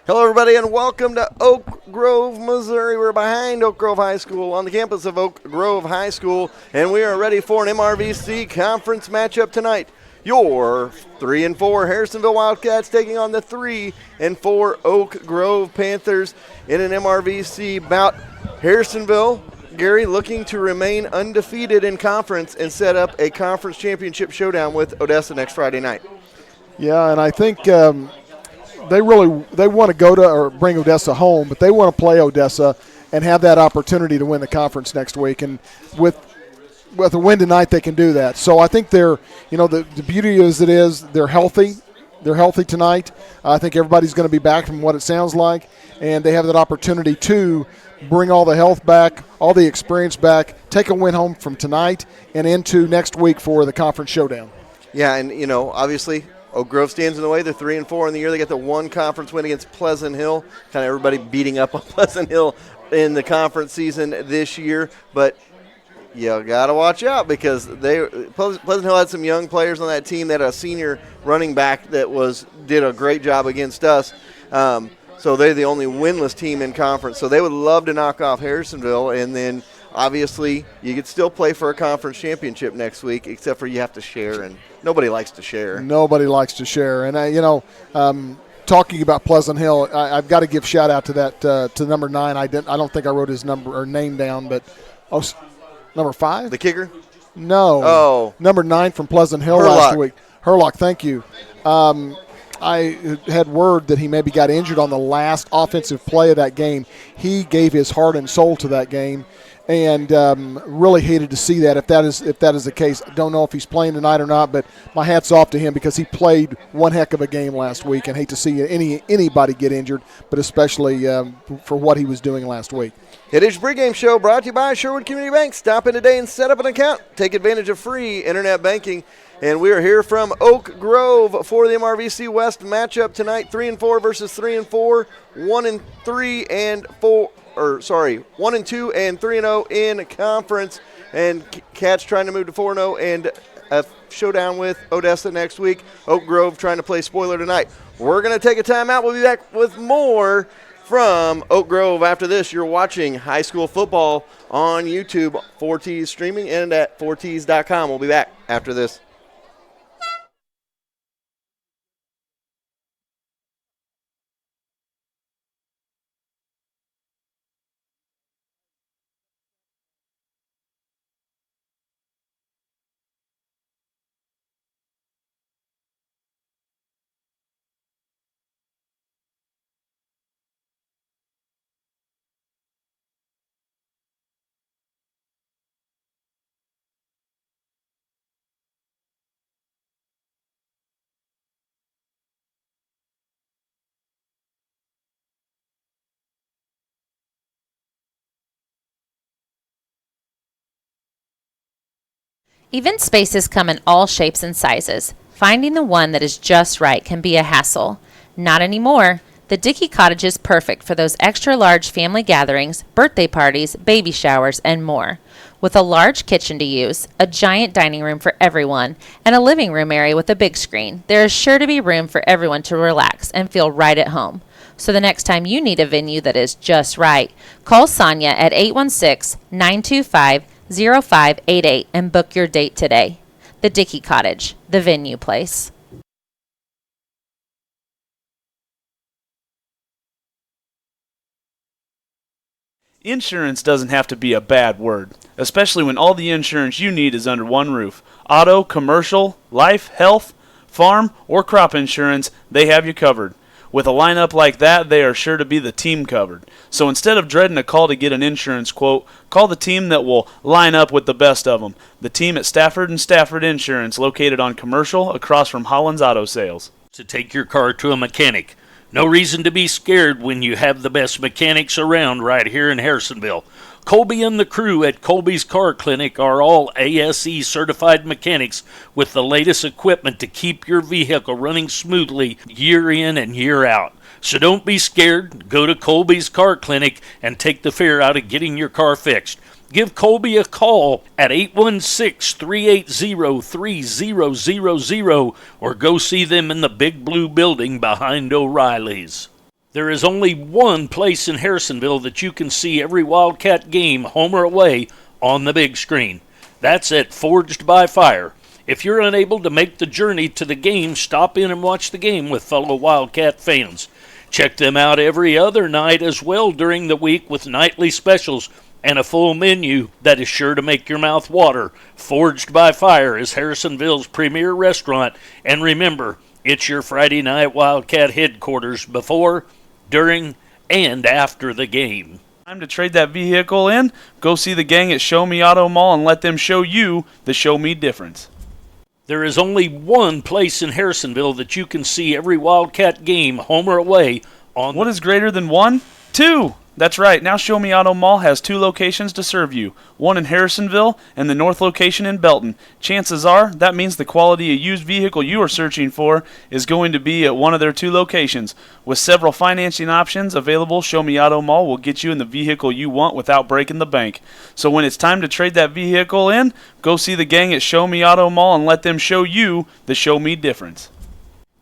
Hello, everybody, and welcome to Oak Grove, Missouri. We're behind Oak Grove High School on the campus of Oak Grove High School, and we are ready for an MRVC conference matchup tonight. Your 3-4 Harrisonville Wildcats taking on the 3-4 Oak Grove Panthers in an MRVC bout. Harrisonville, Gary, looking to remain undefeated in conference and set up a conference championship showdown with Odessa next Friday night. Yeah, and I think they want to go to or bring Odessa home, but they want to play Odessa and have that opportunity to win the conference next week. And with a win tonight, they can do that. So I think the beauty is they're healthy. They're healthy tonight. I think everybody's going to be back from what it sounds like, and they have that opportunity to bring all the health back, all the experience back, take a win home from tonight and into next week for the conference showdown. Yeah, and, obviously – Oak Grove stands in the way. They're 3-4 in the year. They got the one conference win against Pleasant Hill. Kind of everybody beating up on Pleasant Hill in the conference season this year. But you got to watch out because Pleasant Hill had some young players on that team. They had a senior running back that did a great job against us. So they're the only winless team in conference. So they would love to knock off Harrisonville, and then obviously you could still play for a conference championship next week, except for you have to share, and nobody likes to share. Nobody likes to share. And talking about Pleasant Hill, I've got to give shout out to that to number 9. I don't think I wrote his number or name down, but number 5, the kicker. No, number 9 from Pleasant Hill last week. Herlock, thank you. I had word that he maybe got injured on the last offensive play of that game. He gave his heart and soul to that game, and really hated to see that. If that is the case, I don't know if he's playing tonight or not, but my hat's off to him because he played one heck of a game last week, and hate to see anybody get injured, but especially for what he was doing last week. It is your pregame show brought to you by Sherwood Community Bank. Stop in today and set up an account. Take advantage of free internet banking. And we are here from Oak Grove for the MRVC West matchup tonight. 3-4 versus 3-4, 1-3 and 4. 1-2 and 3-0 in conference, and Cats trying to move to 4-0 and a showdown with Odessa next week. Oak Grove trying to play spoiler tonight. We're going to take a timeout. We'll be back with more from Oak Grove after this. You're watching high school football on YouTube, 4T's streaming, and at 4Ts.com. We'll be back after this. Event spaces come in all shapes and sizes. Finding the one that is just right can be a hassle. Not anymore. The Dickey Cottage is perfect for those extra large family gatherings, birthday parties, baby showers, and more. With a large kitchen to use, a giant dining room for everyone, and a living room area with a big screen, there is sure to be room for everyone to relax and feel right at home. So the next time you need a venue that is just right, call Sonia at 816-925-0588 and book your date today. The Dickey Cottage, the venue place. Insurance doesn't have to be a bad word, especially when all the insurance you need is under one roof. Auto, commercial, life, health, farm, or crop insurance, they have you covered. With a lineup like that, they are sure to be the team covered. So instead of dreading a call to get an insurance quote, call the team that will line up with the best of them. The team at Stafford and Stafford Insurance, located on Commercial across from Holland's Auto Sales. To take your car to a mechanic. No reason to be scared when you have the best mechanics around right here in Harrisonville. Colby and the crew at Colby's Car Clinic are all ASE certified mechanics with the latest equipment to keep your vehicle running smoothly year in and year out. So don't be scared. Go to Colby's Car Clinic and take the fear out of getting your car fixed. Give Colby a call at 816-380-3000 or go see them in the big blue building behind O'Reilly's. There is only one place in Harrisonville that you can see every Wildcat game, home or away, on the big screen. That's at Forged by Fire. If you're unable to make the journey to the game, stop in and watch the game with fellow Wildcat fans. Check them out every other night as well during the week with nightly specials and a full menu that is sure to make your mouth water. Forged by Fire is Harrisonville's premier restaurant. And remember, it's your Friday night Wildcat headquarters before, during, and after the game. Time to trade that vehicle in? Go see the gang at Show Me Auto Mall and let them show you the Show Me difference. There is only one place in Harrisonville that you can see every Wildcat game, home or away, on. What is greater than 1? 2! That's right, now Show Me Auto Mall has 2 locations to serve you, one in Harrisonville and the north location in Belton. Chances are, that means the quality of used vehicle you are searching for is going to be at one of their 2 locations. With several financing options available, Show Me Auto Mall will get you in the vehicle you want without breaking the bank. So when it's time to trade that vehicle in, go see the gang at Show Me Auto Mall and let them show you the Show Me difference.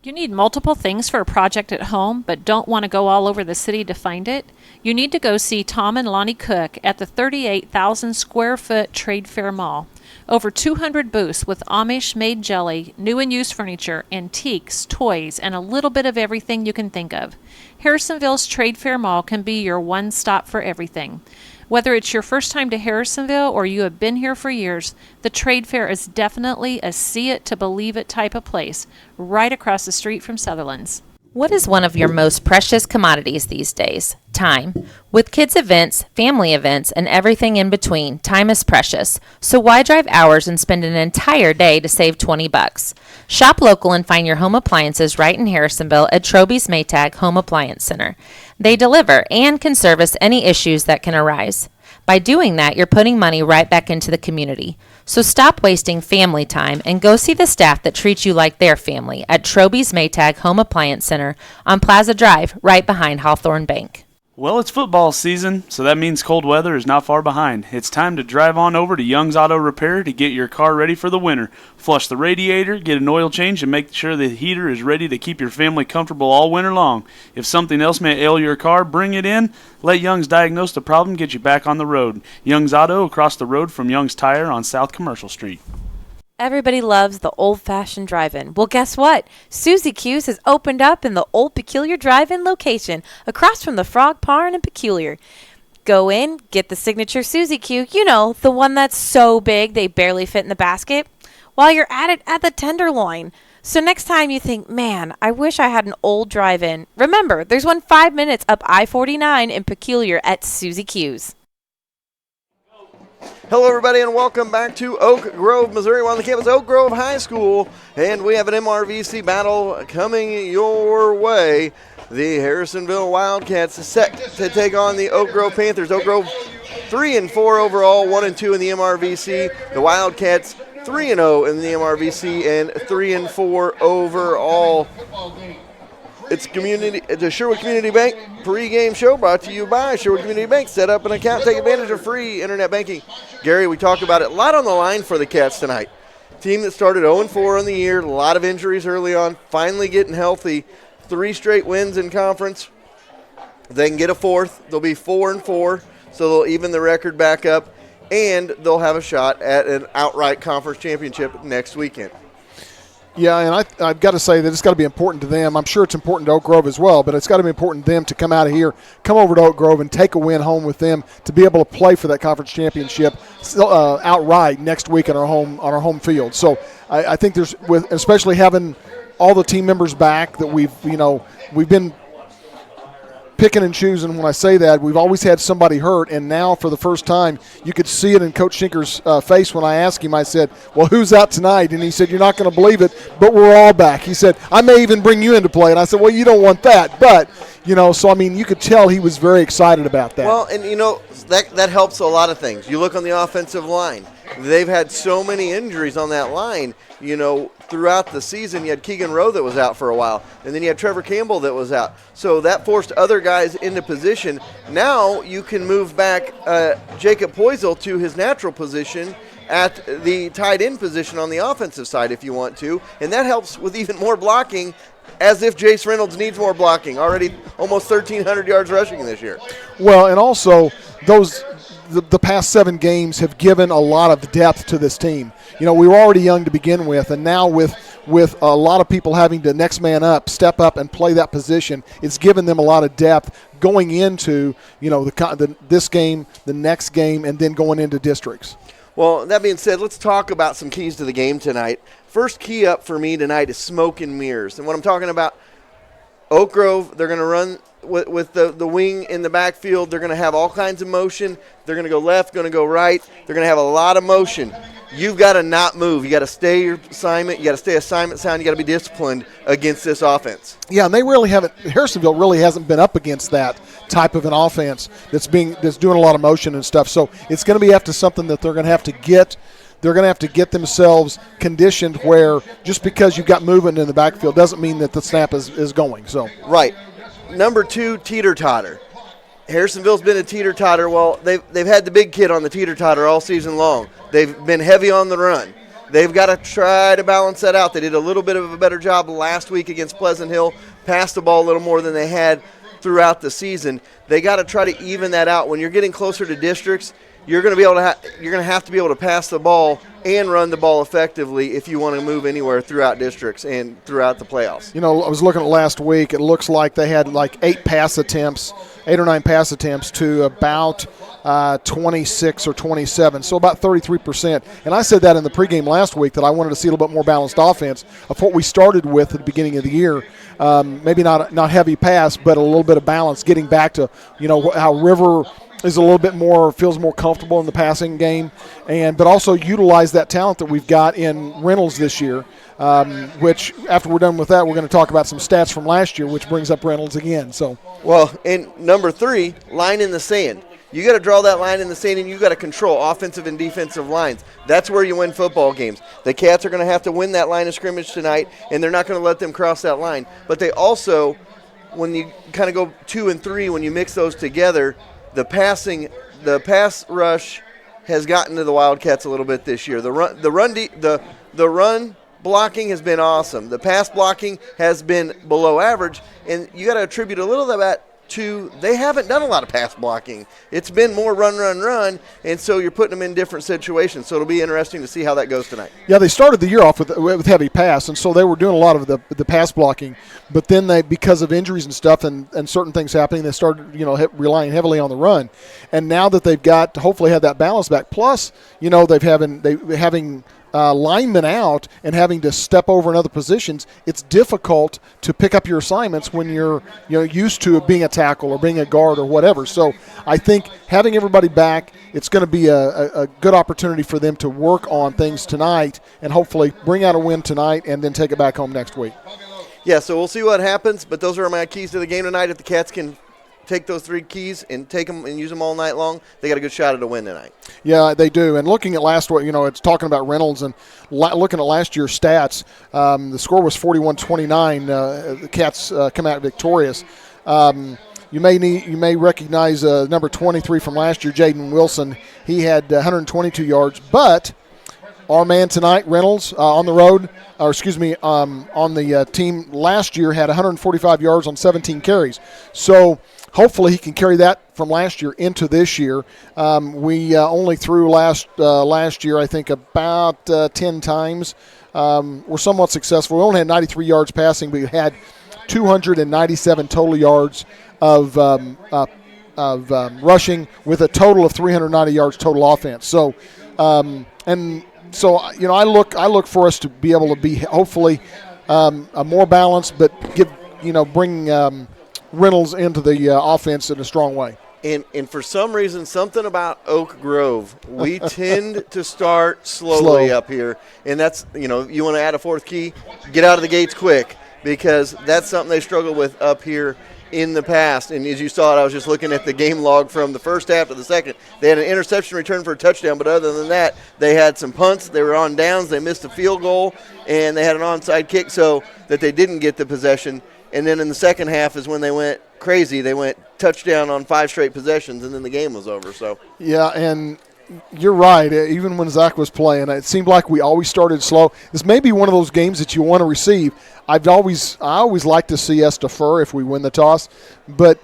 You need multiple things for a project at home, but don't want to go all over the city to find it? You need to go see Tom and Lonnie Cook at the 38,000 square foot Trade Fair Mall. Over 200 booths with Amish-made jelly, new and used furniture, antiques, toys, and a little bit of everything you can think of. Harrisonville's Trade Fair Mall can be your one stop for everything. Whether it's your first time to Harrisonville or you have been here for years, the Trade Fair is definitely a see-it-to-believe-it type of place, right across the street from Sutherland's. What is one of your most precious commodities these days? Time. With kids' events, family events, and everything in between, time is precious. So why drive hours and spend an entire day to save $20? Shop local and find your home appliances right in Harrisonville at Troby's Maytag Home Appliance Center. They deliver and can service any issues that can arise. By doing that, you're putting money right back into the community. So stop wasting family time and go see the staff that treats you like their family at Troby's Maytag Home Appliance Center on Plaza Drive, right behind Hawthorne Bank. Well, it's football season, so that means cold weather is not far behind. It's time to drive on over to Young's Auto Repair to get your car ready for the winter. Flush the radiator, get an oil change, and make sure the heater is ready to keep your family comfortable all winter long. If something else may ail your car, bring it in. Let Young's diagnose the problem, get you back on the road. Young's Auto, across the road from Young's Tire on South Commercial Street. Everybody loves the old-fashioned drive-in. Well, guess what? Susie Q's has opened up in the Old Peculiar Drive-In location, across from the Frog Pond and Peculiar. Go in, get the signature Susie Q, you know, the one that's so big they barely fit in the basket. While you're at it, at the Tenderloin. So next time you think, man, I wish I had an old drive-in, remember, there's one 5 minutes up I-49 in Peculiar at Susie Q's. Hello, everybody, and welcome back to Oak Grove, Missouri. We're on the campus of Oak Grove High School, and we have an MRVC battle coming your way. The Harrisonville Wildcats set to take on the Oak Grove Panthers. Oak Grove 3-4 overall, 1-2 in the MRVC. The Wildcats 3-0 in the MRVC and 3-4 overall. It's the Sherwood Community Bank pregame show brought to you by Sherwood Community Bank. Set up an account, take advantage of free internet banking. Gary, we talked about it. A lot on the line for the Cats tonight. Team that started 0-4 on the year, a lot of injuries early on, finally getting healthy. 3 straight wins in conference. They can get a 4th. They'll be 4-4, so they'll even the record back up, and they'll have a shot at an outright conference championship next weekend. Yeah, and I've got to say that it's got to be important to them. I'm sure it's important to Oak Grove as well, but it's got to be important to them to come out of here, come over to Oak Grove, and take a win home with them to be able to play for that conference championship outright next week on our home field. So I think there's, with especially having all the team members back that we've been picking and choosing. When I say that, we've always had somebody hurt, and now for the first time, you could see it in Coach Schinker's face when I asked him. I said, well, who's out tonight? And he said, you're not going to believe it, but we're all back. He said, I may even bring you into play. And I said, well, you don't want that. But, so, I mean, you could tell he was very excited about that. Well, and, that helps a lot of things. You look on the offensive line. They've had so many injuries on that line, throughout the season. You had Keegan Rowe that was out for a while, and then you had Trevor Campbell that was out. So that forced other guys into position. Now you can move back Jacob Poisel to his natural position at the tight end position on the offensive side if you want to, and that helps with even more blocking as if Jace Reynolds needs more blocking. Already almost 1,300 yards rushing this year. Well, and also the past 7 games have given a lot of depth to this team. We were already young to begin with, and now with a lot of people having to next man up, step up, and play that position, it's given them a lot of depth going into this game, the next game, and then going into districts. Well, that being said, let's talk about some keys to the game tonight. First key up for me tonight is smoke and mirrors. And what I'm talking about, Oak Grove, they're going to run with the wing in the backfield. They're going to have all kinds of motion. They're going to go left, going to go right. They're going to have a lot of motion. You've got to not move. You got to stay your assignment. You got to stay assignment sound. You got to be disciplined against this offense. Yeah, and they really haven't. Harrisonville really hasn't been up against that type of an offense that's doing a lot of motion and stuff. So it's going to be after something that they're going to have to get. They're going to have to get themselves conditioned where just because you've got movement in the backfield doesn't mean that the snap is going. So right. Number 2, teeter-totter. Harrisonville's been a teeter-totter. Well, they've had the big kid on the teeter-totter all season long. They've been heavy on the run. They've got to try to balance that out. They did a little bit of a better job last week against Pleasant Hill, passed the ball a little more than they had throughout the season. They got to try to even that out. When you're getting closer to districts, you're going to have to be able to pass the ball and run the ball effectively if you want to move anywhere throughout districts and throughout the playoffs. I was looking at last week. It looks like they had like 8 or 9 pass attempts to about 26 or 27, so about 33%. And I said that in the pregame last week that I wanted to see a little bit more balanced offense of what we started with at the beginning of the year. Maybe not heavy pass, but a little bit of balance, getting back to how River is a little bit more, feels more comfortable in the passing game, but also utilize that talent that we've got in Reynolds this year, which after we're done with that, we're going to talk about some stats from last year, which brings up Reynolds again. So, well, and number 3, line in the sand. You got to draw that line in the sand, and you got to control offensive and defensive lines. That's where you win football games. The Cats are going to have to win that line of scrimmage tonight, and they're not going to let them cross that line. But they also, when you kind of go 2 and 3, when you mix those together, the pass rush has gotten to the Wildcats a little bit this year. The run blocking has been awesome. The pass blocking has been below average, and you got to attribute a little of that to they haven't done a lot of pass blocking. It's been more run, and so you're putting them in different situations. So it'll be interesting to see how that goes tonight. Yeah, they started the year off with heavy pass, and so they were doing a lot of the pass blocking. But then they, because of injuries and stuff and certain things happening, they started relying heavily on the run. And now that they've got hopefully have that balance back, plus they've having linemen out and having to step over in other positions, it's difficult to pick up your assignments when you're used to being a tackle or being a guard or whatever. So I think having everybody back, it's going to be a good opportunity for them to work on things tonight and hopefully bring out a win tonight and then take it back home next week. Yeah, so we'll see what happens, but those are my keys to the game tonight. If the Cats can take those 3 keys and take them and use them all night long, they got a good shot at a win tonight. Yeah, they do. And looking at last week, it's talking about Reynolds and looking at last year's stats, the score was 41-29. The Cats come out victorious. You may recognize number 23 from last year, Jaden Wilson. He had 122 yards, but our man tonight, Reynolds, on the road, on the team last year had 145 yards on 17 carries. So hopefully he can carry that from last year into this year. We only threw last year, I think, about 10 times. We're somewhat successful. We only had 93 yards passing, but we had 297 total yards of rushing with a total of 390 yards total offense. So, So I look for us to be able to be hopefully a more balanced, but bring Reynolds into the offense in a strong way. And for some reason, something about Oak Grove, we tend to start slowly up here, and that's you want to add a 4th key, get out of the gates quick, because that's something they struggle with up here in the past. And as you saw it, I was just looking at the game log from the first half to the second. They had an interception return for a touchdown, but other than that, they had some punts. They were on downs. They missed a field goal, and they had an onside kick so that they didn't get the possession. And then in the second half is when they went crazy. They went touchdown on 5 straight possessions, and then the game was over. So yeah, and You're right. Even when Zach was playing, it seemed like we always started slow. This may be one of those games that you want to receive. I always like to see us defer if we win the toss, but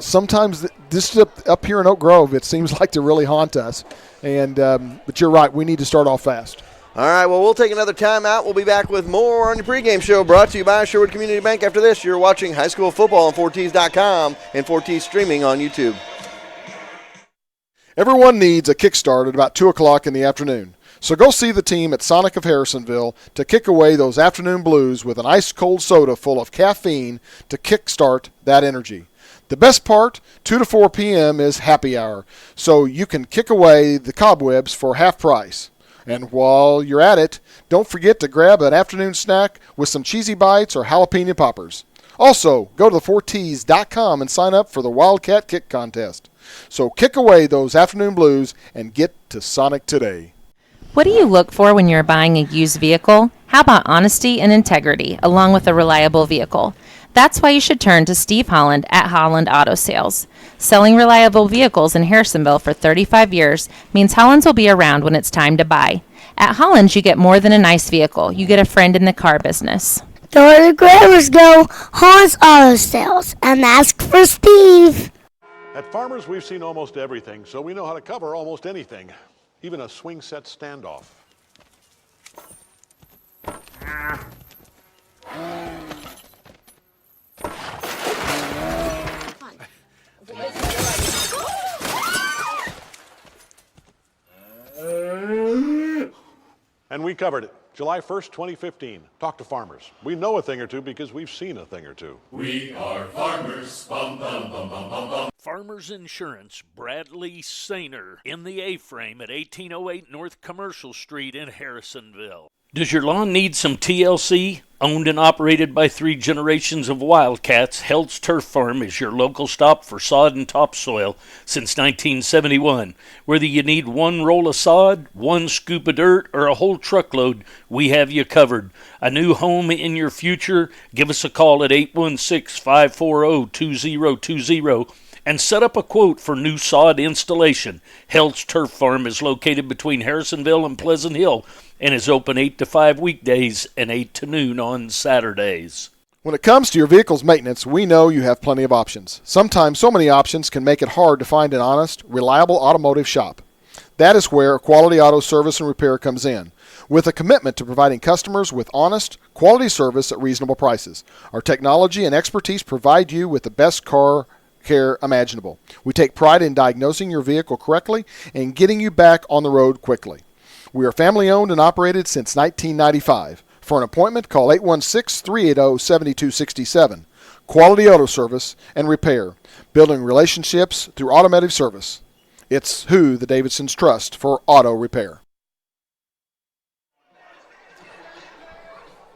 sometimes this up here in Oak Grove, it seems like to really haunt us. And but you're right. We need to start off fast. All right, well, we'll take another timeout. We'll be back with more on your pregame show brought to you by Sherwood Community Bank. After this, you're watching high school football on 4Ts.com and 4Ts streaming on YouTube. Everyone needs a kickstart at about 2 o'clock in the afternoon. So go see the team at Sonic of Harrisonville to kick away those afternoon blues with an ice-cold soda full of caffeine to kickstart that energy. The best part, 2 to 4 p.m. is happy hour, so you can kick away the cobwebs for half price. And while you're at it, don't forget to grab an afternoon snack with some cheesy bites or jalapeno poppers. Also, go to the 4Ts.com and sign up for the Wildcat Kick Contest. So kick away those afternoon blues and get to Sonic today. What do you look for when you're buying a used vehicle? How about honesty and integrity, along with a reliable vehicle? That's why you should turn to Steve Holland at Holland Auto Sales. Selling reliable vehicles in Harrisonville for 35 years means Holland's will be around when it's time to buy. At Holland's, you get more than a nice vehicle. You get a friend in the car business. The where the grammars go, Holland's Auto Sales, and ask for Steve. At Farmers, we've seen almost everything, so we know how to cover almost anything, even a swing set standoff. And we covered it. July 1st, 2015. Talk to Farmers. We know a thing or two because we've seen a thing or two. We are Farmers. Bum, bum, bum, bum, bum, bum. Farmers Insurance, Bradley Sainer, in the A-frame at 1808 North Commercial Street in Harrisonville. Does your lawn need some TLC? Owned and operated by 3 generations of Wildcats, Held's Turf Farm is your local stop for sod and topsoil since 1971. Whether you need 1 roll of sod, 1 scoop of dirt, or a whole truckload, we have you covered. A new home in your future? Give us a call at 816-540-2020 and set up a quote for new sod installation. Held's Turf Farm is located between Harrisonville and Pleasant Hill and is open 8 to 5 weekdays and 8 to noon on Saturdays. When it comes to your vehicle's maintenance, we know you have plenty of options. Sometimes so many options can make it hard to find an honest, reliable automotive shop. That is where Quality Auto Service and Repair comes in, with a commitment to providing customers with honest, quality service at reasonable prices. Our technology and expertise provide you with the best car care imaginable. We take pride in diagnosing your vehicle correctly and getting you back on the road quickly. We are family owned and operated since 1995. For an appointment, call 816-380-7267. Quality Auto Service and Repair, building relationships through automotive service. It's who the Davidsons trust for auto repair.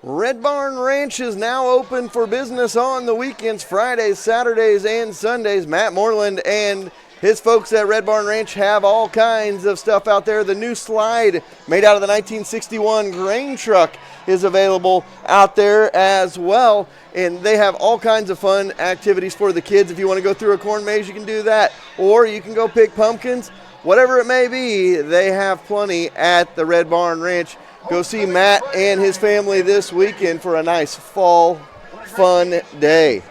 Red Barn Ranch is now open for business on the weekends, Fridays, Saturdays, and Sundays. Matt Moreland and his folks at Red Barn Ranch have all kinds of stuff out there. The new slide made out of the 1961 grain truck is available out there as well. And they have all kinds of fun activities for the kids. If you want to go through a corn maze, you can do that. Or you can go pick pumpkins. Whatever it may be, they have plenty at the Red Barn Ranch. Go see Matt and his family this weekend for a nice fall fun day.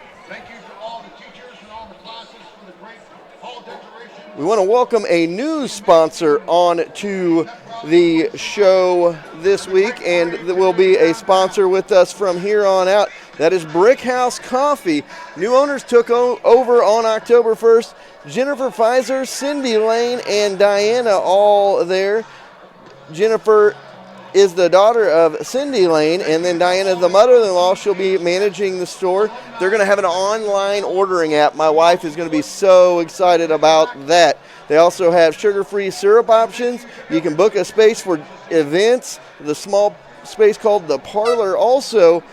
We want to welcome a new sponsor on to the show this week, and there will be a sponsor with us from here on out. That is Brick House Coffee. New owners took over on October 1st. Jennifer Pfizer, Cindy Lane, and Diana all there. Jennifer is the daughter of Cindy Lane, and then Diana, the mother-in-law, she'll be managing the store. They're going to have an online ordering app. My wife is going to be so excited about that. They also have sugar-free syrup options. You can book a space for events. The small space called the Parlor. Also,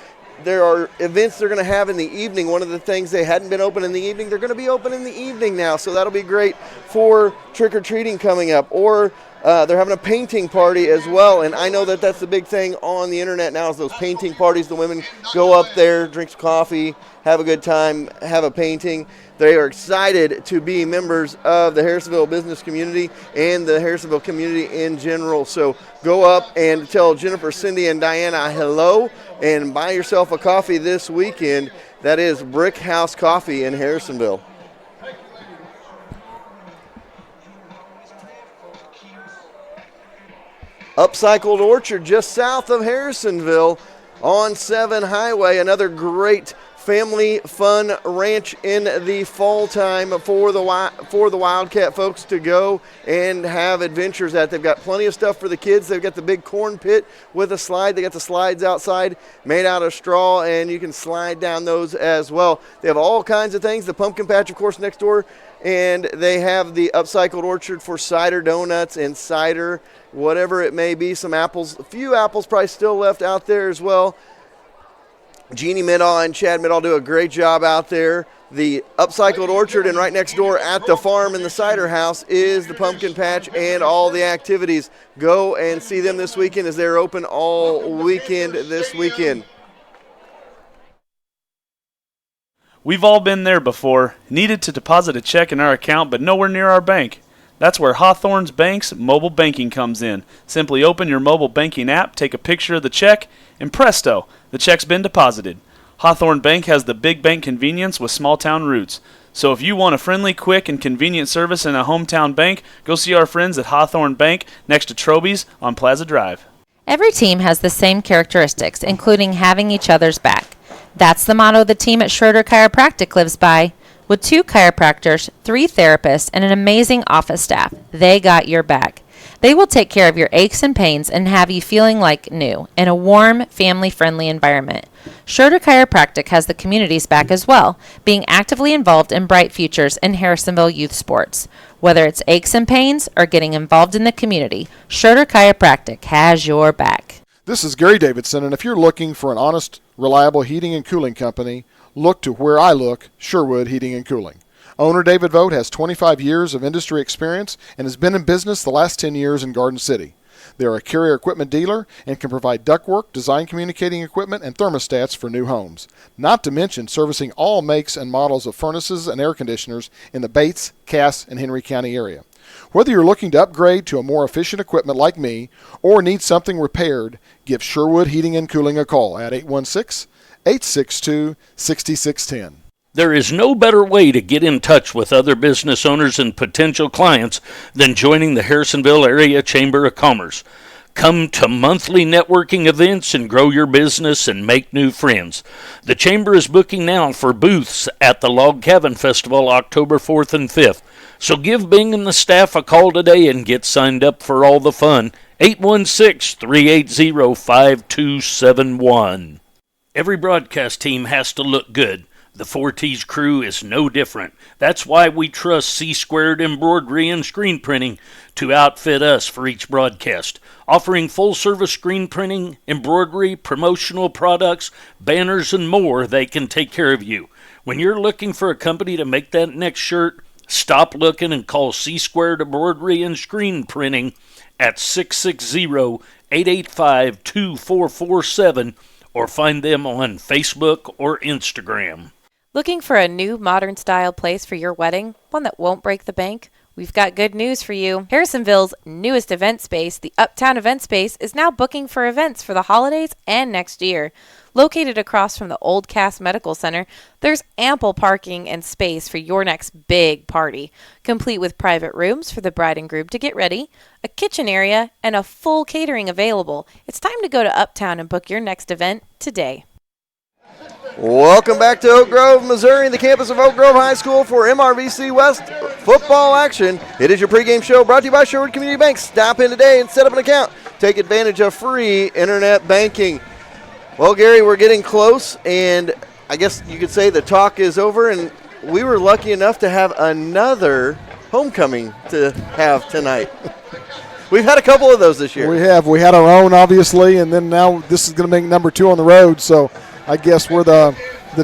there are events they're going to have in the evening. One of the things they hadn't been open in the evening, they're going to be open in the evening now, so that'll be great for trick-or-treating coming up. Or They're having a painting party as well, and I know that that's the big thing on the internet now is those painting parties. The women go up there, drink some coffee, have a good time, have a painting. They are excited to be members of the Harrisonville business community and the Harrisonville community in general. So go up and tell Jennifer, Cindy, and Diana hello and buy yourself a coffee this weekend. That is Brick House Coffee in Harrisonville. Upcycled Orchard just south of Harrisonville on 7 Highway. Another great family fun ranch in the fall time for the Wildcat folks to go and have adventures at. They've got plenty of stuff for the kids. They've got the big corn pit with a slide. They got the slides outside made out of straw, and you can slide down those as well. They have all kinds of things. The pumpkin patch, of course, next door. And they have the Upcycled Orchard for cider donuts and cider, whatever it may be. Some apples, a few apples probably still left out there as well. Jeannie Middaw and Chad Middaw do a great job out there. The Upcycled Orchard, and right next door at the farm in the cider house is the pumpkin patch and all the activities. Go and see them this weekend as they're open all weekend this weekend. We've all been there before, needed to deposit a check in our account but nowhere near our bank. That's where Hawthorne's Bank's mobile banking comes in. Simply open your mobile banking app, take a picture of the check, and presto, the check's been deposited. Hawthorne Bank has the big bank convenience with small town roots. So if you want a friendly, quick, and convenient service in a hometown bank, go see our friends at Hawthorne Bank next to Troby's on Plaza Drive. Every team has the same characteristics, including having each other's back. That's the motto the team at Schroeder Chiropractic lives by. With 2 chiropractors, 3 therapists, and an amazing office staff, they got your back. They will take care of your aches and pains and have you feeling like new in a warm, family-friendly environment. Schroeder Chiropractic has the community's back as well, being actively involved in bright futures in Harrisonville youth sports. Whether it's aches and pains or getting involved in the community, Schroeder Chiropractic has your back. This is Gary Davidson, and if you're looking for an honest, reliable heating and cooling company, look to where I look, Sherwood Heating and Cooling. Owner David Vogt has 25 years of industry experience and has been in business the last 10 years in Garden City. They are a Carrier equipment dealer and can provide ductwork, design communicating equipment, and thermostats for new homes. Not to mention servicing all makes and models of furnaces and air conditioners in the Bates, Cass, and Henry County area. Whether you're looking to upgrade to a more efficient equipment like me or need something repaired, give Sherwood Heating and Cooling a call at 816-862-6610. There is no better way to get in touch with other business owners and potential clients than joining the Harrisonville Area Chamber of Commerce. Come to monthly networking events and grow your business and make new friends. The Chamber is booking now for booths at the Log Cabin Festival October 4th and 5th. So give Bing and the staff a call today and get signed up for all the fun. 816-380-5271. Every broadcast team has to look good. The 4T's crew is no different. That's why we trust C-Squared Embroidery and Screen Printing to outfit us for each broadcast. Offering full-service screen printing, embroidery, promotional products, banners, and more, they can take care of you. When you're looking for a company to make that next shirt, stop looking and call C-Squared Embroidery and Screen Printing at 660-885-2447 or find them on Facebook or Instagram. Looking for a new modern style place for your wedding? One that won't break the bank? We've got good news for you. Harrisonville's newest event space, the Uptown Event Space, is now booking for events for the holidays and next year. Located across from the Old Cass Medical Center, there's ample parking and space for your next big party, complete with private rooms for the bride and groom to get ready, a kitchen area, and a full catering available. It's time to go to Uptown and book your next event today. Welcome back to Oak Grove, Missouri, the campus of Oak Grove High School for MRVC West football action. It is your pregame show brought to you by Sherwood Community Bank. Stop in today and set up an account. Take advantage of free internet banking. Well, Gary, we're getting close, and I guess you could say the talk is over, and we were lucky enough to have another homecoming to have tonight. We've had a couple of those this year. We have. We had our own, obviously, and then now this is going to make number 2 on the road, so I guess we're the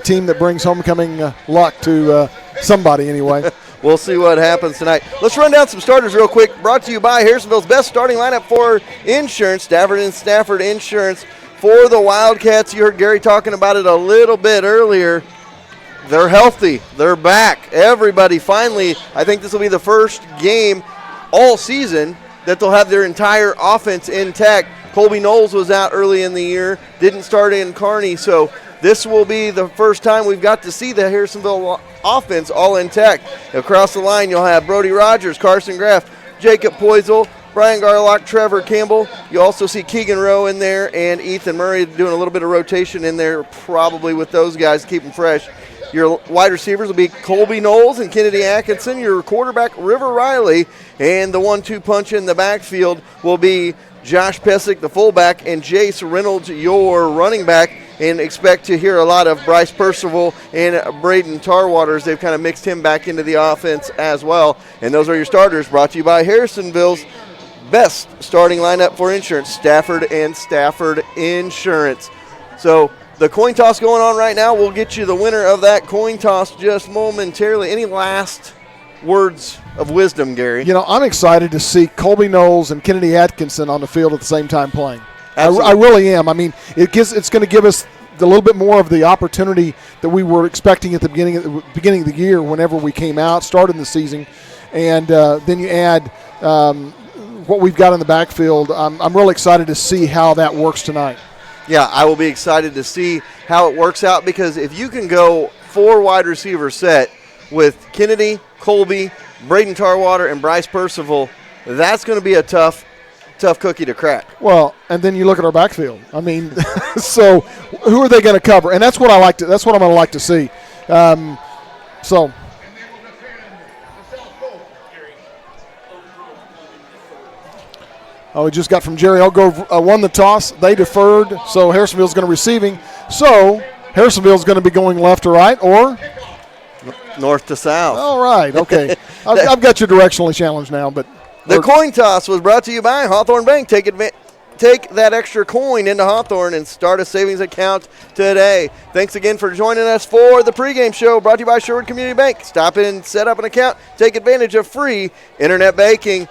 team that brings homecoming luck to somebody anyway. we'll see what happens tonight. Let's run down some starters real quick. Brought to you by Harrisonville's best starting lineup for insurance, Stafford and Stafford Insurance. For the Wildcats, you heard Gary talking about it a little bit earlier. They're healthy. They're back. Everybody finally, I think this will be the first game all season that they'll have their entire offense intact. Colby Knowles was out early in the year, didn't start in Kearney, so this will be the first time we've got to see the Harrisonville offense all intact. Across the line, you'll have Brody Rogers, Carson Graff, Jacob Poisel, Brian Garlock, Trevor Campbell. You also see Keegan Rowe in there and Ethan Murray doing a little bit of rotation in there, probably with those guys to keep them fresh. Your wide receivers will be Colby Knowles and Kennedy Atkinson. Your quarterback, River Riley. And the 1-2 punch in the backfield will be Josh Pesic, the fullback, and Jace Reynolds, your running back. And expect to hear a lot of Bryce Percival and Braden Tarwater as they've kind of mixed him back into the offense as well. And those are your starters, brought to you by Harrisonville's best starting lineup for insurance, Stafford and Stafford Insurance. So the coin toss going on right now. We'll get you the winner of that coin toss just momentarily. Any last words of wisdom, Gary? I'm excited to see Colby Knowles and Kennedy Atkinson on the field at the same time playing. Absolutely. I really am. I mean, it's going to give us a little bit more of the opportunity that we were expecting at the beginning of the year whenever we came out, started the season. And then you add what we've got in the backfield. I'm really excited to see how that works tonight. Yeah, I will be excited to see how it works out, because if you can go 4 wide receiver set with Kennedy, Colby, Braden Tarwater, and Bryce Percival, that's going to be a tough cookie to crack. Well, and then you look at our backfield. I mean, so who are they going to cover? And that's what I like to. That's what I'm going to like to see. We just got from Jerry Elgrove won the toss. They deferred, so Harrisonville's going to receiving. So Harrisonville's going to be going left to right or north to south. All right, okay. I've got you directionally challenged now, but the coin toss was brought to you by Hawthorne Bank. Take that extra coin into Hawthorne and start a savings account today. Thanks again for joining us for the pregame show brought to you by Sherwood Community Bank. Stop in and set up an account. Take advantage of free internet banking.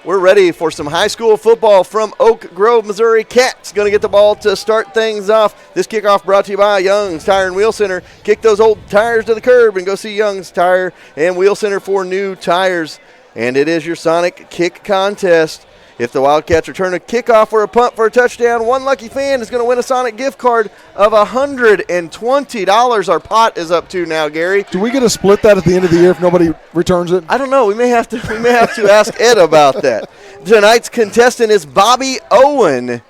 We're ready for some high school football from Oak Grove, Missouri. Cats going to get the ball to start things off. This kickoff brought to you by Young's Tire and Wheel Center. Kick those old tires to the curb and go see Young's Tire and Wheel Center for new tires. And it is your Sonic Kick Contest. If the Wildcats return a kickoff or a punt for a touchdown, one lucky fan is going to win a Sonic gift card of $120. Our pot is up to now, Gary. Do we get to split that at the end of the year if nobody returns it? I don't know. We may have to ask Ed about that. Tonight's contestant is Bobby Owen.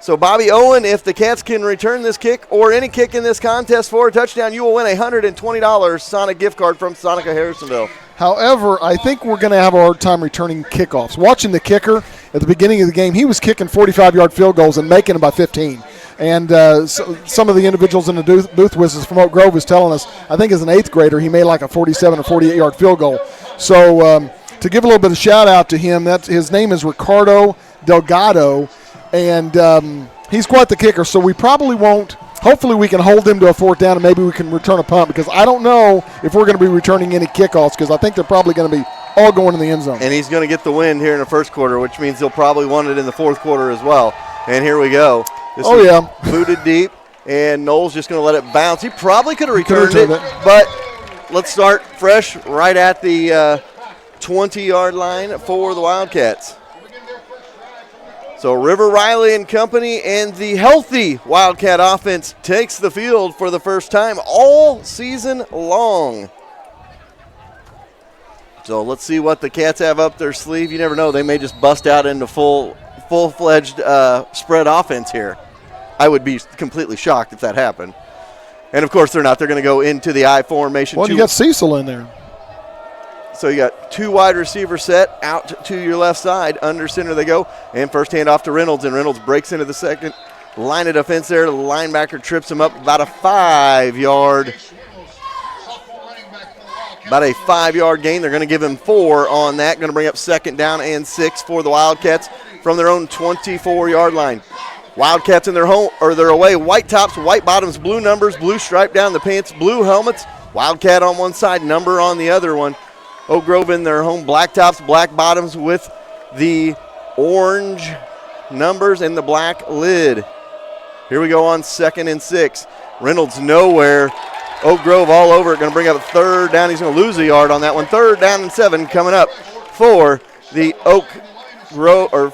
So Bobby Owen, if the Cats can return this kick or any kick in this contest for a touchdown, you will win a $120 Sonic gift card from Sonic of Harrisonville. However, I think we're going to have a hard time returning kickoffs. Watching the kicker at the beginning of the game, he was kicking 45-yard field goals and making them by 15. And so some of the individuals in the booth with us from Oak Grove was telling us, I think as an 8th grader, he made like a 47 or 48-yard field goal. So to give a little bit of shout-out to him, his name is Ricardo Delgado, and he's quite the kicker, so we probably won't. Hopefully we can hold him to a 4th down and maybe we can return a punt, because I don't know if we're going to be returning any kickoffs, because I think they're probably going to be all going in the end zone. And he's going to get the win here in the first quarter, which means he'll probably want it in the 4th quarter as well. And here we go. This is booted deep, and Knowles just going to let it bounce. He probably could have returned it, but let's start fresh right at the 20-yard line for the Wildcats. So River Riley and company and the healthy Wildcat offense takes the field for the first time all season long. So let's see what the Cats have up their sleeve. You never know. They may just bust out into full-fledged spread offense here. I would be completely shocked if that happened. And, of course, they're not. They're going to go into the I formation. Well, you got Cecil in there. So you got 2 wide receivers set out to your left side. Under center they go. And first hand off to Reynolds. And Reynolds breaks into the second line of defense there. The linebacker trips him up about a 5-yard. About a 5-yard gain. They're going to give him 4 on that. Going to bring up 2nd down and 6 for the Wildcats from their own 24-yard line. Wildcats in their home or their away. White tops, white bottoms, blue numbers, blue stripe down the pants, blue helmets, Wildcat on one side, number on the other one. Oak Grove in their home black tops, black bottoms with the orange numbers and the black lid. Here we go on 2nd and 6. Reynolds nowhere. Oak Grove all over it, going to bring up a 3rd down. He's going to lose a yard on that one. 3rd down and 7 coming up for the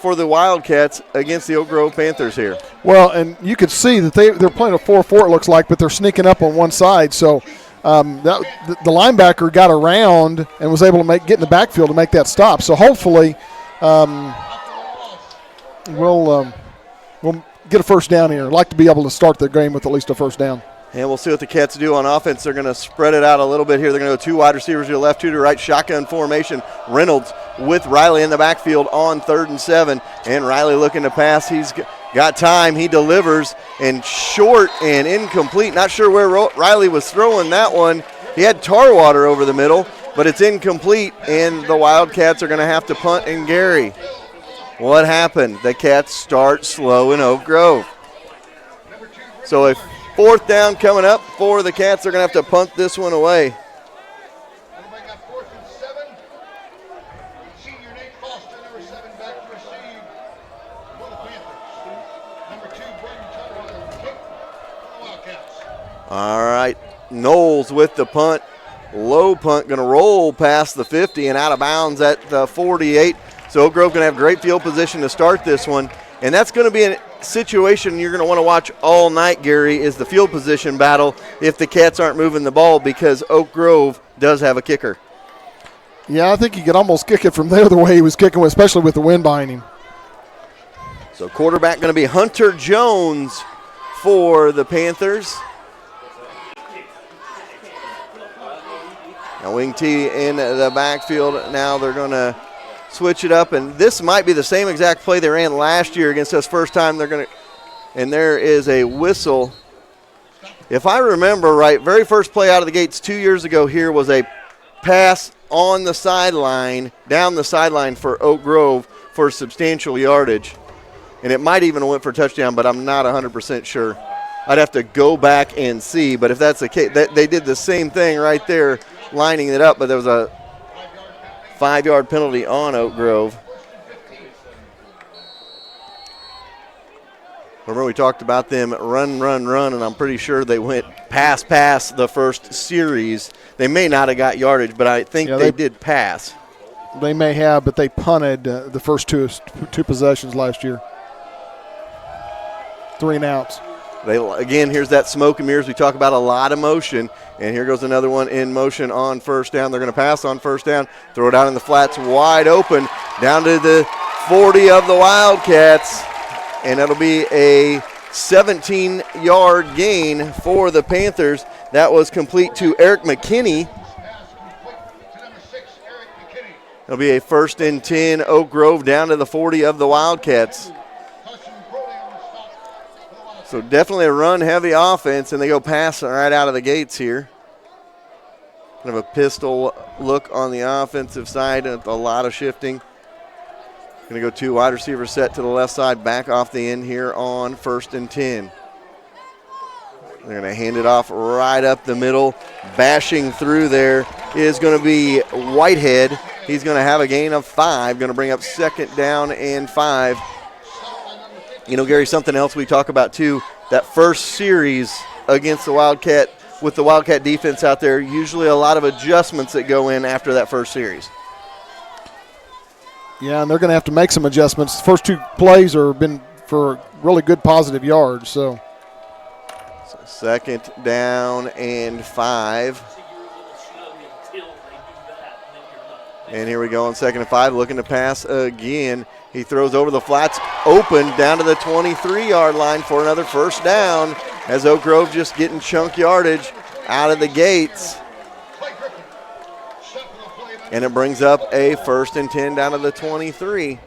for the Wildcats against the Oak Grove Panthers here. Well, and you could see that they're playing a 4-4, it looks like, but they're sneaking up on one side. So the linebacker got around and was able to get in the backfield to make that stop. So hopefully we'll get a first down here. I'd like to be able to start the game with at least a first down. And we'll see what the Cats do on offense. They're going to spread it out a little bit here. They're going to go 2 wide receivers to the left, 2 to the right, shotgun formation. Reynolds with Riley in the backfield on 3rd and 7. And Riley looking to pass. He's got time. He delivers, and short and incomplete. Not sure where Riley was throwing that one. He had tar water over the middle, but it's incomplete, and the Wildcats are going to have to punt and Gary. What happened? The Cats start slow in Oak Grove. So a 4th down coming up for the Cats. They're going to have to punt this one away. All right, Knowles with the punt. Low punt, going to roll past the 50 and out of bounds at the 48. So Oak Grove going to have great field position to start this one. And that's going to be a situation you're going to want to watch all night, Gary, is the field position battle if the Cats aren't moving the ball, because Oak Grove does have a kicker. Yeah, I think you could almost kick it from there the way he was kicking, especially with the wind behind him. So quarterback going to be Hunter Jones for the Panthers. Now wing T in the backfield. Now they're going to switch it up, and this might be the same exact play they ran last year against us first time. And there is a whistle. If I remember right, very first play out of the gates 2 years ago here was a pass on the sideline, down the sideline for Oak Grove for substantial yardage. And it might even have went for a touchdown, but I'm not 100% sure. I'd have to go back and see, but if that's the case, they did the same thing right there, lining it up, but there was a 5-yard penalty on Oak Grove. Remember we talked about them run, and I'm pretty sure they went pass the first series. They may not have got yardage, but I think they did pass. They may have, but they punted the first two possessions last year. 3 and outs. Again, here's that smoke and mirrors. We talk about a lot of motion, and here goes another one in motion on first down. They're going to pass on first down, throw it out in the flats, wide open, down to the 40 of the Wildcats, and that'll be a 17-yard gain for the Panthers. That was complete to Eric McKinney. It'll be a 1st and 10, Oak Grove down to the 40 of the Wildcats. So definitely a run-heavy offense, and they go pass right out of the gates here. Kind of a pistol look on the offensive side, a lot of shifting. Going to go 2 wide receivers set to the left side, back off the end here on 1st and 10. They're going to hand it off right up the middle. Bashing through there is going to be Whitehead. He's going to have a gain of 5, going to bring up 2nd down and 5. You know, Gary, something else we talk about too, that first series against the Wildcat, with the Wildcat defense out there, usually a lot of adjustments that go in after that first series. Yeah, and they're going to have to make some adjustments. The first 2 plays have been for really good positive yards. So 2nd down and 5. And here we go on 2nd and 5, looking to pass again. He throws over the flats, open down to the 23-yard line for another first down, as Oak Grove just getting chunk yardage out of the gates. And it brings up a 1st and 10 down to the 23.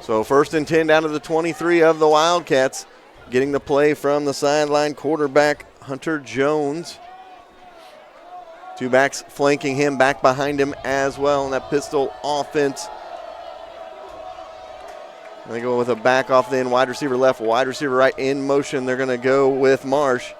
So 1st and 10 down to the 23 of the Wildcats, getting the play from the sideline quarterback Hunter Jones. 2 backs flanking him, back behind him as well in that pistol offense. They go with a back off then, wide receiver left, wide receiver right in motion. They're going to go with Marsh.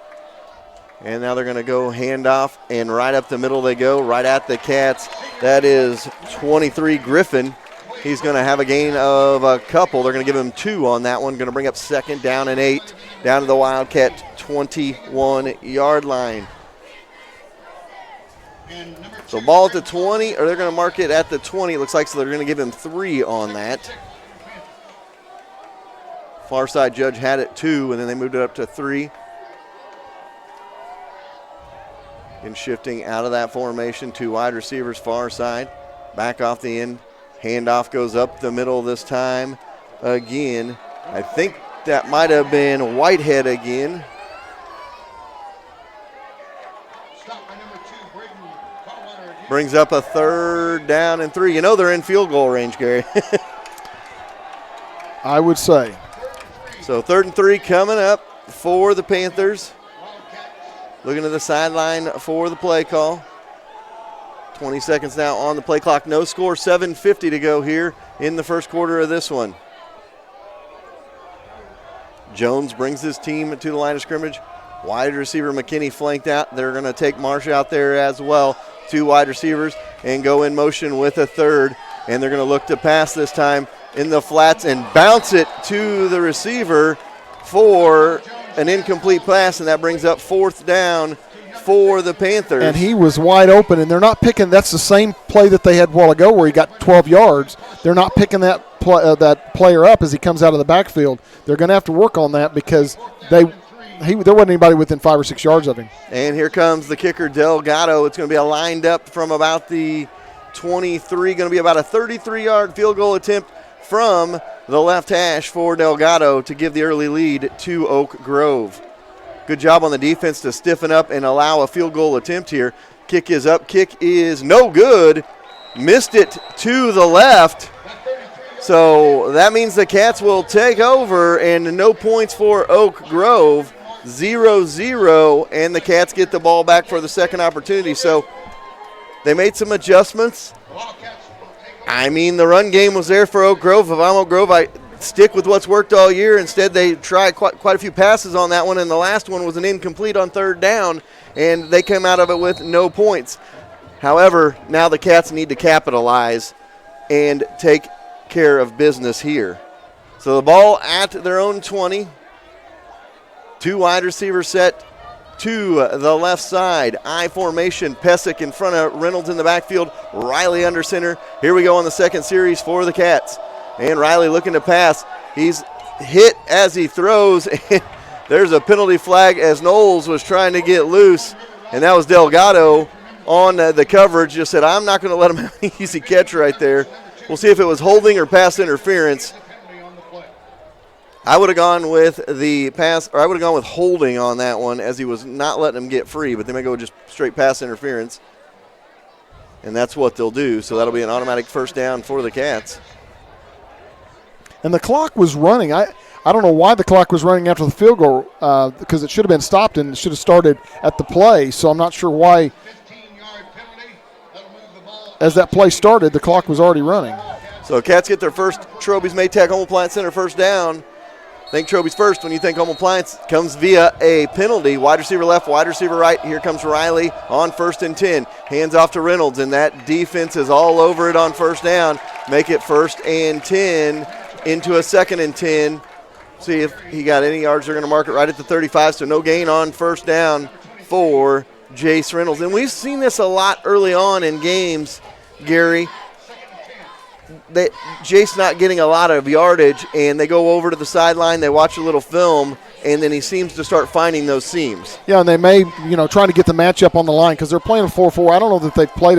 And now they're going to go handoff, and right up the middle they go, right at the Cats. That is 23 Griffin. He's going to have a gain of a couple. They're going to give him 2 on that one. Going to bring up 2nd down and 8 down to the Wildcat 21-yard line. So ball at the 20, or they're going to mark it at the 20. It looks like, so they're going to give him 3 on that. Far side judge had it 2, and then they moved it up to 3. And shifting out of that formation, 2 wide receivers far side. Back off the end. Handoff goes up the middle this time again. I think that might have been Whitehead again. Brings up a 3rd down and 3. You know they're in field goal range, Gary. I would say. So 3rd and 3 coming up for the Panthers. Looking to the sideline for the play call. 20 seconds now on the play clock. No score, 7:50 to go here in the first quarter of this one. Jones brings his team to the line of scrimmage. Wide receiver McKinney flanked out. They're going to take Marsh out there as well. 2 wide receivers and go in motion with a 3rd. And they're going to look to pass this time in the flats and bounce it to the receiver for an incomplete pass, and that brings up 4th down for the Panthers. And he was wide open, and they're not picking. That's the same play that they had a while ago where he got 12 yards. They're not picking that player up as he comes out of the backfield. They're going to have to work on that because there wasn't anybody within 5 or 6 yards of him. And here comes the kicker, Delgado. It's going to be a lined up from about the 23, going to be about a 33-yard field goal attempt from the left hash for Delgado to give the early lead to Oak Grove. Good job on the defense to stiffen up and allow a field goal attempt here. Kick is up. Kick is no good. Missed it to the left. So that means the Cats will take over, and no points for Oak Grove. 0-0, and the Cats get the ball back for the second opportunity. So they made some adjustments. I mean, the run game was there for Oak Grove. If I'm Oak Grove, I stick with what's worked all year. Instead, they tried quite a few passes on that one, and the last one was an incomplete on 3rd down, and they came out of it with no points. However, now the Cats need to capitalize and take care of business here. So the ball at their own 20. 2 wide receivers set to the left side. I formation, Pesic in front of Reynolds in the backfield, Riley under center. Here we go on the second series for the Cats. And Riley looking to pass. He's hit as he throws, and there's a penalty flag as Knowles was trying to get loose, and that was Delgado on the coverage. Just said, I'm not going to let him have an easy catch right there. We'll see if it was holding or pass interference. I would have gone with the pass, or I would have gone with holding on that one, as he was not letting him get free, but they may go just straight pass interference. And that's what they'll do. So that'll be an automatic 1st down for the Cats. And the clock was running. I don't know why the clock was running after the field goal, because it should have been stopped and it should have started at the play. So I'm not sure why. As that play started, the clock was already running. So Cats get their first Troby's Maytag Home Appliance Center 1st down. Think Troby's first when you think Home Appliance. Comes via a penalty. Wide receiver left, wide receiver right. Here comes Riley on 1st and 10. Hands off to Reynolds, and that defense is all over it on 1st down. Make it 1st and 10 into a 2nd and 10. See if he got any yards. They're going to mark it right at the 35, so no gain on 1st down for Jace Reynolds. And we've seen this a lot early on in games, Gary. Jace not getting a lot of yardage, and they go over to the sideline, they watch a little film, and then he seems to start finding those seams. Yeah, and they may, trying to get the matchup on the line because they're playing a 4-4. I don't know that they've played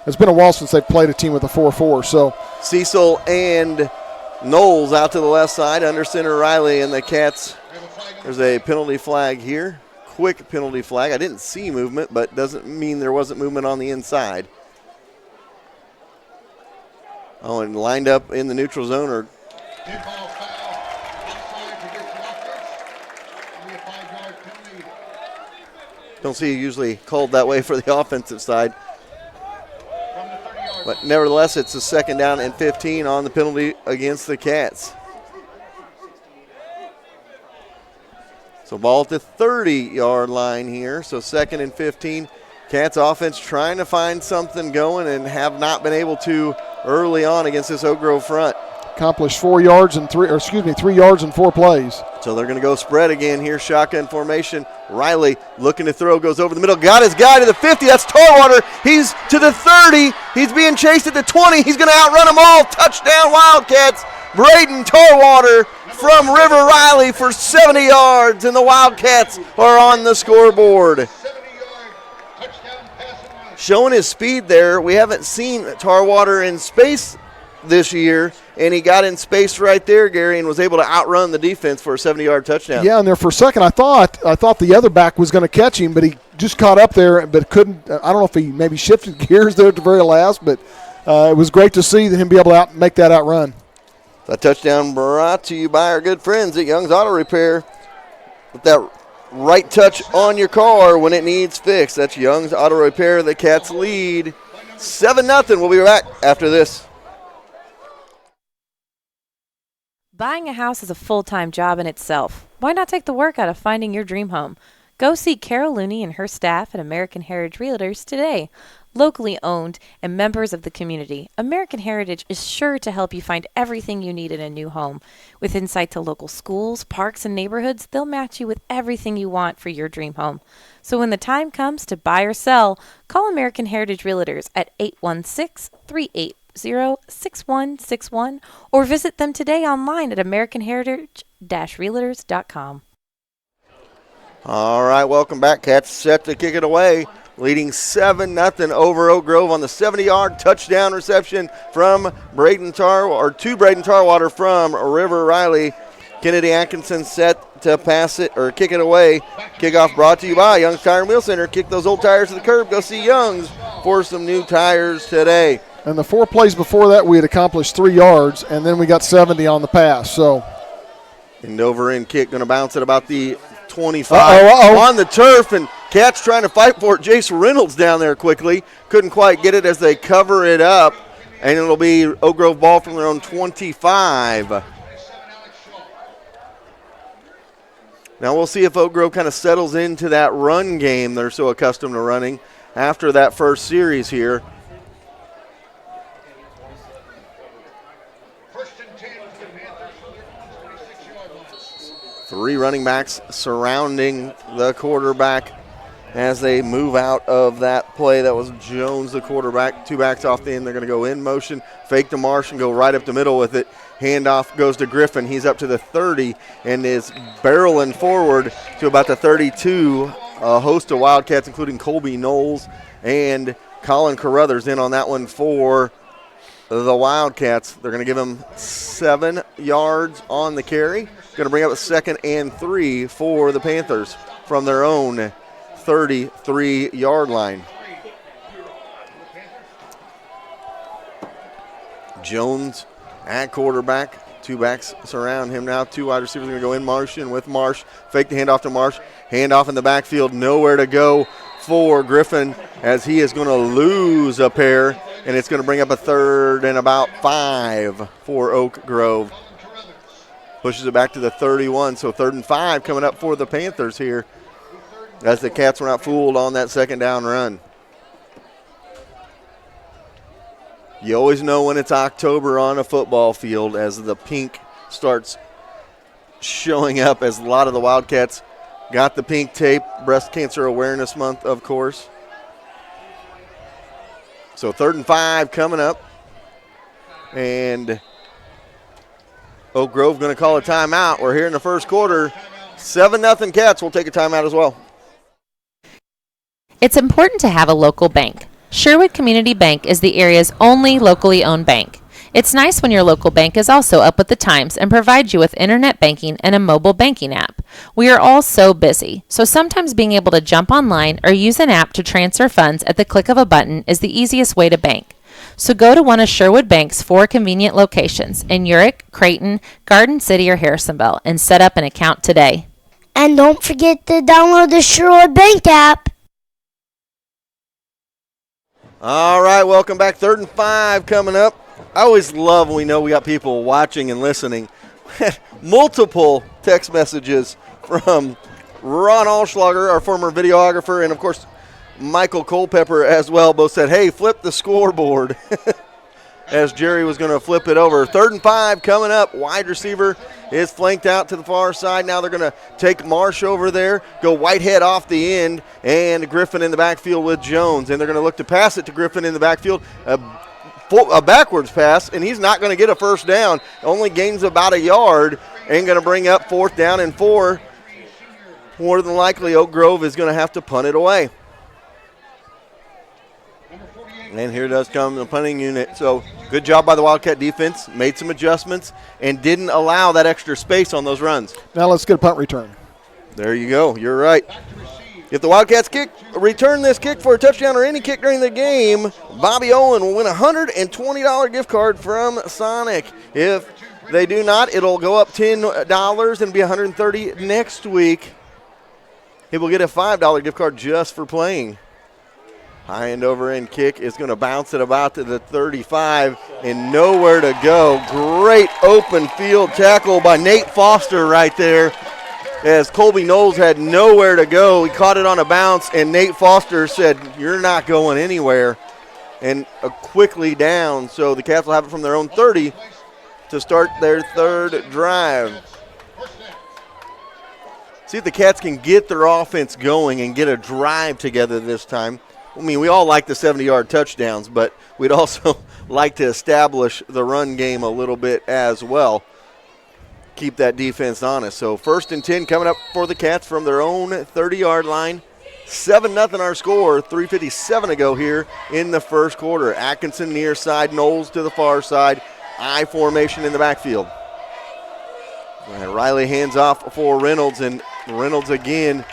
it's been a while since they've played a team with a 4-4. So Cecil and Knowles out to the left side, under center Riley, and the Cats. There's a penalty flag here. Quick penalty flag. I didn't see movement, but doesn't mean there wasn't movement on the inside. Oh, and lined up in the neutral zone are don't see you usually called that way for the offensive side. But nevertheless, it's a 2nd down and 15 on the penalty against the Cats. So ball at the 30-yard line here. So 2nd and 15. Cats offense trying to find something going and have not been able to early on against this Oak Grove front. Accomplished 3 yards in 4 plays. So they're going to go spread again here, shotgun formation. Riley looking to throw, goes over the middle, got his guy to the 50. That's Tarwater. He's to the 30. He's being chased at the 20. He's going to outrun them all. Touchdown Wildcats. Braden Tarwater from River Riley for 70 yards, and the Wildcats are on the scoreboard. Showing his speed there. We haven't seen Tarwater in space this year, and he got in space right there, Gary, and was able to outrun the defense for a 70-yard touchdown. Yeah, and there for a second I thought the other back was going to catch him, but he just caught up there, but couldn't. I don't know if he maybe shifted gears there at the very last, but it was great to see him be able to make that outrun. That touchdown brought to you by our good friends at Young's Auto Repair. With that right touch on your car when it needs fixed. That's Young's Auto Repair. The Cats lead 7-0. We'll be back after this. Buying a house is a full-time job in itself. Why not take the work out of finding your dream home? Go see Carol Looney and her staff at American Heritage Realtors today. Locally owned and members of the community, American Heritage is sure to help you find everything you need in a new home. With insight to local schools, parks, and neighborhoods, they'll match you with everything you want for your dream home. So when the time comes to buy or sell, call American Heritage Realtors at 816-380-6161 or visit them today online at americanheritage-realtors.com. All right, welcome back. Cats set to kick it away, leading 7-0 over Oak Grove on the 70-yard touchdown reception from Braden Tarwater from River Riley. Kennedy Atkinson set to pass it or kick it away. Kickoff brought to you by Young's Tire and Wheel Center. Kick those old tires to the curb. Go see Young's for some new tires today. And the 4 plays before that, we had accomplished 3 yards, and then we got 70 on the pass. So, and over end kick going to bounce at about the 25 on the turf, and Cats trying to fight for it. Jace Reynolds down there quickly. Couldn't quite get it as they cover it up, and it'll be Oak Grove ball from their own 25. Now we'll see if Oak Grove kind of settles into that run game they're so accustomed to running after that first series here. Three running backs surrounding the quarterback as they move out of that play. That was Jones, the quarterback. 2 backs off the end. They're going to go in motion, fake to Marsh, and go right up the middle with it. Handoff goes to Griffin. He's up to the 30 and is barreling forward to about the 32. A host of Wildcats, including Colby Knowles and Colin Carruthers, in on that one for the Wildcats. They're going to give him 7 yards on the carry. Going to bring up a 2nd and 3 for the Panthers from their own 33-yard line. Jones at quarterback. 2 backs surround him now. 2 wide receivers are going to go in motion with Marsh. Fake the handoff to Marsh. Handoff in the backfield. Nowhere to go for Griffin as he is going to lose a pair, and it's going to bring up a 3rd and about 5 for Oak Grove. Pushes it back to the 31, so 3rd and 5 coming up for the Panthers here as the Cats were not fooled on that 2nd down run. You always know when it's October on a football field as the pink starts showing up, as a lot of the Wildcats got the pink tape. Breast Cancer Awareness Month, of course. So 3rd and 5 coming up, and Oak Grove going to call a timeout. We're here in the first quarter. 7-0 Cats. We'll take a timeout as well. It's important to have a local bank. Sherwood Community Bank is the area's only locally owned bank. It's nice when your local bank is also up with the times and provides you with internet banking and a mobile banking app. We are all so busy, so sometimes being able to jump online or use an app to transfer funds at the click of a button is the easiest way to bank. So go to one of Sherwood Bank's 4 convenient locations in Urick, Creighton, Garden City, or Harrisonville and set up an account today. And don't forget to download the Sherwood Bank app. All right, welcome back. 3rd and 5 coming up. I always love when we know we got people watching and listening. Multiple text messages from Ron Allschlager, our former videographer, and, of course, Michael Culpepper as well, both said, hey, flip the scoreboard, as Jerry was going to flip it over. 3rd and 5 coming up. Wide receiver is flanked out to the far side. Now they're going to take Marsh over there, go Whitehead off the end, and Griffin in the backfield with Jones. And they're going to look to pass it to Griffin in the backfield. A backwards pass, and he's not going to get a first down. Only gains about a yard, and going to bring up 4th down and 4. More than likely, Oak Grove is going to have to punt it away. And here does come the punting unit. So good job by the Wildcat defense. Made some adjustments and didn't allow that extra space on those runs. Now let's get a punt return. There you go. You're right. If the Wildcats return this kick for a touchdown or any kick during the game, Bobby Owen will win a $120 gift card from Sonic. If they do not, it'll go up $10 and be $130 next week. He will get a $5 gift card just for playing. High end over end kick is going to bounce it about to the 35 and nowhere to go. Great open field tackle by Nate Foster right there, as Colby Knowles had nowhere to go. He caught it on a bounce, and Nate Foster said, you're not going anywhere, and quickly down. So the Cats will have it from their own 30 to start their 3rd drive. See if the Cats can get their offense going and get a drive together this time. I mean, we all like the 70-yard touchdowns, but we'd also like to establish the run game a little bit as well. Keep that defense honest. So 1st and 10 coming up for the Cats from their own 30-yard line. 7-0 our score, 3:57 to go here in the first quarter. Atkinson near side, Knowles to the far side. I formation in the backfield. And Riley hands off for Reynolds, and Reynolds again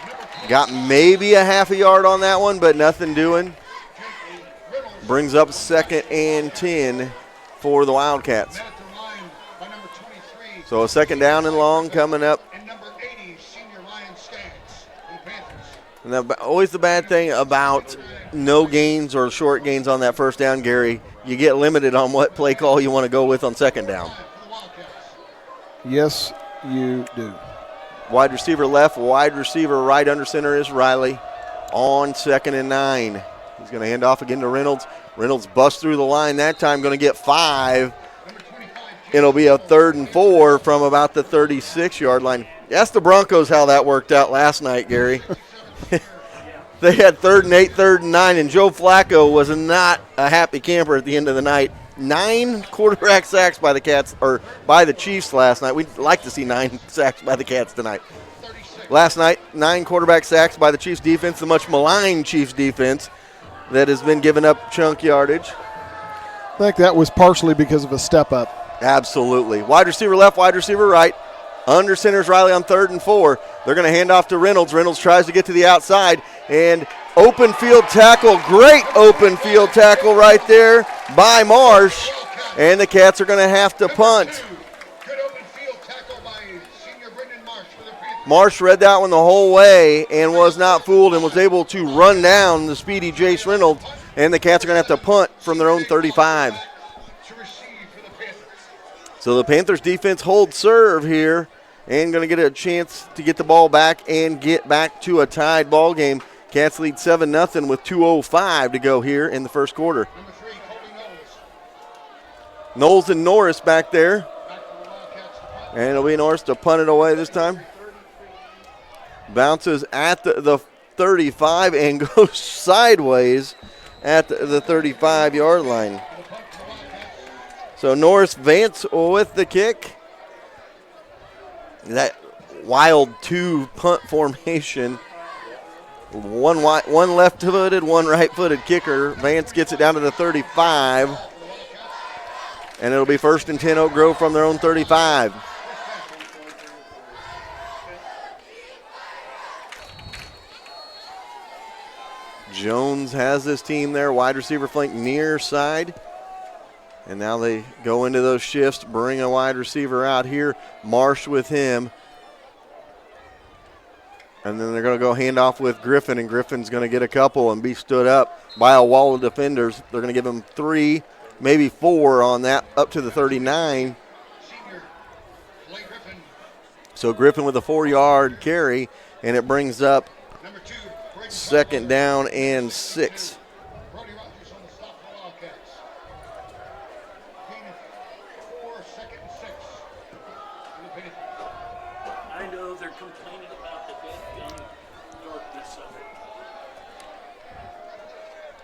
got maybe a half a yard on that one, but nothing doing. Brings up 2nd and 10 for the Wildcats. So a 2nd down and long coming up. And always the bad thing about no gains or short gains on that 1st down, Gary, you get limited on what play call you want to go with on 2nd down. Yes, you do. Wide receiver left, wide receiver right, under center is Riley on 2nd and 9. He's going to hand off again to Reynolds. Reynolds busts through the line that time, going to get 5. It'll be a 3rd and 4 from about the 36-yard line. Ask the Broncos how that worked out last night, Gary. They had 3rd and 8, 3rd and 9, and Joe Flacco was not a happy camper at the end of the night. 9 quarterback sacks by the Cats, or by the Chiefs last night. We'd like to see 9 sacks by the Cats tonight. Last night, 9 quarterback sacks by the Chiefs defense, the much maligned Chiefs defense that has been giving up chunk yardage. I think that was partially because of a step up. Absolutely. Wide receiver left, wide receiver right. Under center's Riley on 3rd and 4. They're going to hand off to Reynolds. Reynolds tries to get to the outside, and open field tackle, great open field tackle right there by Marsh, and the Cats are going to have to punt. Marsh read that one the whole way and was not fooled and was able to run down the speedy Jace Reynolds, and the Cats are going to have to punt from their own 35. So the Panthers defense holds serve here and going to get a chance to get the ball back and get back to a tied ball game. Cats lead 7-0 with 2:05 to go here in the first quarter. Knowles and Norris back there. And it'll be Norris to punt it away this time. Bounces at the 35 and goes sideways at the 35-yard line. So Norris Vance with the kick. That wild 2 punt formation. One left-footed, one right-footed kicker. Vance gets it down to the 35. And it'll be 1st and 10 Oak Grove from their own 35. Jones has this team there. Wide receiver flank near side. And now they go into those shifts, bring a wide receiver out here. Marsh with him. And then they're going to go hand off with Griffin, and Griffin's going to get a couple and be stood up by a wall of defenders. They're going to give him 3, maybe 4 on that, up to the 39. So Griffin with a 4-yard carry, and it brings up second down and 6. I know they're complaining about the dead darkness of it.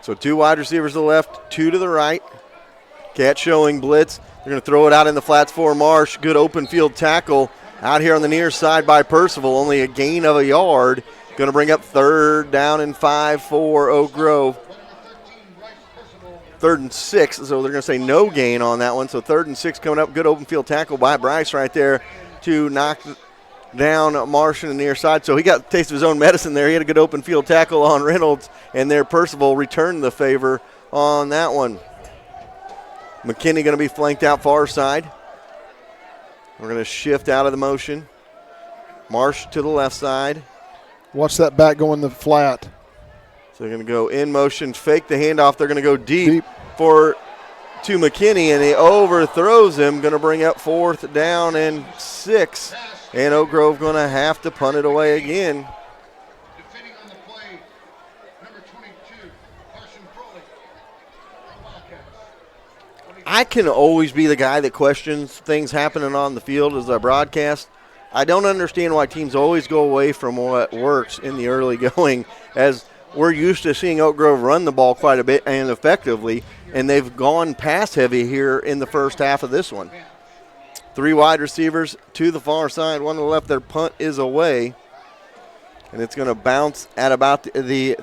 So 2 wide receivers to the left, 2 to the right. Cats showing blitz. They're going to throw it out in the flats for Marsh. Good open field tackle out here on the near side by Percival. Only a gain of a yard. Going to bring up third down and 5 for Oak Grove. 3rd and 6, so they're going to say no gain on that one. So 3rd and 6 coming up. Good open field tackle by Bryce right there to knock down Marsh on the near side. So he got a taste of his own medicine there. He had a good open field tackle on Reynolds, and there Percival returned the favor on that one. McKinney going to be flanked out far side. We're going to shift out of the motion. Marsh to the left side. Watch that back go in the flat. So they're going to go in motion, fake the handoff. They're going to go deep to McKinney, and he overthrows him. Going to bring up 4th down and 6. And Oak Grove going to have to punt it away again. Defending on the play, number 22, Carson Crowley. I can always be the guy that questions things happening on the field as I broadcast. I don't understand why teams always go away from what works in the early going, as we're used to seeing Oak Grove run the ball quite a bit and effectively, and they've gone pass heavy here in the first half of this one. 3 wide receivers to the far side, 1 to the left. Their punt is away, and it's going to bounce at about the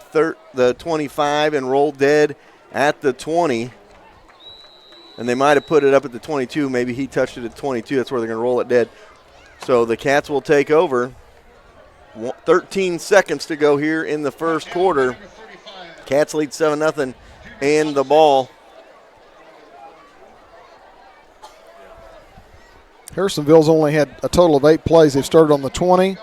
25 and roll dead at the 20. And they might have put it up at the 22. Maybe he touched it at 22. That's where they're going to roll it dead. So the Cats will take over. 13 seconds to go here in the first quarter. Cats lead 7-0 and the ball. Harrisonville's only had a total of 8 plays. They've started on the 20,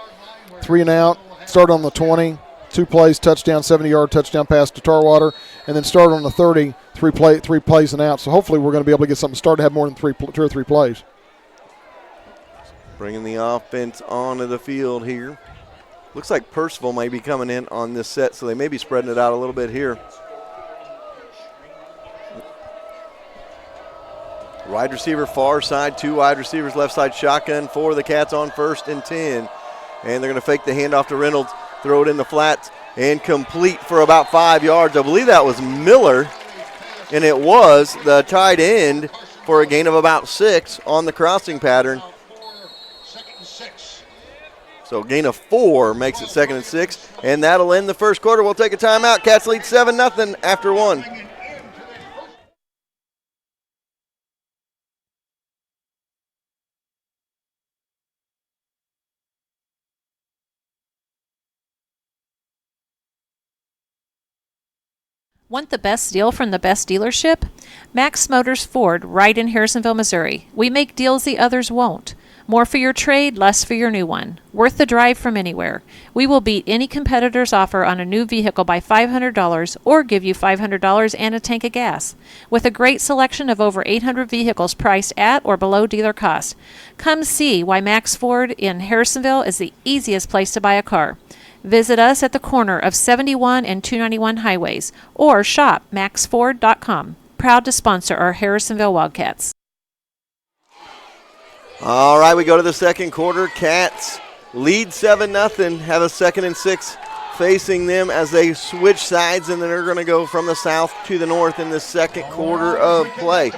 3 and out, started on the 20, 2 plays, touchdown, 70-yard touchdown pass to Tarwater, and then started on the 30, 3 plays and out. So hopefully we're going to be able to get something started to have more than 2 or 3 plays. Bringing the offense onto the field here. Looks like Percival may be coming in on this set, so they may be spreading it out a little bit here. Wide receiver far side, 2 wide receivers left side, shotgun for the Cats on 1st and 10. And they're going to fake the handoff to Reynolds, throw it in the flats, and complete for about 5 yards. I believe that was Miller, and it was the tight end for a gain of about 6 on the crossing pattern. So gain of 4 makes it 2nd and 6, and that'll end the first quarter. We'll take a timeout. Cats lead 7-0 after 1. Want the best deal from the best dealership? Max Motors Ford, right in Harrisonville, Missouri. We make deals the others won't. More for your trade, less for your new one. Worth the drive from anywhere. We will beat any competitor's offer on a new vehicle by $500 or give you $500 and a tank of gas. With a great selection of over 800 vehicles priced at or below dealer cost. Come see why Max Ford in Harrisonville is the easiest place to buy a car. Visit us at the corner of 71 and 291 highways or shop maxford.com. Proud to sponsor our Harrisonville Wildcats. All right, we go to the second quarter. Cats lead 7-0, have a 2nd and 6 facing them as they switch sides, and then they're going to go from the south to the north in the second quarter of play.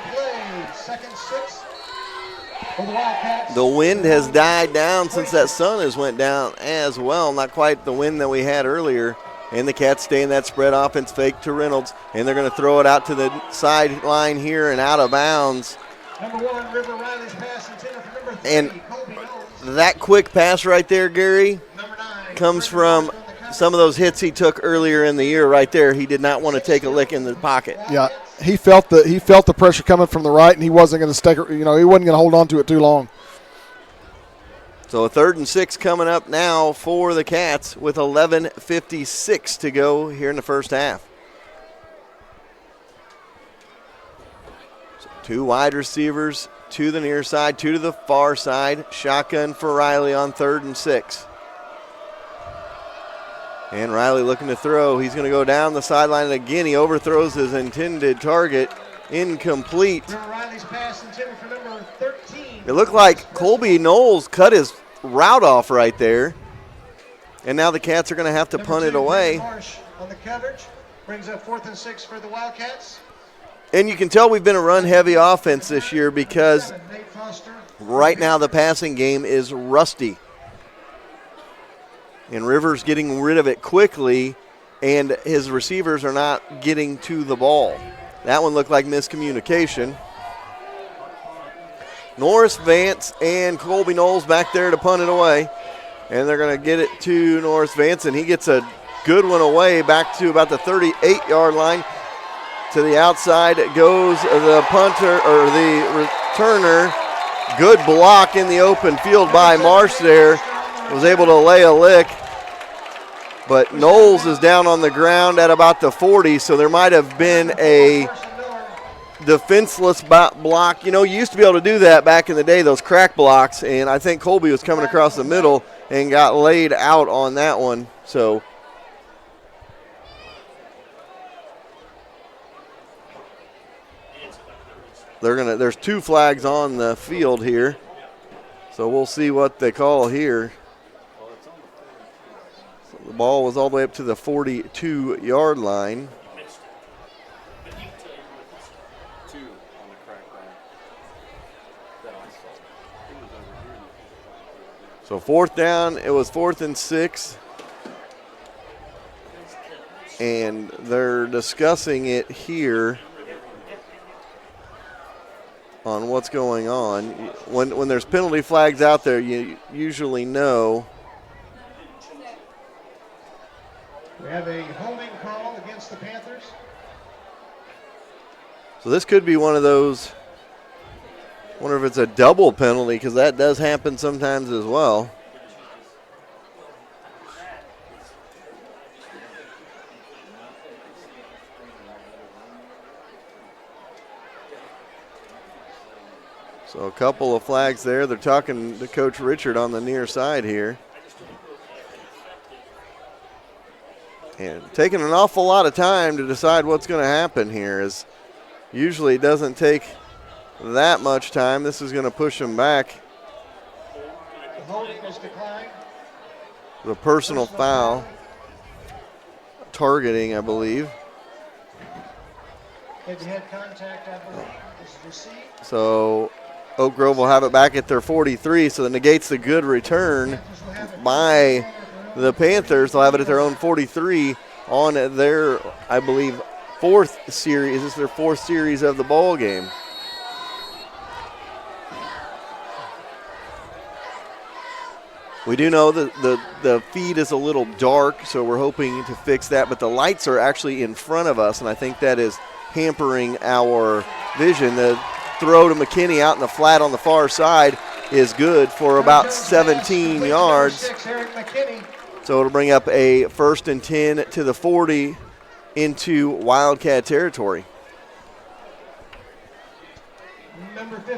The wind has died down since that sun has went down as well. Not quite the wind that we had earlier. And the Cats stay in that spread offense fake to Reynolds. And they're going to throw it out to the sideline here and out of bounds. And that quick pass right there, Gary, comes from some of those hits he took earlier in the year right there. He did not want to take a lick in the pocket. Yeah, he felt the pressure coming from the right, and he wasn't going to stay. He wasn't going to hold on to it too long. So a 3rd and 6 coming up now for the Cats with 11:56 to go here in the first half. So 2 wide receivers to the near side, 2 to the far side. Shotgun for Riley on 3rd and 6. And Riley looking to throw. He's going to go down the sideline, and again he overthrows his intended target. Incomplete. Riley's pass intended for number 13. It looked like Colby Knowles cut his route off right there. And now the Cats are going to have to punt it away. Marsh on the coverage. Brings up 4th and 6 for the Wildcats. And you can tell we've been a run-heavy offense this year because right now the passing game is rusty. And Rivers getting rid of it quickly, and his receivers are not getting to the ball. That one looked like miscommunication. Norris, Vance, and Colby Knowles back there to punt it away. And they're going to get it to Norris Vance, and he gets a good one away back to about the 38-yard line. To the outside goes the punter, or the returner. Good block in the open field by Marsh there. Was able to lay a lick. But Knowles is down on the ground at about the 40, so there might have been a defenseless block. You know, you used to be able to do that back in the day, those crack blocks, and I think Colby was coming across the middle and got laid out on that one. So there's 2 flags on the field here. So we'll see what they call here. So the ball was all the way up to the 42-yard line. So 4th down, it was 4th and 6. And they're discussing it here on what's going on. When there's penalty flags out there, you usually know. We have a holding call against the Panthers. So this could be one of those. Wonder if it's a double penalty, because that does happen sometimes as well. So a couple of flags there. They're talking to Coach Richard on the near side here. And taking an awful lot of time to decide what's going to happen here, as usually it doesn't take that much time. This is going to push them back. The holding is declined. The personal foul. Targeting, I believe. Head-to-head contact, I believe, is received. So Oak Grove will have it back at their 43, so that negates the good return by the Panthers. They'll have it at their own 43 on their, I believe, 4th series. This is their 4th series of the ball game. We do know that the feed is a little dark, so we're hoping to fix that, but the lights are actually in front of us, and I think that is hampering our vision. The throw to McKinney out in the flat on the far side is good for about 17 yards. So it'll bring up a 1st and 10 to the 40 into Wildcat territory.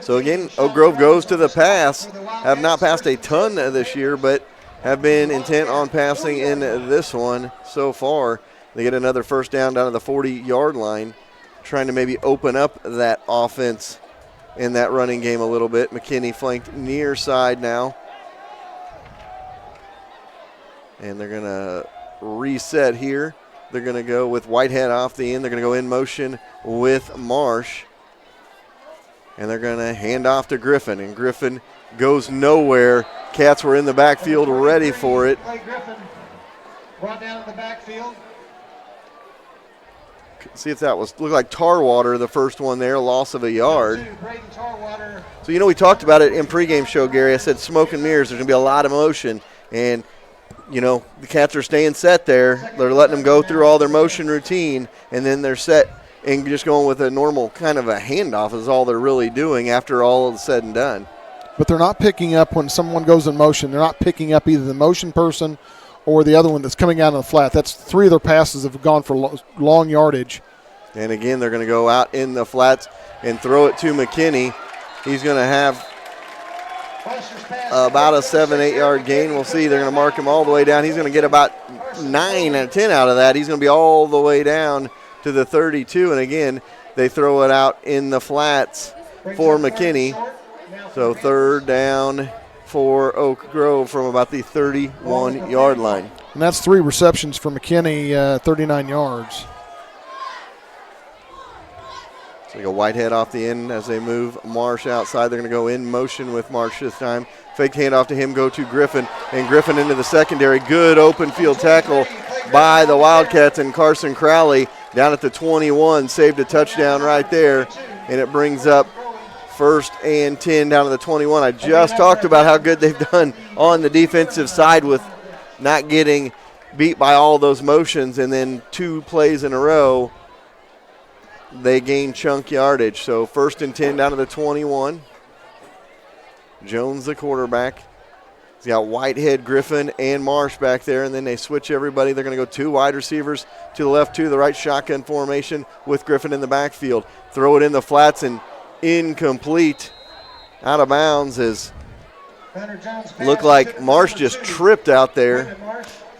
So again, Oak Grove goes to the pass. Have not passed a ton this year, but have been intent on passing in this one so far. They get another 1st down to the 40-yard line, trying to maybe open up that offense in that running game a little bit. McKinney flanked near side now. And they're going to reset here. They're going to go with Whitehead off the end. They're going to go in motion with Marsh. And they're going to hand off to Griffin. And Griffin goes nowhere. Cats were in the backfield ready for it. Griffin brought down in the backfield. See if that looked like Tarwater, the first one there, loss of a yard. So, you know, we talked about it in pregame show, Gary. I said smoke and mirrors. There's going to be a lot of motion. And, you know, the Cats are staying set there. They're letting them go through all their motion routine, and then they're set and just going with a normal kind of a handoff is all they're really doing after all is said and done. But they're not picking up when someone goes in motion. They're not picking up either the motion person or the other one that's coming out on the flat. That's 3 of their passes have gone for long yardage. And again, they're going to go out in the flats and throw it to McKinney. He's going to have about a 7-8 yard gain. We'll see. They're going to mark him all the way down. He's going to get about 9 out of 10 out of that. He's going to be all the way down to the 32. And again, they throw it out in the flats for McKinney. So third down for Oak Grove from about the 31-yard line. And that's 3 receptions for McKinney, 39 yards. So they go Whitehead off the end as they move Marsh outside. They're going to go in motion with Marsh this time. Fake handoff to him, go to Griffin, and Griffin into the secondary. Good open field tackle by the Wildcats, and Carson Crowley down at the 21 saved a touchdown right there, and it brings up 1st and 10 down to the 21. I just talked about how good they've done on the defensive side with not getting beat by all those motions, and then 2 plays in a row they gain chunk yardage. So 1st and 10 down to the 21. Jones, the quarterback. He's got Whitehead, Griffin, and Marsh back there, and then they switch everybody. They're going to go 2 wide receivers to the left, 2 to the right, shotgun formation with Griffin in the backfield. Throw it in the flats and incomplete. Out of bounds as looked like Marsh just tripped out there.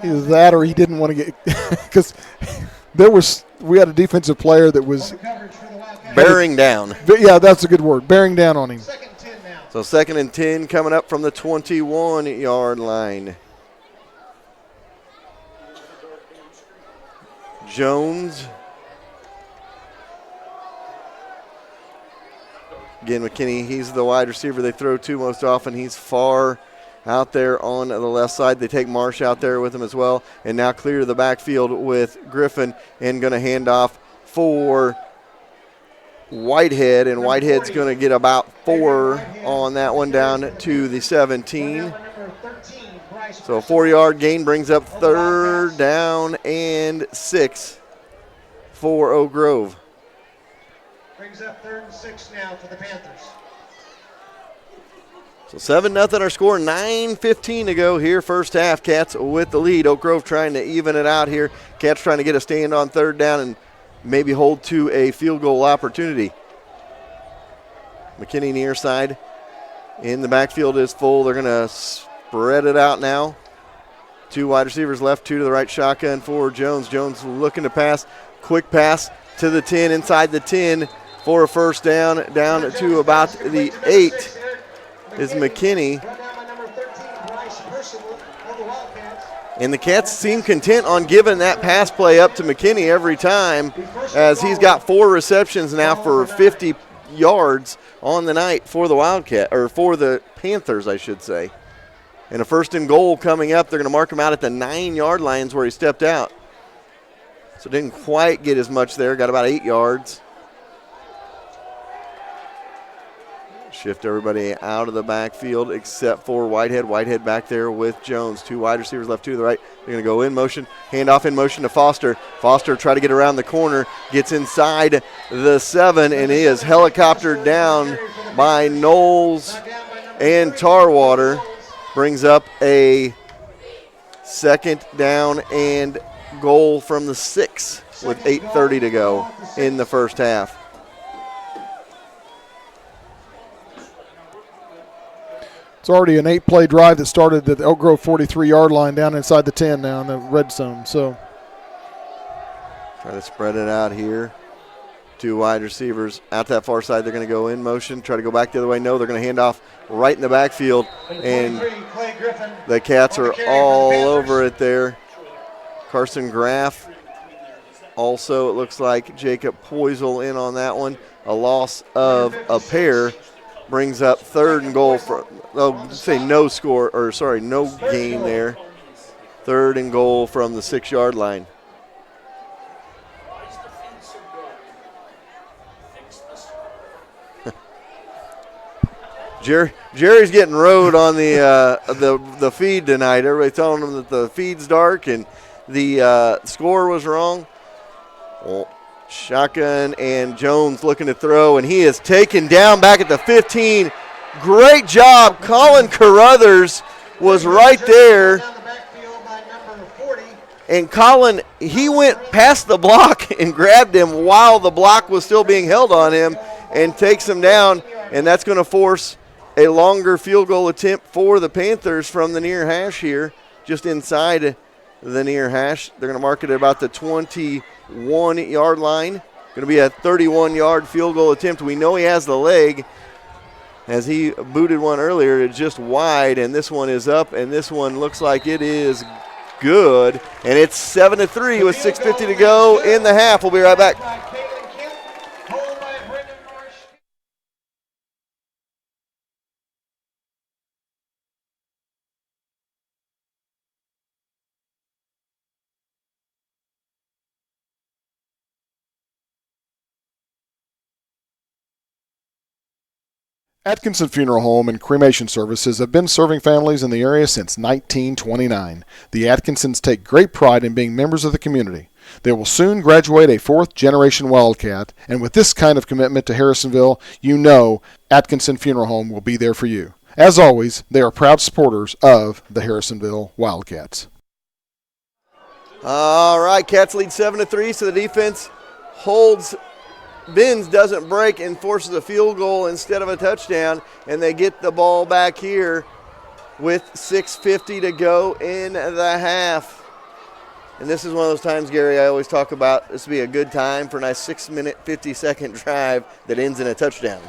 Either that or he didn't want to get because we had a defensive player that was bearing down. Yeah, that's a good word. Bearing down on him. So 2nd and 10 coming up from the 21-yard line. Jones. Again, McKinney, he's the wide receiver they throw to most often. He's far out there on the left side. They take Marsh out there with him as well. And now clear to the backfield with Griffin and going to hand off for Whitehead. And Whitehead's going to get about 4 on that one down to the 17. So a 4-yard gain brings up 3rd down and 6 for Oak Grove. Brings up 3rd and 6 now for the Panthers. So 7-0 our score, 9:15 to go here, first half. Cats with the lead. Oak Grove trying to even it out here. Cats trying to get a stand on 3rd down and maybe hold to a field goal opportunity. McKinney near side. In the backfield is full. They're going to spread it out now. 2 wide receivers left, 2 to the right, shotgun for Jones. Jones looking to pass. Quick pass to the 10, inside the 10 for a first down to about the 8 is McKinney. And the Cats seem content on giving that pass play up to McKinney every time, as he's got 4 receptions now for 50 yards on the night for the Wildcat, or for the Panthers, I should say. And a 1st and goal coming up. They're going to mark him out at the 9-yard lines where he stepped out. So didn't quite get as much there, got about 8 yards. Shift everybody out of the backfield except for Whitehead. Whitehead back there with Jones. 2 wide receivers left, 2 to the right. They're going to go in motion, hand off in motion to Foster. Foster try to get around the corner, gets inside the 7, and he is helicoptered down by Knowles and Tarwater. Brings up a 2nd down and goal from the 6 with 8:30 to go in the first half. It's already an 8-play drive that started at the Oak Grove 43-yard line down inside the 10 now in the red zone. So try to spread it out here. 2 wide receivers out that far side. They're going to go in motion, try to go back the other way. No, they're going to hand off right in the backfield, and the Cats are all over it there. Carson Graff. Also, it looks like Jacob Poisel in on that one. A loss of a pair brings up 3rd and goal for, no gain there. 3rd and goal from the 6-yard line. Jerry's getting rode on the feed tonight. Everybody telling him that the feed's dark and the score was wrong. Well, shotgun and Jones looking to throw, and he is taken down back at the 15. Great job. Colin Carruthers was right there. And Colin, he went past the block and grabbed him while the block was still being held on him and takes him down, and that's going to force a longer field goal attempt for the Panthers from the near hash here, just inside the near hash. They're going to mark it at about the 21-yard line. Going to be a 31-yard field goal attempt. We know he has the leg, as he booted one earlier. It's just wide, and this one is up, and this one looks like it is good. And it's 7-3 with 6:50 to go in the half. We'll be right back. Atkinson Funeral Home and Cremation Services have been serving families in the area since 1929. The Atkinsons take great pride in being members of the community. They will soon graduate a fourth-generation Wildcat, and with this kind of commitment to Harrisonville, you know Atkinson Funeral Home will be there for you. As always, they are proud supporters of the Harrisonville Wildcats. All right, Cats lead 7-3, so the defense holds. Binns doesn't break and forces a field goal instead of a touchdown, and they get the ball back here with 6:50 to go in the half. And this is one of those times, Gary, I always talk about this would be a good time for a nice 6-minute, 50-second drive that ends in a touchdown.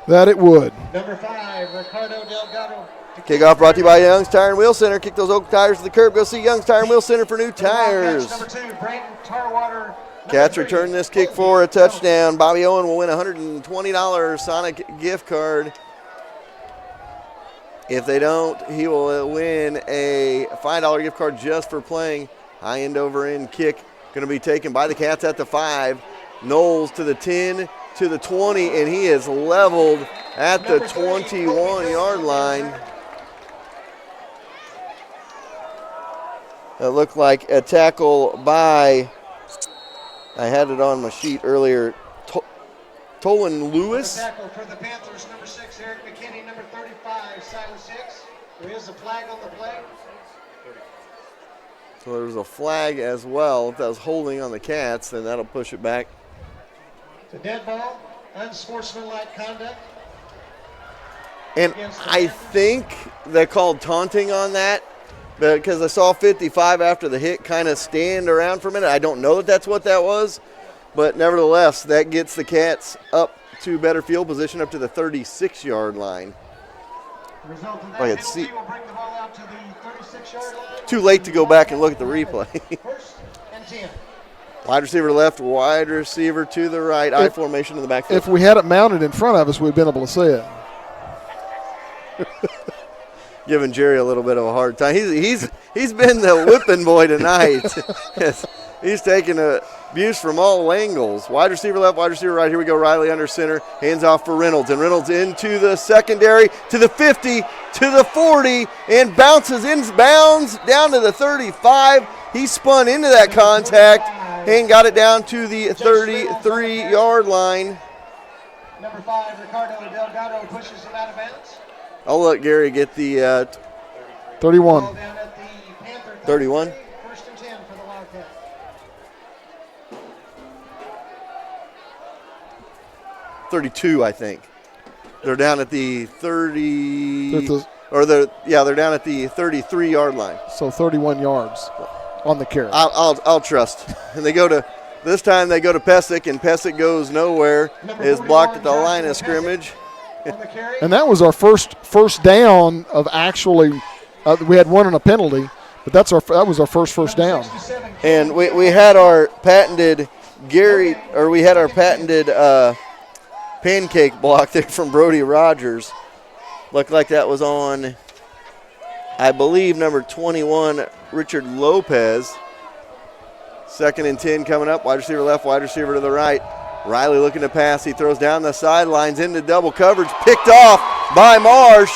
That it would. Number 5, Ricardo Delgado. Kickoff brought to you by Young's Tire and Wheel Center. Kick those oak tires to the curb. Go see Young's Tire and Wheel Center for new tires. Number 2, Brayton Tarwater. Cats return this kick for a touchdown. Bobby Owen will win a $120 Sonic gift card. If they don't, he will win a $5 gift card just for playing. High end over end kick going to be taken by the Cats at the 5. Knowles to the 10, to the 20, and he is leveled at the 21-yard line. It looked like a tackle by, I had it on my sheet earlier, Tolan Lewis. Tackle for the Panthers, number 6, Eric McKinney, number 35, Silas 6. There is a flag on the play. So there's a flag as well. If that was holding on the Cats, then that'll push it back. It's a dead ball, unsportsmanlike conduct. And I think they called taunting on that because I saw 55 after the hit kind of stand around for a minute. I don't know that that's what that was, but nevertheless, that gets the Cats up to better field position up to the 36-yard line. Result of that I can penalty see. will bring the ball out to the 36-yard line. Too late to go back and look at the replay. 1st and 10. Wide receiver to left, wide receiver to the right, I formation in the backfield. If we had it mounted in front of us, we'd been able to see it. Giving Jerry a little bit of a hard time. He's been the whipping boy tonight. He's taking abuse from all angles. Wide receiver left, wide receiver right. Here we go. Riley under center. Hands off for Reynolds. And Reynolds into the secondary, to the 50, to the 40, and bounces inbounds down to the 35. He spun into that contact and got it down to the 33-yard line. Number 5, Ricardo Delgado pushes him out of bounds. I'll let Gary get the 31. Ball down at the Panther 31. 1st and 10 for the Wildcats. 32, I think. They're down at the 30, They're they're down at the 33-yard line. So 31 yards on the carry. I'll trust. And this time they go to Pesic, and Pesic goes nowhere. Is blocked at the line of scrimmage. And that was our first down of actually. We had one on a penalty, but that was our first down. And we had our patented pancake block there from Brody Rogers. Looked like that was on, I believe, number 21, Richard Lopez. 2nd and 10 coming up. Wide receiver left, wide receiver to the right. Riley looking to pass. He throws down the sidelines into double coverage. Picked off by Marsh.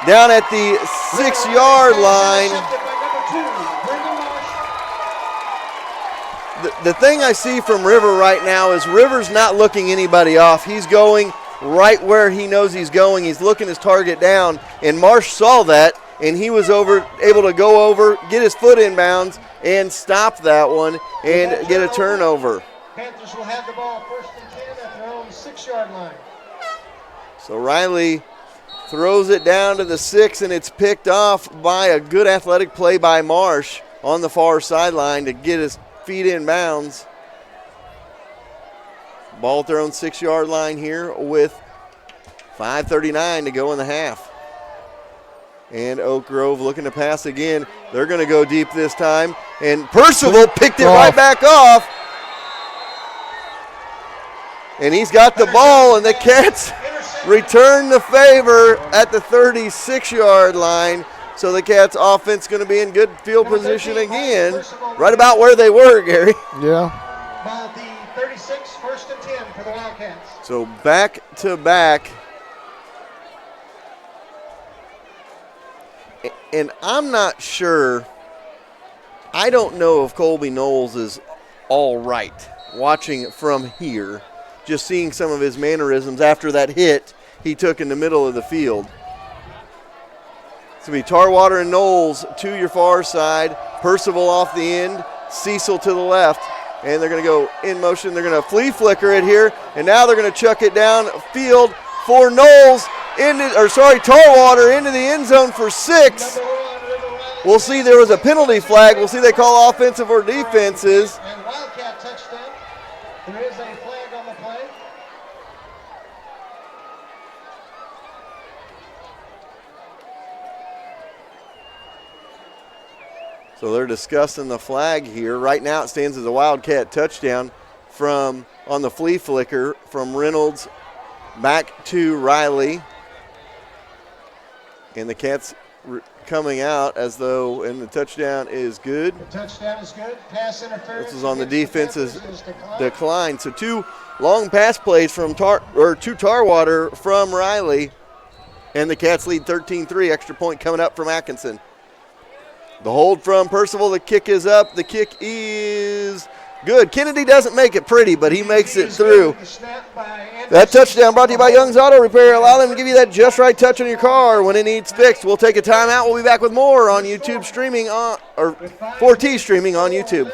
Down at the 6-yard line. The thing I see from River right now is River's not looking anybody off. He's going right where he knows he's going. He's looking his target down, and Marsh saw that, and he was able to go over, get his foot in bounds, and stop that one and get a turnover. Panthers will have the ball 1st and 10 at their own 6-yard line. So Riley throws it down to the 6, and it's picked off by a good athletic play by Marsh. on the far sideline to get his feet in bounds. Ball at their own 6-yard line here with 5:39 to go in the half. And Oak Grove looking to pass again. They're going to go deep this time. And Percival picked it right back off. And he's got the ball, and the Cats return the favor at the 36-yard line. So the Cats offense going to be in good field position again, right about where they were, Gary. Yeah. Ball at the 36, 1st and 10 for the Wildcats. So back to back. And I'm not sure. I don't know if Colby Knowles is all right watching it from here, just seeing some of his mannerisms after that hit he took in the middle of the field. It's going to be Tarwater and Knowles to your far side. Percival off the end. Cecil to the left. And they're going to go in motion. They're going to flea flicker it here. And now they're going to chuck it down field for Knowles. Tarwater into the end zone for 6. We'll see there was a penalty flag. We'll see they call offensive or defenses. And Wildcat touchdown. There is a flag on the play. So they're discussing the flag here. Right now it stands as a Wildcat touchdown on the flea flicker from Reynolds back to Riley. And the Cats coming out as though, and the touchdown is good. The touchdown is good. Pass interference. This is on the defense's decline. So 2 long pass plays from to Tarwater from Riley. And the Cats lead 13-3. Extra point coming up from Atkinson. The hold from Percival. The kick is up. The kick is good. Kennedy doesn't make it pretty, but he makes it through. That touchdown brought to you by Young's Auto Repair. Allow them to give you that just right touch on your car when it needs fixed. We'll take a timeout. We'll be back with more on YouTube streaming, or 4T streaming on YouTube.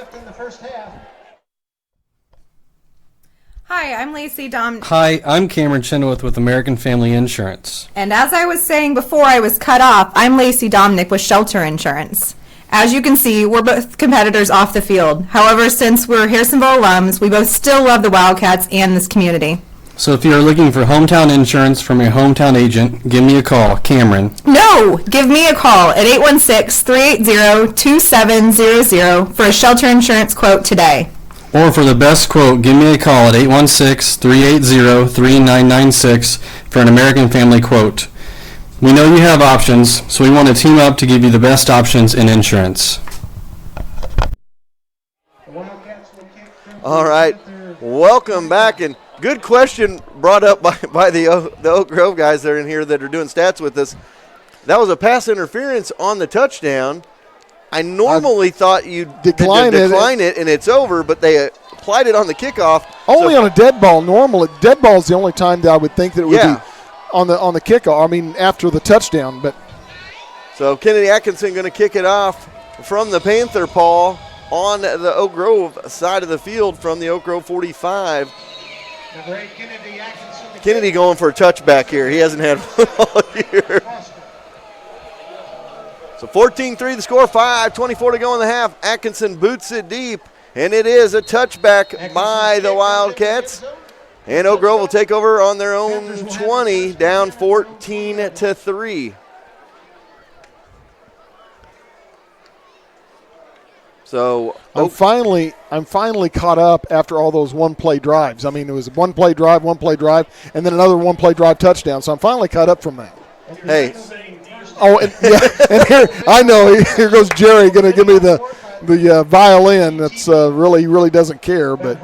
Hi, I'm Lacey Dom. Hi, I'm Cameron Chenoweth with American Family Insurance. And as I was saying before I was cut off, I'm Lacey Domnick with Shelter Insurance. As you can see, we're both competitors off the field. However, since we're Harrisonville alums, we both still love the Wildcats and this community. So if you're looking for hometown insurance from your hometown agent, give me a call, Cameron. No! Give me a call at 816-380-2700 for a shelter insurance quote today. Or for the best quote, give me a call at 816-380-3996 for an American Family quote. We know you have options, so we want to team up to give you the best options in insurance. All right, welcome back, and good question brought up by the Oak Grove guys that are in here that are doing stats with us. That was a pass interference on the touchdown. I normally thought you'd decline it and it's over, but they applied it on the kickoff. Only on a dead ball. Normally, dead ball is the only time that I would think that it would be on the kickoff. I mean, after the touchdown. But so Kennedy Atkinson going to kick it off from the Panther paw on the Oak Grove side of the field from the Oak Grove 45. Kennedy going for a touchback here. He hasn't had one all year. So 14-3 the score, 5:24 to go in the half. Atkinson boots it deep, and it is a touchback by the Wildcats. And Oak Grove will take over on their own 20, down 14-3. So I'm finally caught up after all those one-play drives. I mean, it was one play drive, and then another one-play drive touchdown. So I'm finally caught up from that. Hey. Oh, and here I know. Here goes Jerry, going to give me the violin. That's really doesn't care, but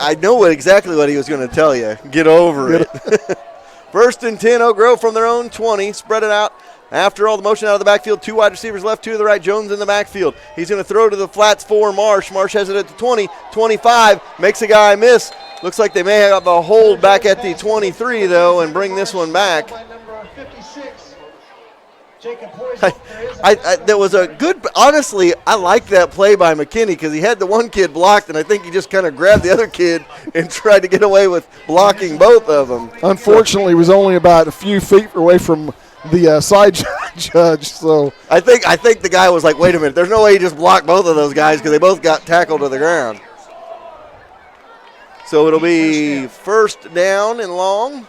I know exactly what he was going to tell you. Get over it. 1st and 10, Oak Grove from their own 20. Spread it out. After all the motion out of the backfield, 2 wide receivers left, 2 to the right. Jones in the backfield. He's going to throw to the flats for Marsh. Marsh has it at the 20, 25, makes a guy miss. Looks like they may have a hold back at the 23, though, and bring this one back. There was a good, honestly, I like that play by McKinney because he had the one kid blocked, and I think he just kind of grabbed the other kid and tried to get away with blocking both of them. Unfortunately, he was only about a few feet away from the judge. So I think the guy was like, wait a minute, there's no way he just blocked both of those guys because they both got tackled to the ground. So it'll be first down and long.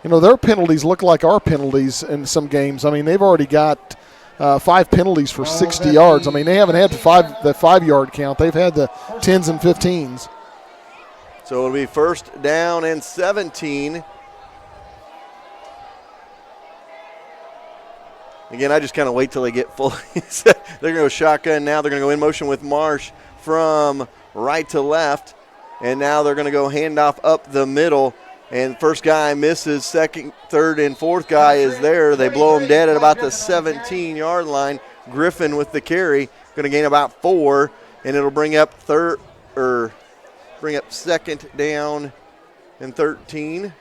You know, their penalties look like our penalties in some games. I mean, they've already got 5 penalties for 60 yards. I mean, they haven't had the 5-yard count. They've had the 10s and 15s. So it'll be first down and 17. Again, I just kind of wait till they get fully set. They're going to go shotgun now. They're going to go in motion with Marsh from right to left. And now they're going to go handoff up the middle. And first guy misses. Second, third, and fourth guy is there. They blow him dead at about the 17-yard line. Griffin with the carry. Going to gain about 4. And it'll bring up second down and 13.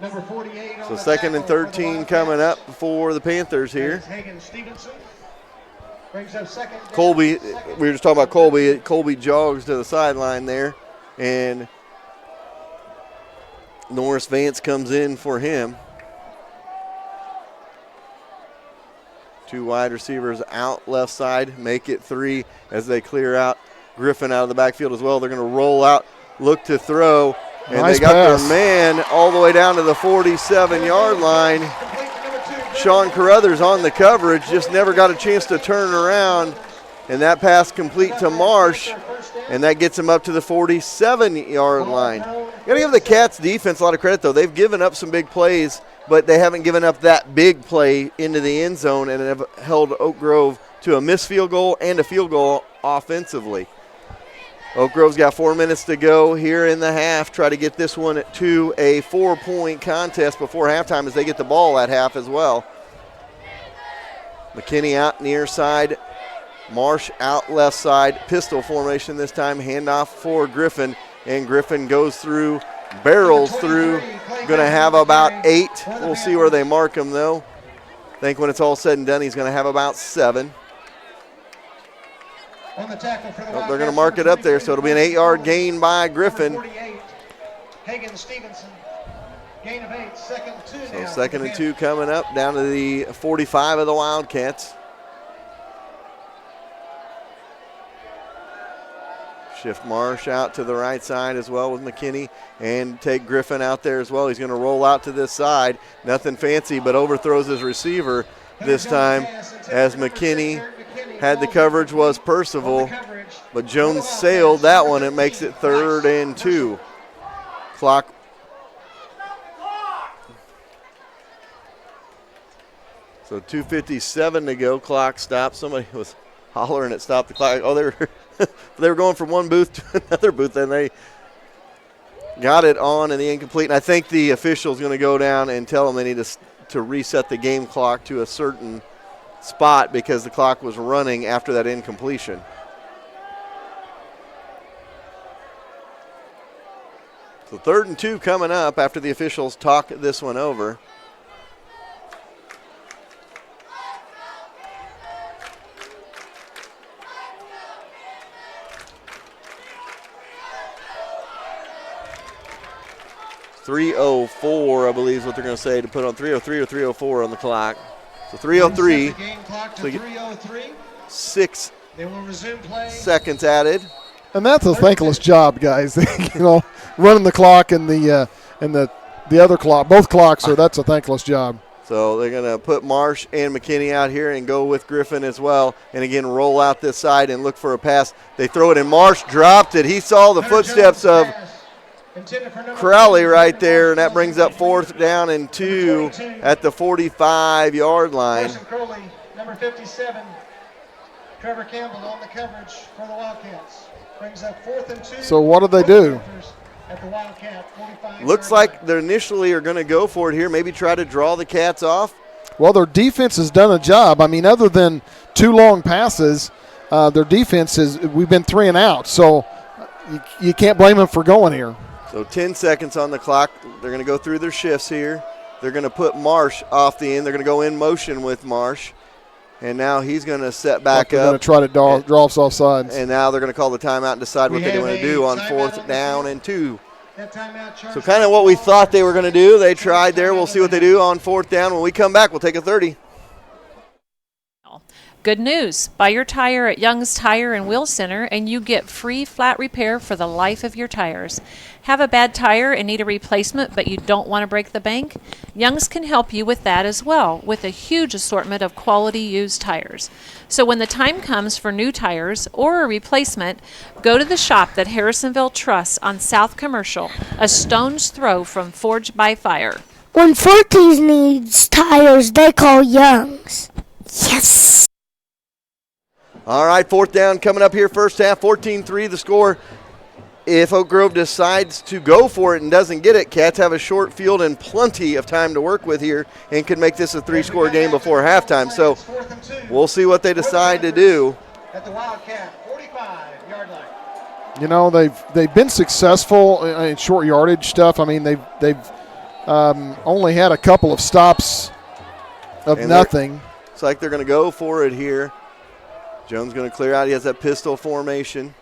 Number 48 on So the second and tackle for the 13 coming up Wildcats. for the Panthers here. Stevenson brings up second down. Colby, we were just talking about Colby. Colby jogs to the sideline there, and Norris Vance comes in for him. 2 wide receivers out left side, make it 3 as they clear out Griffin out of the backfield as well. They're going to roll out, look to throw. And nice they got pass. their man all the way down to the 47-yard line. Sean Carruthers on the coverage, just never got a chance to turn around. And that pass complete to Marsh, and that gets him up to the 47-yard line. Got to give the Cats defense a lot of credit, though. They've given up some big plays, but they haven't given up that big play into the end zone and have held Oak Grove to a missed field goal and a field goal offensively. Oak Grove's got 4 minutes to go here in the half. Try to get this one to a 4-point contest before halftime as they get the ball at half as well. McKinney out near side. Marsh out left side. Pistol formation this time. Handoff for Griffin. And Griffin goes through, barrels through. Going to have about 8. We'll see where they mark him, though. I think when it's all said and done, he's going to have about 7. On the tackle for the They're going to mark it up there, so it'll be an 8-yard gain by Griffin. 48, Hagan Stevenson, gain of 8, second and 2 So now. second and 2 coming up, down to the 45 of the Wildcats. Shift Marsh out to the right side as well with McKinney, and take Griffin out there as well. He's going to roll out to this side. Nothing fancy, but overthrows his receiver this time as McKinney had the coverage, was Percival, but Jones sailed that one. It makes it 3rd and 2. Clock. So 2:57 to go. Clock stopped. Somebody was hollering at stop the clock. Oh, they were going from one booth to another booth, and they got it on in the incomplete. And I think the official's going to go down and tell them they need to reset the game clock to a certain spot because the clock was running after that incompletion. So 3rd and 2 coming up after the officials talk this one over. .304, I believe is what they're going to say, to put on 303 or 304 on the clock. So 303. The game clock to So 3:03. 6 They will resume play. seconds added. And that's a thankless job, guys. Running the clock and the other clock, both clocks that's a thankless job. So they're going to put Marsh and McKinney out here and go with Griffin as well. And again, roll out this side and look for a pass. They throw it in. Marsh dropped it. He saw the footsteps of Crowley right there, and that brings up 4th down and 2 at the 45-yard line. Carson Crowley, number 57. Trevor Campbell on the coverage for the Wildcats. Brings up 4th and 2. So what do they do? At the Wildcat, 45. Looks like they initially are going to go for it here, maybe try to draw the Cats off. Well, their defense has done a job. I mean, other than 2 long passes, their defense we've been 3 and out. So you can't blame them for going here. So 10 seconds on the clock. They're going to go through their shifts here. They're going to put Marsh off the end. They're going to go in motion with Marsh. And now he's going to set back They're up. going to try to draw us off sides. And now they're going to call the timeout and decide what they're going to do on 4th down and 2. That timeout charge. So kind of what we thought they were going to do. They tried there. We'll see what they do on 4th down. When we come back, we'll take a 30. Good news. Buy your tire at Young's Tire and Wheel Center and you get free flat repair for the life of your tires. Have a bad tire and need a replacement but you don't want to break the bank? Young's can help you with that as well with a huge assortment of quality used tires. So when the time comes for new tires or a replacement, go to the shop that Harrisonville trusts on South Commercial, a stone's throw from Forged by Fire. When 14 needs tires, they call Young's. Yes! All right, 4th down coming up here, first half, 14-3 the score. If Oak Grove decides to go for it and doesn't get it, Cats have a short field and plenty of time to work with here and can make this a 3-score game before halftime. So we'll see what they decide to do. At the Wildcat 45-yard line. You know, they've been successful in short yardage stuff. I mean, they've only had a couple of stops of nothing. Looks like they're going to go for it here. Jones going to clear out. He has that pistol formation.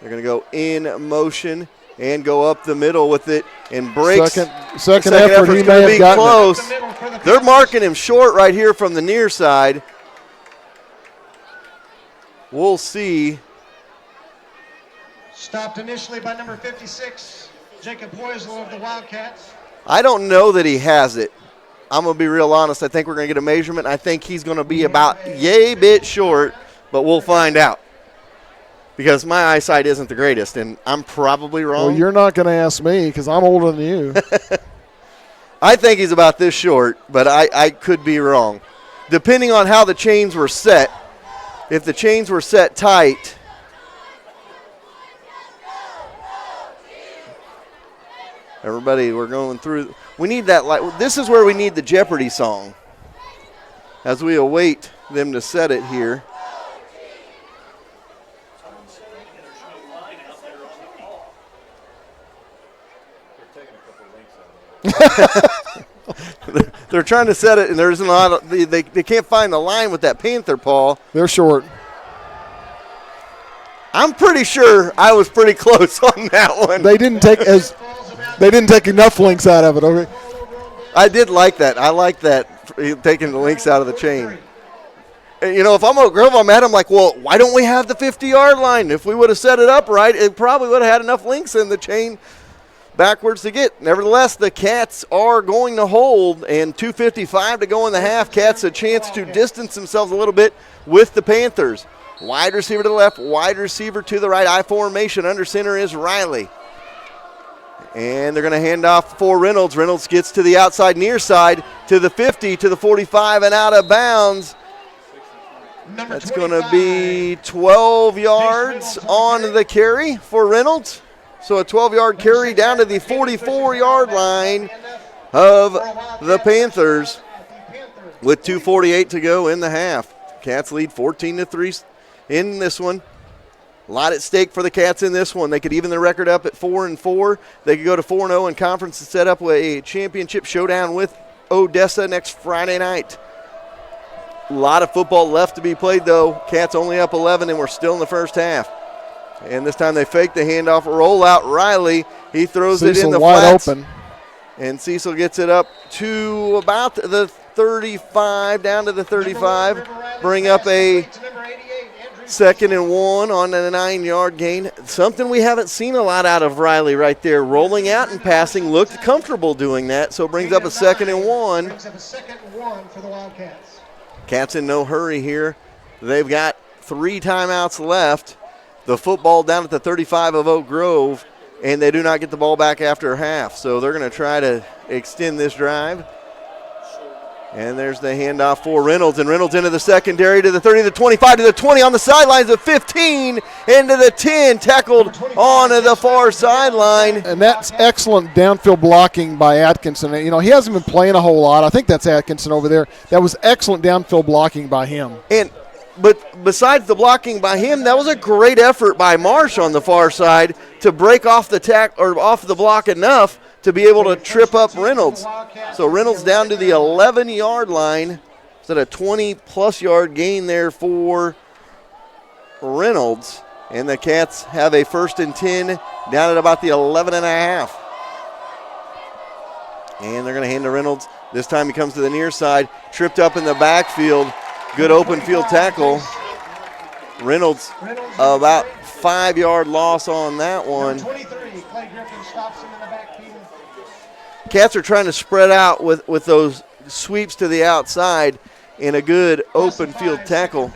They're going to go in motion and go up the middle with it and breaks. Second effort, he may have gotten close. They're marking him short right here from the near side. We'll see. Stopped initially by number 56, Jacob Hoisel of the Wildcats. I don't know that he has it. I'm going to be real honest. I think we're going to get a measurement. I think he's going to be about yay bit short, but we'll find out. Because my eyesight isn't the greatest, and I'm probably wrong. Well, you're not going to ask me because I'm older than you. I think he's about this short, but I could be wrong. Depending on how the chains were set, if the chains were set tight, everybody, we're going through. We need that. This is where we need the Jeopardy song as we await them to set it here. They're trying to set it, and there isn't a lot of, they can't find the line with that Panther paw. They're short. I'm pretty sure I was pretty close on that one. They didn't take enough links out of it. Okay. I did like that. I like that, taking the links out of the chain. And, you know, if I'm Oak Grove, I'm at them like, well, why don't we have the 50-yard line? If we would have set it up right, it probably would have had enough links in the chain backwards to get. Nevertheless, the Cats are going to hold, and 2:55 to go in the half. Cats a chance to distance themselves a little bit with the Panthers. Wide receiver to the left, wide receiver to the right. I formation. Under center is Riley. And they're going to hand off for Reynolds. Reynolds gets to the outside near side to the 50, to the 45, and out of bounds. That's going to be 12 yards on the carry for Reynolds. So a 12-yard carry down to the 44-yard line of the Panthers with 2:48 to go in the half. Cats lead 14-3 in this one. A lot at stake for the Cats in this one. They could even their record up at 4-4. They could go to 4-0 in conference and set up a championship showdown with Odessa next Friday night. A lot of football left to be played, though. Cats only up 11, and we're still in the first half. And this time they fake the handoff, rollout. Riley, he throws it in the wide flats. open. And Cecil gets it up to about the 35, down to the 35. Bring up a 2nd and 1 on a 9-yard gain. Something we haven't seen a lot out of Riley right there. Rolling out and passing, looked comfortable doing that. So brings up a 2nd and 1. Brings up a 2nd and 1 for the Wildcats. Cats in no hurry here. They've got 3 timeouts left. The football down at the 35 of Oak Grove, and they do not get the ball back after half. So they're going to try to extend this drive. And there's the handoff for Reynolds, and Reynolds into the secondary to the 30, the 25, to the 20, on the sidelines of 15, into the 10, tackled on the far sideline. And that's excellent downfield blocking by Atkinson. You know, he hasn't been playing a whole lot. I think that's Atkinson over there. That was excellent downfield blocking by him. But besides the blocking by him, that was a great effort by Marsh on the far side to break off the off the block enough to be able to trip up Reynolds. So Reynolds down to the 11-yard line. Is that a 20-plus yard gain there for Reynolds? And the Cats have a 1st and 10 down at about the 11.5. And they're going to hand to Reynolds. This time he comes to the near side, tripped up in the backfield. Good open field tackle. Reynolds about 5-yard loss on that one. Cats are trying to spread out with those sweeps to the outside and a good open field tackle.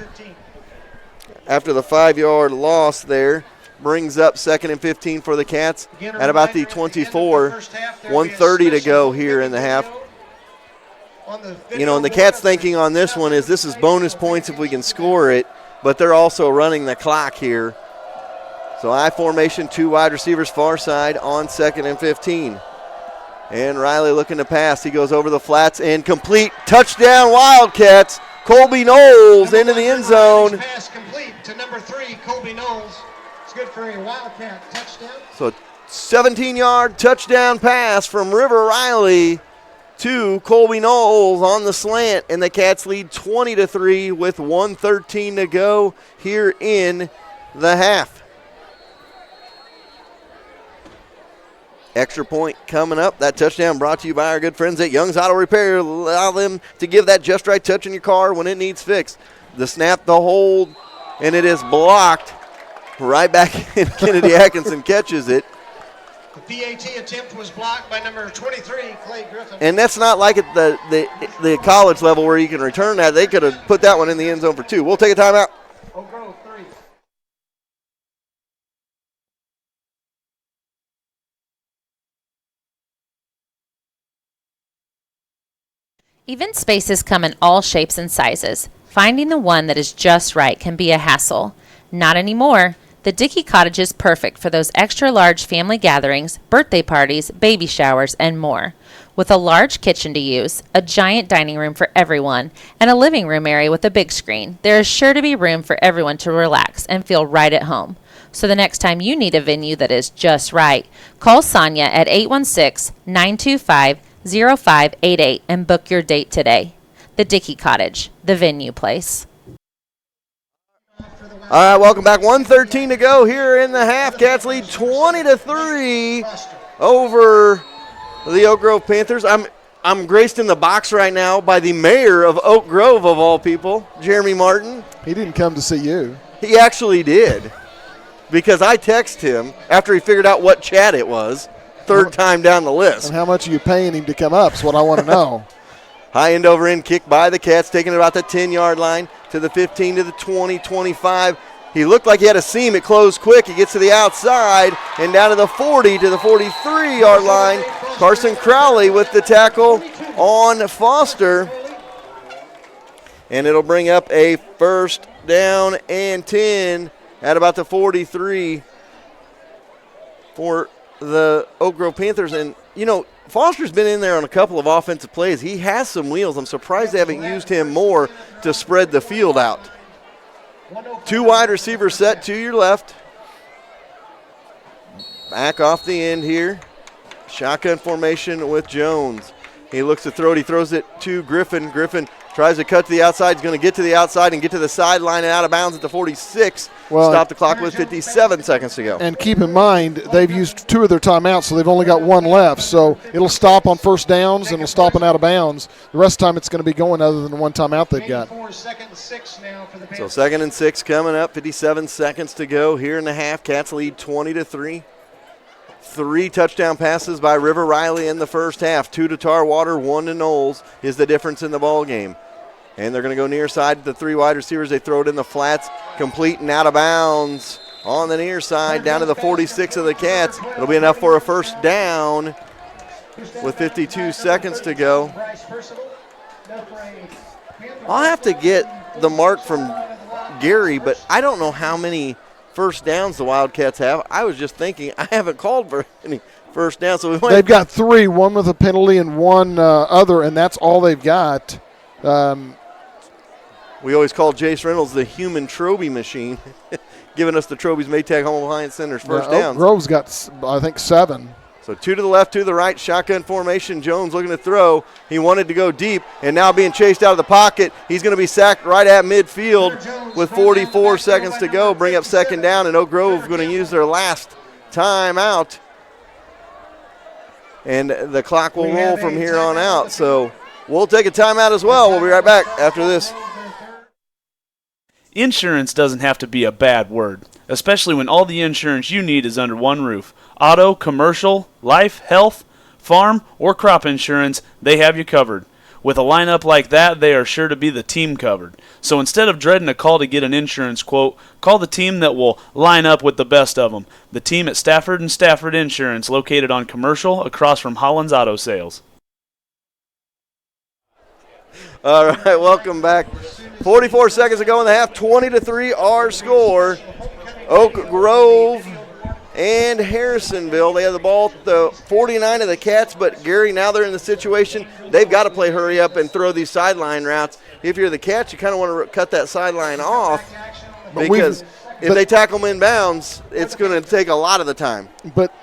After the 5-yard loss there, brings up 2nd and 15 for the Cats at about the 24. 1:30 to go here in the half. You know, and the Cats thinking on this one is this is bonus points if we can score it, but they're also running the clock here. So I formation, 2 wide receivers far side on 2nd and 15. And Riley looking to pass. He goes over the flats and complete. Touchdown Wildcats. Colby Knowles into the end zone. Pass complete to number 3, Colby Knowles. It's good for a Wildcat touchdown. So 17-yard touchdown pass from River Riley to Colby Knowles on the slant, and the Cats lead 20-3 with 1:13 to go here in the half. Extra point coming up. That touchdown brought to you by our good friends at Young's Auto Repair. Allow them to give that just right touch in your car when it needs fixed. The snap, the hold, and it is blocked. Right back in. Kennedy Atkinson catches it. The PAT attempt was blocked by number 23, Clay Griffin. And that's not like at the college level where you can return that. They could have put that one in the end zone for 2. We'll take a timeout. Oak Grove 3. Even spaces come in all shapes and sizes. Finding the one that is just right can be a hassle. Not anymore. The Dickey Cottage is perfect for those extra large family gatherings, birthday parties, baby showers, and more. With a large kitchen to use, a giant dining room for everyone, and a living room area with a big screen, there is sure to be room for everyone to relax and feel right at home. So the next time you need a venue that is just right, call Sonia at 816-925-0588 and book your date today. The Dickey Cottage, the venue place. All right, welcome back. 1:13 to go here in the half. Cats lead 20-3 over the Oak Grove Panthers. I'm graced in the box right now by the mayor of Oak Grove, of all people, Jeremy Martin. He didn't come to see you. He actually did, because I texted him after he figured out what chat it was, third time down the list. And how much are you paying him to come up is what I want to know. High end over end kick by the Cats, taking it about the 10-yard line to the 15 to the 20, 25. He looked like he had a seam. It closed quick. He gets to the outside and down to the 40 to the 43-yard line. Carson Crowley with the tackle on Foster. And it'll bring up a 1st down and 10 at about the 43 for the Oak Grove Panthers. And, you know, Foster's been in there on a couple of offensive plays. He has some wheels. I'm surprised they haven't used him more to spread the field out. 2 wide receivers set to your left. Back off the end here. Shotgun formation with Jones. He looks to throw it. He throws it to Griffin. Griffin tries to cut to the outside. He's going to get to the outside and get to the sideline and out of bounds at the 46. Well, stop the clock with 57 seconds to go. And keep in mind, they've used 2 of their timeouts, so they've only got 1 left. So it'll stop on 1st downs and it'll stop on out of bounds. The rest of the time it's going to be going other than the 1 timeout they've got. So 2nd and 6 coming up. 57 seconds to go here in the half. Cats lead 20-3. 3 touchdown passes by River Riley in the first half. 2 to Tarwater, 1 to Knowles is the difference in the ball game. And they're going to go near side to the 3 wide receivers. They throw it in the flats, complete and out of bounds on the near side, down to the 46 of the Cats. It'll be enough for a 1st down with 52 seconds to go. I'll have to get the mark from Gary, but I don't know how many 1st downs the Wildcats have. I was just thinking, I haven't called for any 1st down. So they've got 3, 1 with a penalty and 1 other, and that's all they've got. We always call Jace Reynolds the human Troby machine, giving us the Troby's Maytag Home Appliance Center's 1st downs. Oak Grove's got, I think, 7. So 2 to the left, 2 to the right, shotgun formation. Jones looking to throw. He wanted to go deep, and now being chased out of the pocket. He's going to be sacked right at midfield with 44 seconds to go. Bring up second down, and Oak Grove going to use their last timeout. And the clock will roll from here on out. So we'll take a timeout as well. We'll be right back after this. Insurance doesn't have to be a bad word, especially when all the insurance you need is under one roof. Auto, commercial, life, health, farm, or crop insurance, they have you covered. With a lineup like that, they are sure to be the team covered. So instead of dreading a call to get an insurance quote, call the team that will line up with the best of them. The team at Stafford and Stafford Insurance, located on Commercial across from Holland's Auto Sales. All right, welcome back. 44 seconds to go in the half, 20-3 our score. Oak Grove and Harrisonville. They have the ball at the 49 of the Cats, but Gary, now they're in the situation they've got to play hurry up and throw these sideline routes. If you're the Cats, you kind of want to cut that sideline off because if they tackle them in bounds, it's going to take a lot of the time. But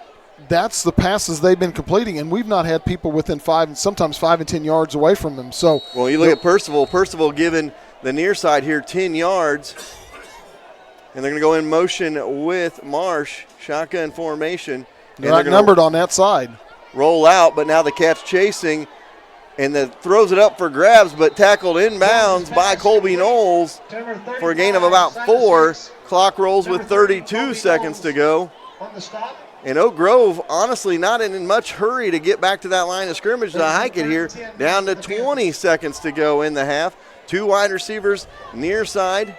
that's the passes they've been completing, and we've not had people within 5 and sometimes 5 and 10 yards away from them. So, well, you look at Percival giving the near side here 10 yards, and they're going to go in motion with Marsh, shotgun formation. They're outnumbered on that side. Roll out, but now the Cats chasing, and throws it up for grabs, but tackled inbounds by Colby Knowles for a gain of about 4. Clock rolls with 32 seconds to go. And Oak Grove, honestly, not in much hurry to get back to that line of scrimmage to hike it here. Down to 20 seconds to go in the half. 2 wide receivers near side.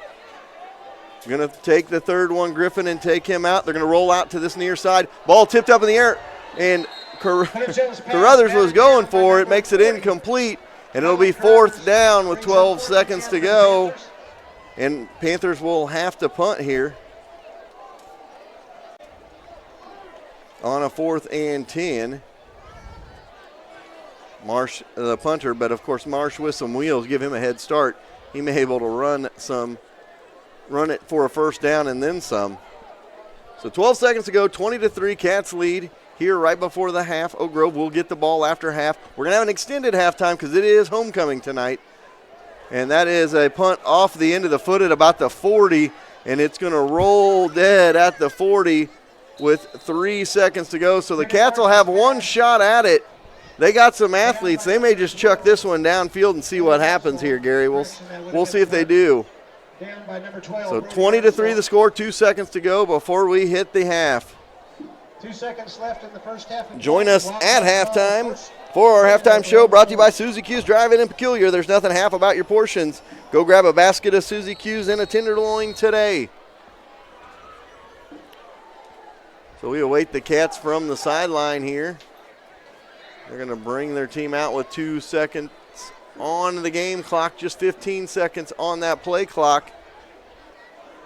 Going to take the third one, Griffin, and take him out. They're going to roll out to this near side. Ball tipped up in the air, and Carruthers was going for it. Makes it incomplete, and it'll be 4th down with 12 seconds to go. And Panthers will have to punt here on a 4th and 10. Marsh, the punter, but of course Marsh with some wheels give him a head start. He may be able to run it for a first down and then some. So 12 seconds to go, 20-3, Cats lead here right before the half. Oak Grove will get the ball after half. We're going to have an extended halftime because it is homecoming tonight. And that is a punt off the end of the foot at about the 40, and it's going to roll dead at the 40 with 3 seconds to go. So the Cats will have one shot at it. They got some athletes. They may just chuck this one downfield and see what happens here, Gary. We'll see if they do. So 20-3 the score, 2 seconds to go before we hit the half. 2 seconds left in the first half. Join us at halftime for our halftime show brought to you by Suzy Q's Drive-In and Peculiar. There's nothing half about your portions. Go grab a basket of Suzy Q's and a tenderloin today. So we await the Cats from the sideline here. They're going to bring their team out with 2 seconds on the game clock, just 15 seconds on that play clock.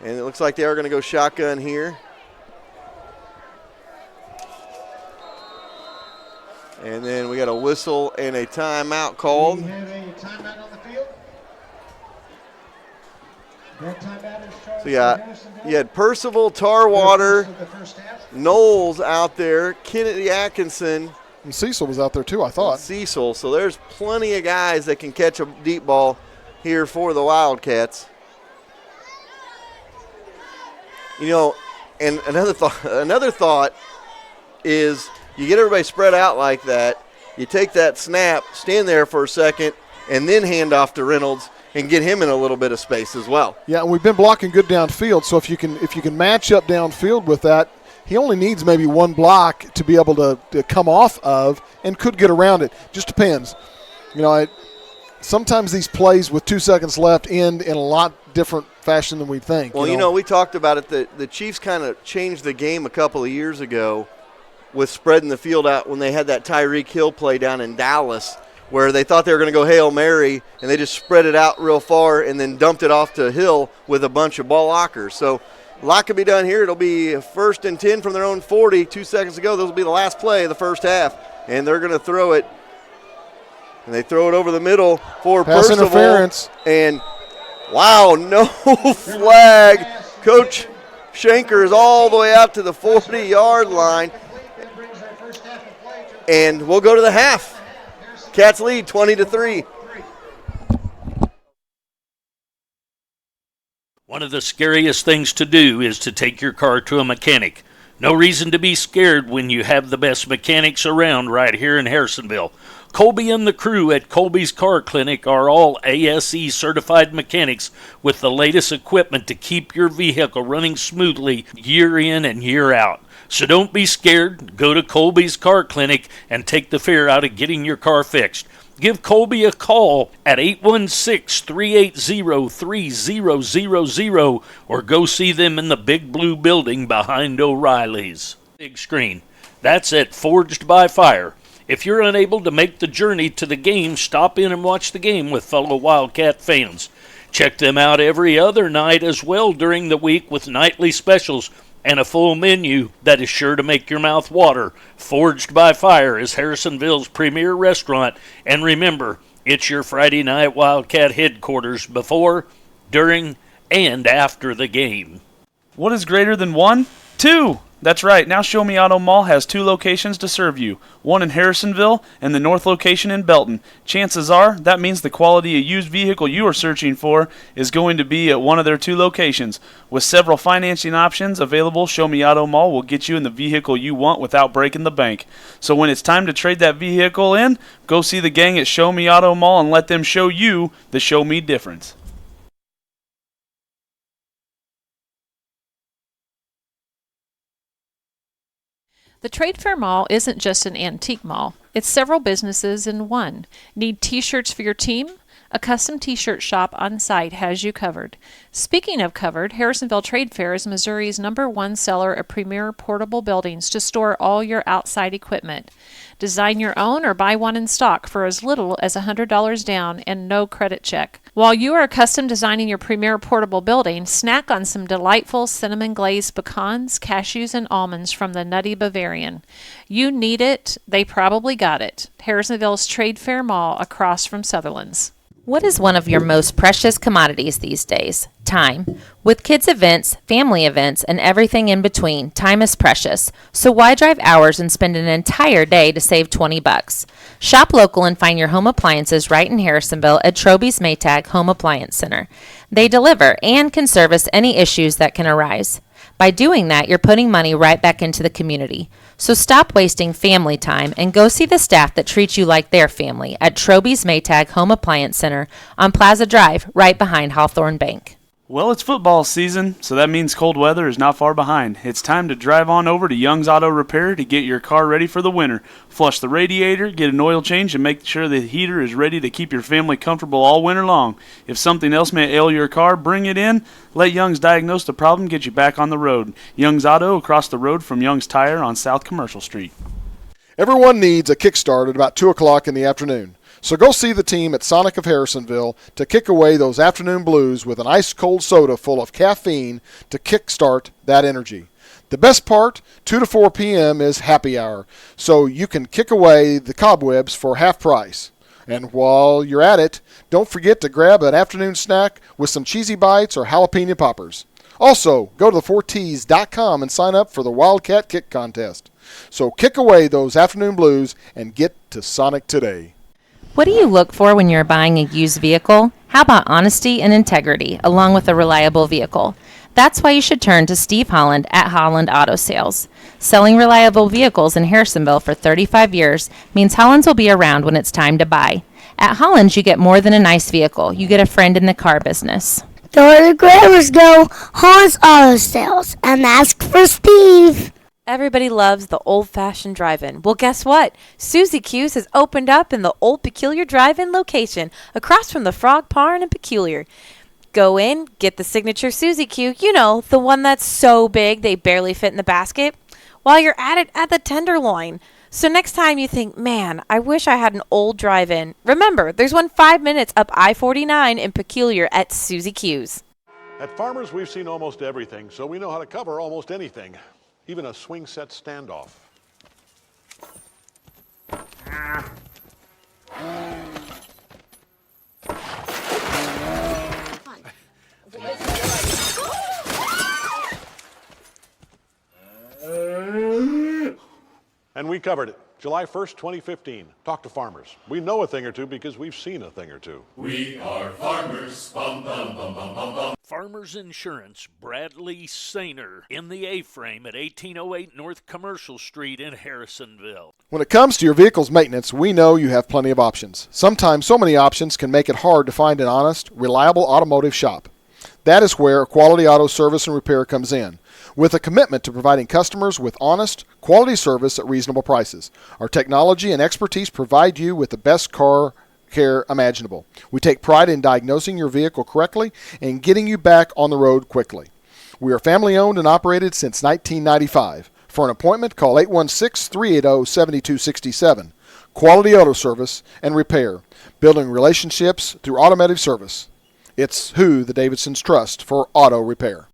And it looks like they are going to go shotgun here. And then we got a whistle and a timeout called. We have a timeout on the field. That timeout is charged. You had Percival, Tarwater, Knowles out there, Kennedy Atkinson. And Cecil was out there too, I thought. Cecil. So there's plenty of guys that can catch a deep ball here for the Wildcats. You know, and another thought is you get everybody spread out like that. You take that snap, stand there for a second, and then hand off to Reynolds and get him in a little bit of space as well. Yeah, and we've been blocking good downfield. So if you can match up downfield with that, he only needs maybe one block to be able to come off of and could get around it. Just depends. You know, sometimes these plays with 2 seconds left end in a lot different fashion than we think. Well, you know, we talked about it. The Chiefs kind of changed the game a couple of years ago with spreading the field out when they had that Tyreek Hill play down in Dallas where they thought they were going to go Hail Mary, and they just spread it out real far and then dumped it off to Hill with a bunch of ball lockers. So a lot can be done here. It'll be 1st and 10 from their own 40. 2 seconds to go. This will be the last play of the first half. And they're going to throw it. And they throw it over the middle for pass Percival. Interference. And, wow, no flag. Coach Shanker is all the way out to the 40-yard line. That brings our first half of And we'll go to the half. Cats lead 20-3. One of the scariest things to do is to take your car to a mechanic. No reason to be scared when you have the best mechanics around right here in Harrisonville. Colby and the crew at Colby's Car Clinic are all ASE certified mechanics with the latest equipment to keep your vehicle running smoothly year in and year out. So don't be scared. Go to Colby's Car Clinic and take the fear out of getting your car fixed. Give Colby a call at 816-380-3000 or go see them in the big blue building behind O'Reilly's. Big screen. That's at Forged by Fire. If you're unable to make the journey to the game, stop in and watch the game with fellow Wildcat fans. Check them out every other night as well during the week with nightly specials and a full menu that is sure to make your mouth water. Forged by Fire is Harrisonville's premier restaurant. And remember, it's your Friday night Wildcat headquarters before, during, and after the game. What is greater than 1? 2! That's right, now Show Me Auto Mall has 2 locations to serve you, one in Harrisonville and the north location in Belton. Chances are, that means the quality of used vehicle you are searching for is going to be at one of their 2 locations. With several financing options available, Show Me Auto Mall will get you in the vehicle you want without breaking the bank. So when it's time to trade that vehicle in, go see the gang at Show Me Auto Mall and let them show you the Show Me difference. The Trade Fair Mall isn't just an antique mall. It's several businesses in one. Need t-shirts for your team? A custom t-shirt shop on site has you covered. Speaking of covered, Harrisonville Trade Fair is Missouri's #1 seller of premier portable buildings to store all your outside equipment. Design your own or buy one in stock for as little as $100 down and no credit check. While you are custom designing your premier portable building, snack on some delightful cinnamon glazed pecans, cashews, and almonds from the Nutty Bavarian. You need it, they probably got it. Harrisonville's Trade Fair Mall across from Sutherland's. What is one of your most precious commodities these days? Time. With kids' events, family events, and everything in between, time is precious. So why drive hours and spend an entire day to save $20? Shop local and find your home appliances right in Harrisonville at Troby's Maytag Home Appliance Center. They deliver and can service any issues that can arise. By doing that, you're putting money right back into the community. So stop wasting family time and go see the staff that treats you like their family at Troby's Maytag Home Appliance Center on Plaza Drive, right behind Hawthorne Bank. Well, it's football season, so that means cold weather is not far behind. It's time to drive on over to Young's Auto Repair to get your car ready for the winter. Flush the radiator, get an oil change, and make sure the heater is ready to keep your family comfortable all winter long. If something else may ail your car, bring it in. Let Young's diagnose the problem, get you back on the road. Young's Auto across the road from Young's Tire on South Commercial Street. Everyone needs a kickstart at about 2 o'clock in the afternoon. So go see the team at Sonic of Harrisonville to kick away those afternoon blues with an ice-cold soda full of caffeine to kickstart that energy. The best part, 2 to 4 p.m. is happy hour, so you can kick away the cobwebs for half price. And while you're at it, don't forget to grab an afternoon snack with some cheesy bites or jalapeno poppers. Also, go to the4ts.com and sign up for the Wildcat Kick Contest. So kick away those afternoon blues and get to Sonic today. What do you look for when you're buying a used vehicle? How about honesty and integrity, along with a reliable vehicle? That's why you should turn to Steve Holland at Holland Auto Sales. Selling reliable vehicles in Harrisonville for 35 years means Holland's will be around when it's time to buy. At Holland's, you get more than a nice vehicle. You get a friend in the car business. The where the grammars go, Holland's Auto Sales, and ask for Steve. Everybody loves the old-fashioned drive-in. Well, guess what? Susie Q's has opened up in the Old Peculiar Drive-In location across from the Frog Barn and Peculiar. Go in, get the signature Susie Q, you know, the one that's so big they barely fit in the basket. While you're at it, at the Tenderloin. So next time you think, man, I wish I had an old drive-in, remember, there's one 5 minutes up I-49 in Peculiar at Susie Q's. At Farmers, we've seen almost everything, so we know how to cover almost anything. Even a swing set standoff. And we covered it. July 1st, 2015. Talk to farmers. We know a thing or two because we've seen a thing or two. We are farmers. Bum, bum, bum, bum, bum, bum. Farmers Insurance, Bradley Sainer, in the A-frame at 1808 North Commercial Street in Harrisonville. When it comes to your vehicle's maintenance, we know you have plenty of options. Sometimes so many options can make it hard to find an honest, reliable automotive shop. That is where Quality Auto Service and Repair comes in, with a commitment to providing customers with honest, quality service at reasonable prices. Our technology and expertise provide you with the best car care imaginable. We take pride in diagnosing your vehicle correctly and getting you back on the road quickly. We are family owned and operated since 1995. For an appointment, call 816-380-7267. Quality Auto Service and Repair, building relationships through automotive service. It's who the Davidsons trust for auto repair.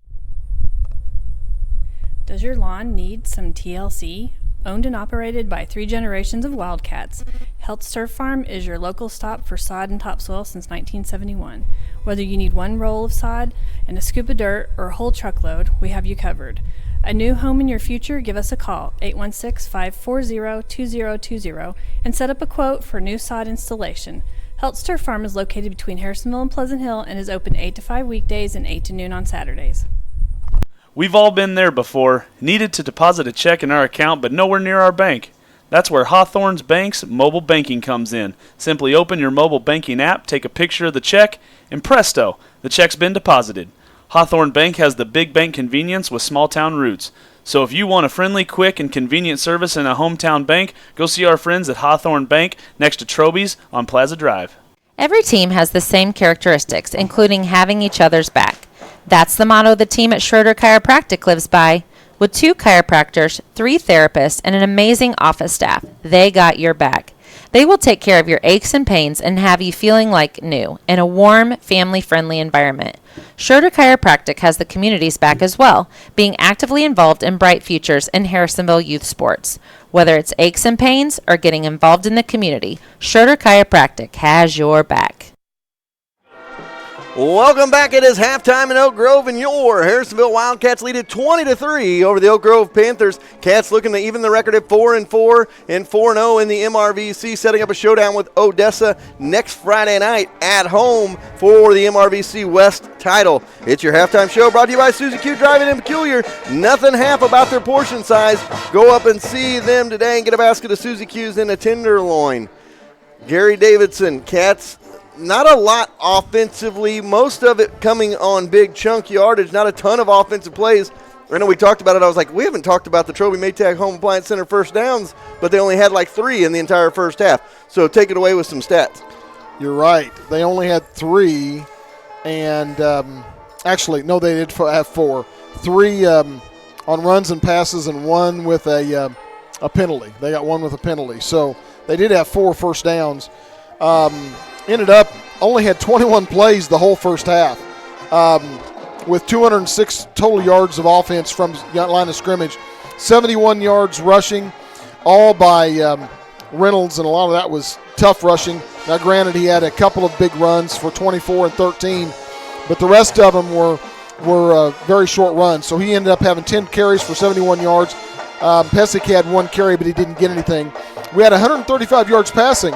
Does your lawn need some TLC? Owned and operated by 3 generations of Wildcats, Health Turf Farm is your local stop for sod and topsoil since 1971. Whether you need one roll of sod and a scoop of dirt or a whole truckload, we have you covered. A new home in your future? Give us a call, 816-540-2020, and set up a quote for new sod installation. Health Turf Farm is located between Harrisonville and Pleasant Hill and is open 8 to 5 weekdays and 8 to noon on Saturdays. We've all been there before, needed to deposit a check in our account but nowhere near our bank. That's where Hawthorne's Bank's mobile banking comes in. Simply open your mobile banking app, take a picture of the check, and presto, the check's been deposited. Hawthorne Bank has the big bank convenience with small town roots. So if you want a friendly, quick, and convenient service in a hometown bank, go see our friends at Hawthorne Bank next to Troby's on Plaza Drive. Every team has the same characteristics, including having each other's back. That's the motto the team at Schroeder Chiropractic lives by. With 2 chiropractors, 3 therapists, and an amazing office staff, they got your back. They will take care of your aches and pains and have you feeling like new in a warm, family-friendly environment. Schroeder Chiropractic has the community's back as well, being actively involved in bright futures in Harrisonville youth sports. Whether it's aches and pains or getting involved in the community, Schroeder Chiropractic has your back. Welcome back. It is halftime in Oak Grove, and your Harrisonville Wildcats lead it 20-3 over the Oak Grove Panthers. Cats looking to even the record at 4-4 and 4-0 in the MRVC, setting up a showdown with Odessa next Friday night at home for the MRVC West title. It's your halftime show brought to you by Susie Q Driving in Peculiar. Nothing half about their portion size. Go up and see them today and get a basket of Susie Q's in a tenderloin. Gary Davidson, Cats. Not a lot offensively, most of it coming on big chunk yardage, not a ton of offensive plays. I know we talked about it. I was like, we haven't talked about the Troby Maytag Home Appliance Center first downs, but they only had like 3 in the entire first half. So take it away with some stats. You're right. They only had 3, and actually, no, they did have 4. 3 on runs and passes and 1 with a penalty. They got 1 with a penalty. So they did have 4 first downs. Ended up only had 21 plays the whole first half, with 206 total yards of offense from line of scrimmage, 71 yards rushing, all by Reynolds, and a lot of that was tough rushing. Now, granted, he had a couple of big runs for 24 and 13, but the rest of them were very short runs. So he ended up having 10 carries for 71 yards. Pesic had 1 carry, but he didn't get anything. We had 135 yards passing,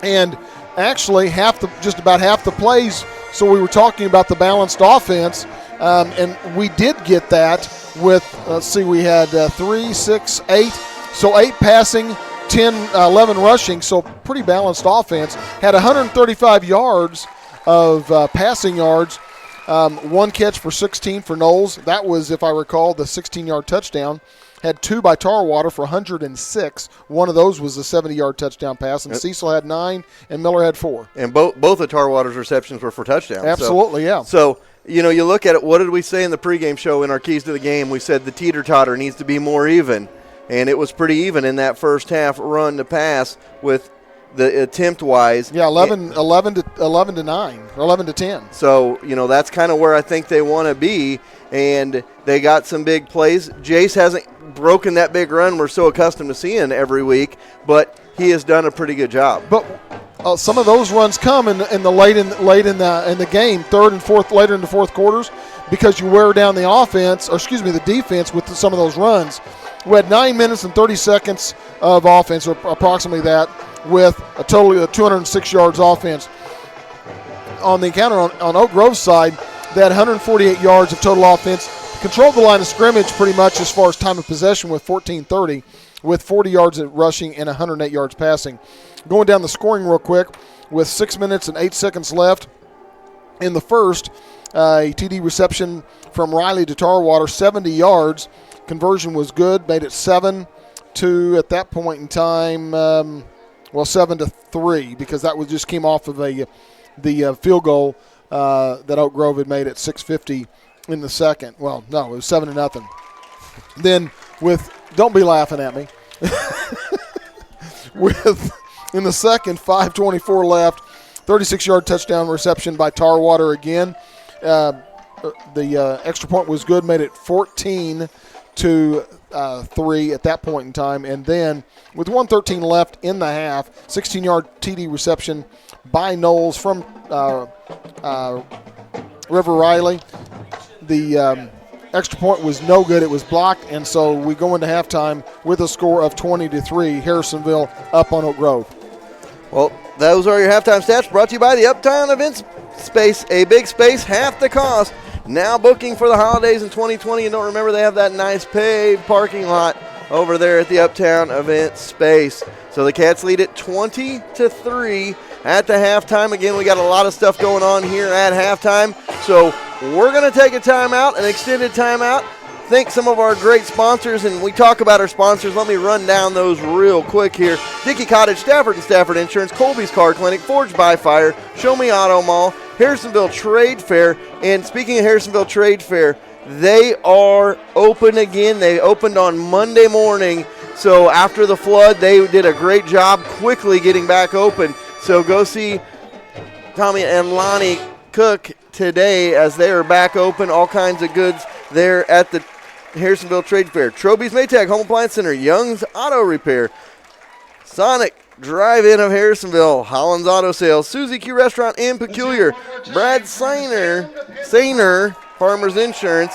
and actually just about half the plays. So we were talking about the balanced offense, and we did get that with, we had 3, 6, 8. So 8 passing, 10, 11 rushing, so pretty balanced offense. Had 135 yards of passing yards, 1 catch for 16 for Knowles. That was, if I recall, the 16-yard touchdown. Had 2 by Tarwater for 106. One of those was a 70-yard touchdown pass, and Cecil had 9, and Miller had 4. And both of Tarwater's receptions were for touchdowns. Absolutely, yeah. So, you look at it, what did we say in the pregame show in our keys to the game? We said the teeter-totter needs to be more even, and it was pretty even in that first half run to pass with the attempt-wise. Yeah, 11 to 9, or 11 to 10. So, that's kind of where I think they want to be, and they got some big plays. Jace hasn't broken that big run we're so accustomed to seeing every week, but he has done a pretty good job. But some of those runs come in the late in the game, third and fourth, later in the fourth quarters, because you wear down the defense with some of those runs. We had 9 minutes and 30 seconds of offense, or approximately that, with a total of 206 yards offense. On the encounter on Oak Grove's side, they had 148 yards of total offense, controlled the line of scrimmage pretty much as far as time of possession with 14:30, with 40 yards at rushing and 108 yards passing. Going down the scoring real quick, with 6 minutes and 8 seconds left in the first, a TD reception from Riley to Tarwater, 70 yards. Conversion was good, made it 7 to, at that point in time, 7-3, because that just came off of the field goal that Oak Grove had made at 6:50 in the second. Well, no, it was 7-0. Then don't be laughing at me. In the second, 5:24 left, 36-yard touchdown reception by Tarwater again. The extra point was good, made it 14-3 at that point in time. And then with 1:13 left in the half, 16-yard TD reception by Knowles from River Riley. The extra point was no good. It was blocked, and so we go into halftime with a score of 20-3. Harrisonville up on Oak Grove. Well, those are your halftime stats brought to you by the Uptown Events Space, a big space, half the cost. Now booking for the holidays in 2020. And don't remember, they have that nice paved parking lot over there at the Uptown Events Space. So the Cats lead it 20-3 at the halftime. Again, we got a lot of stuff going on here at halftime. So we're going to take a timeout, an extended timeout. Thank some of our great sponsors, and we talk about our sponsors. Let me run down those real quick here. Dickey Cottage, Stafford and Stafford Insurance, Colby's Car Clinic, Forged by Fire, Show Me Auto Mall, Harrisonville Trade Fair. And speaking of Harrisonville Trade Fair, they are open again. They opened on Monday morning. So after the flood, they did a great job quickly getting back open. So go see Tommy and Lonnie Cook today as they are back open. All kinds of goods there at the Harrisonville Trade Fair. Troby's Maytag Home Appliance Center, Young's Auto Repair, Sonic Drive-In of Harrisonville, Holland's Auto Sales, Suzy Q Restaurant and Peculiar, Brad Sainer, Farmers Insurance,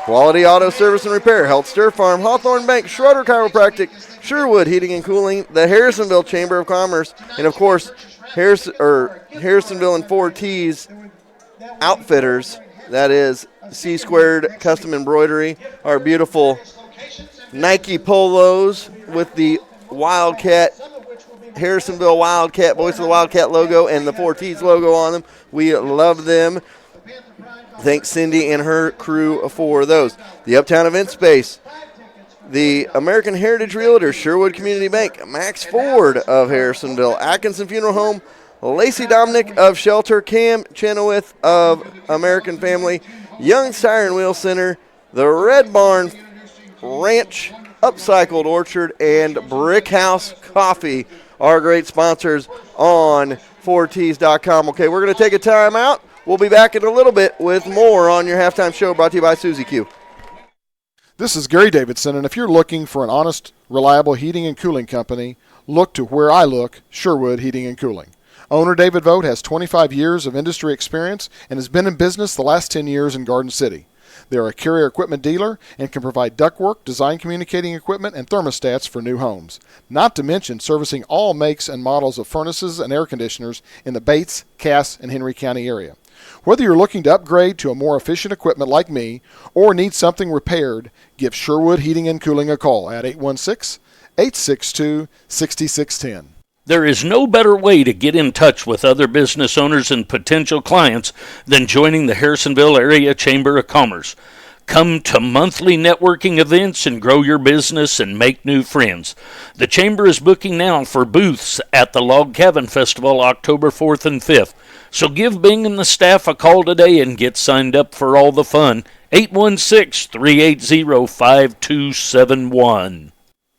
Quality Auto Service and Repair, Health Stir Farm, Hawthorne Bank, Schroeder Chiropractic, Sherwood Heating and Cooling, the Harrisonville Chamber of Commerce, and of course, Harrisonville and 4T's Outfitters. That is C-Squared Custom Embroidery, our beautiful Nike polos with the Wildcat, Harrisonville Wildcat, Voice of the Wildcat logo and the 4T's logo on them. We love them. Thanks Cindy and her crew for those. The Uptown Event Space, the American Heritage Realtor, Sherwood Community Bank, Max Ford of Harrisonville, Atkinson Funeral Home, Lacey Dominic of Shelter, Cam Chenoweth of American Family, Young's Tire and Wheel Center, the Red Barn Ranch Upcycled Orchard, and Brick House Coffee are great sponsors on 4ts.com. Okay, we're going to take a time out. We'll be back in a little bit with more on your halftime show brought to you by Suzy Q. This is Gary Davidson, and if you're looking for an honest, reliable heating and cooling company, look to where I look, Sherwood Heating and Cooling. Owner David Vogt has 25 years of industry experience and has been in business the last 10 years in Garden City. They're a Carrier equipment dealer and can provide ductwork, design communicating equipment, and thermostats for new homes. Not to mention servicing all makes and models of furnaces and air conditioners in the Bates, Cass, and Henry County area. Whether you're looking to upgrade to a more efficient equipment like me or need something repaired, give Sherwood Heating and Cooling a call at 816-862-6610. There is no better way to get in touch with other business owners and potential clients than joining the Harrisonville Area Chamber of Commerce. Come to monthly networking events and grow your business and make new friends. The Chamber is booking now for booths at the Log Cabin Festival October 4th and 5th. So give Bing and the staff a call today and get signed up for all the fun. 816-380-5271.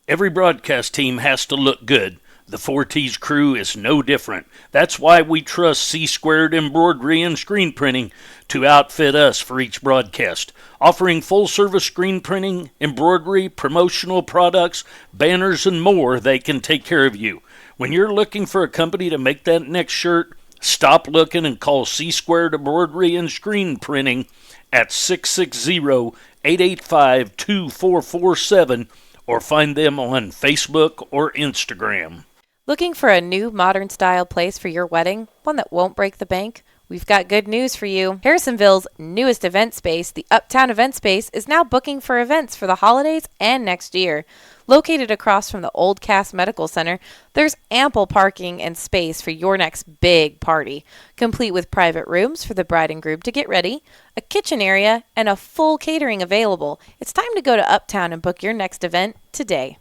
Every broadcast team has to look good. The 4T's crew is no different. That's why we trust C-Squared Embroidery and Screen Printing to outfit us for each broadcast. Offering full-service screen printing, embroidery, promotional products, banners, and more, they can take care of you. When you're looking for a company to make that next shirt, stop looking and call C-Squared Embroidery and Screen Printing at 660-885-2447 or find them on Facebook or Instagram. Looking for a new modern style place for your wedding? One that won't break the bank? We've got good news for you. Harrisonville's newest event space, the Uptown Event Space, is now booking for events for the holidays and next year. Located across from the Old Cass Medical Center, there's ample parking and space for your next big party, complete with private rooms for the bride and groom to get ready, a kitchen area, and a full catering available. It's time to go to Uptown and book your next event today.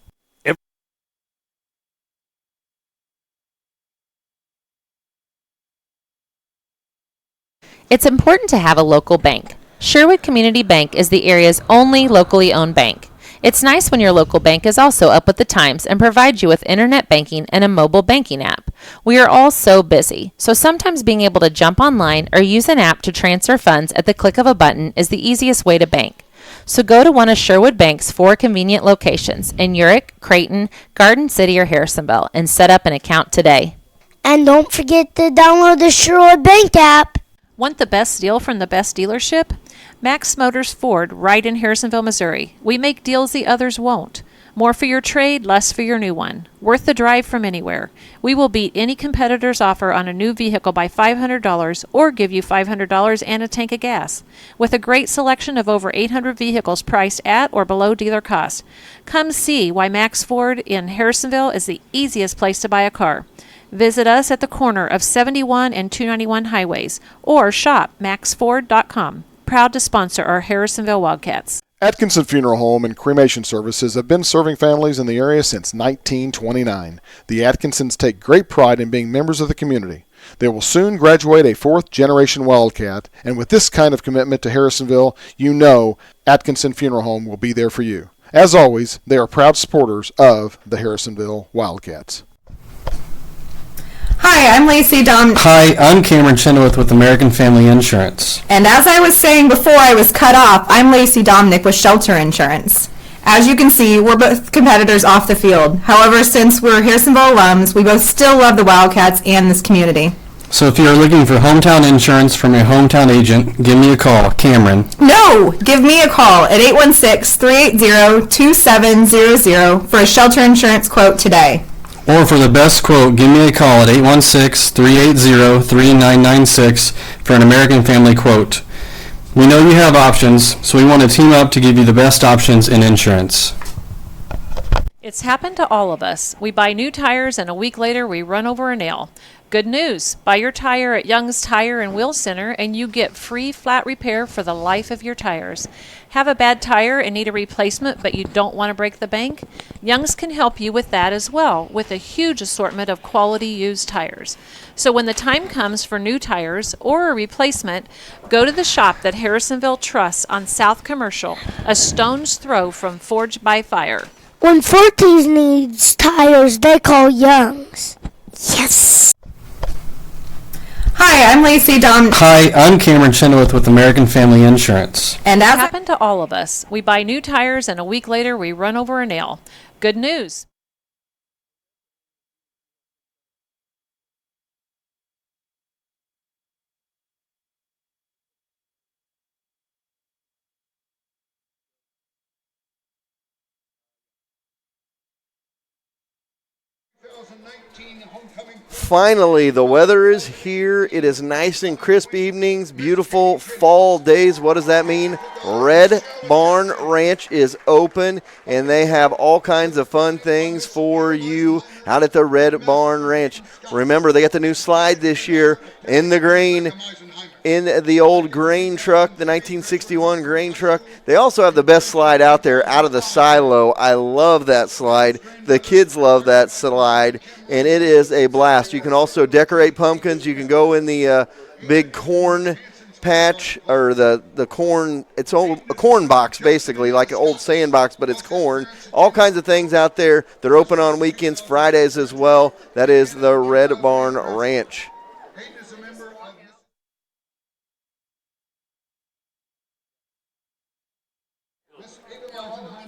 It's important to have a local bank. Sherwood Community Bank is the area's only locally owned bank. It's nice when your local bank is also up with the times and provides you with internet banking and a mobile banking app. We are all so busy, so sometimes being able to jump online or use an app to transfer funds at the click of a button is the easiest way to bank. So go to one of Sherwood Bank's 4 convenient locations in Urick, Creighton, Garden City, or Harrisonville and set up an account today. And don't forget to download the Sherwood Bank app. Want the best deal from the best dealership? Max Motors Ford, right in Harrisonville, Missouri. We make deals the others won't. More for your trade, less for your new one. Worth the drive from anywhere. We will beat any competitor's offer on a new vehicle by $500 or give you $500 and a tank of gas. With a great selection of over 800 vehicles priced at or below dealer cost. Come see why Max Ford in Harrisonville is the easiest place to buy a car. Visit us at the corner of 71 and 291 highways or shop maxford.com. Proud to sponsor our Harrisonville Wildcats. Atkinson Funeral Home and Cremation Services have been serving families in the area since 1929. The Atkinsons take great pride in being members of the community. They will soon graduate a 4th-generation Wildcat, and with this kind of commitment to Harrisonville, you know Atkinson Funeral Home will be there for you. As always, they are proud supporters of the Harrisonville Wildcats. Hi, I'm Lacey Domnick. Hi, I'm Cameron Chenoweth with American Family Insurance. And as I was saying before I was cut off, I'm Lacey Domnick with Shelter Insurance. As you can see, we're both competitors off the field. However, since we're Harrisonville alums, we both still love the Wildcats and this community. So if you're looking for hometown insurance from your hometown agent, give me a call, Cameron. No! Give me a call at 816-380-2700 for a shelter insurance quote today. Or for the best quote, give me a call at 816-380-3996 for an American Family quote. We know you have options, so we want to team up to give you the best options in insurance. It's happened to all of us. We buy new tires and a week later we run over a nail. Good news. Buy your tire at Young's Tire and Wheel Center and you get free flat repair for the life of your tires. Have a bad tire and need a replacement but you don't want to break the bank? Young's can help you with that as well with a huge assortment of quality used tires. So when the time comes for new tires or a replacement, go to the shop that Harrisonville trusts on South Commercial, a stone's throw from Forged by Fire. When 14 needs tires, they call Young's. Yes! Hi, I'm Lacey Domnick. Hi, I'm Cameron Chenoweth with American Family Insurance. And It as happened to all of us. We buy new tires and a week later we run over a nail. Good news. Finally, the weather is here. It is nice and crisp evenings, beautiful fall days. What does that mean? Red Barn Ranch is open, and they have all kinds of fun things for you out at the Red Barn Ranch. Remember, they got the new slide this year in the green, in the old grain truck, the 1961 grain truck. They also have the best slide out there, out of the silo. I love that slide. The kids love that slide, and it is a blast. You can also decorate pumpkins. You can go in the big corn patch, or the corn. It's a corn box, basically, like an old sandbox, but it's corn. All kinds of things out there. They're open on weekends, Fridays as well. That is the Red Barn Ranch.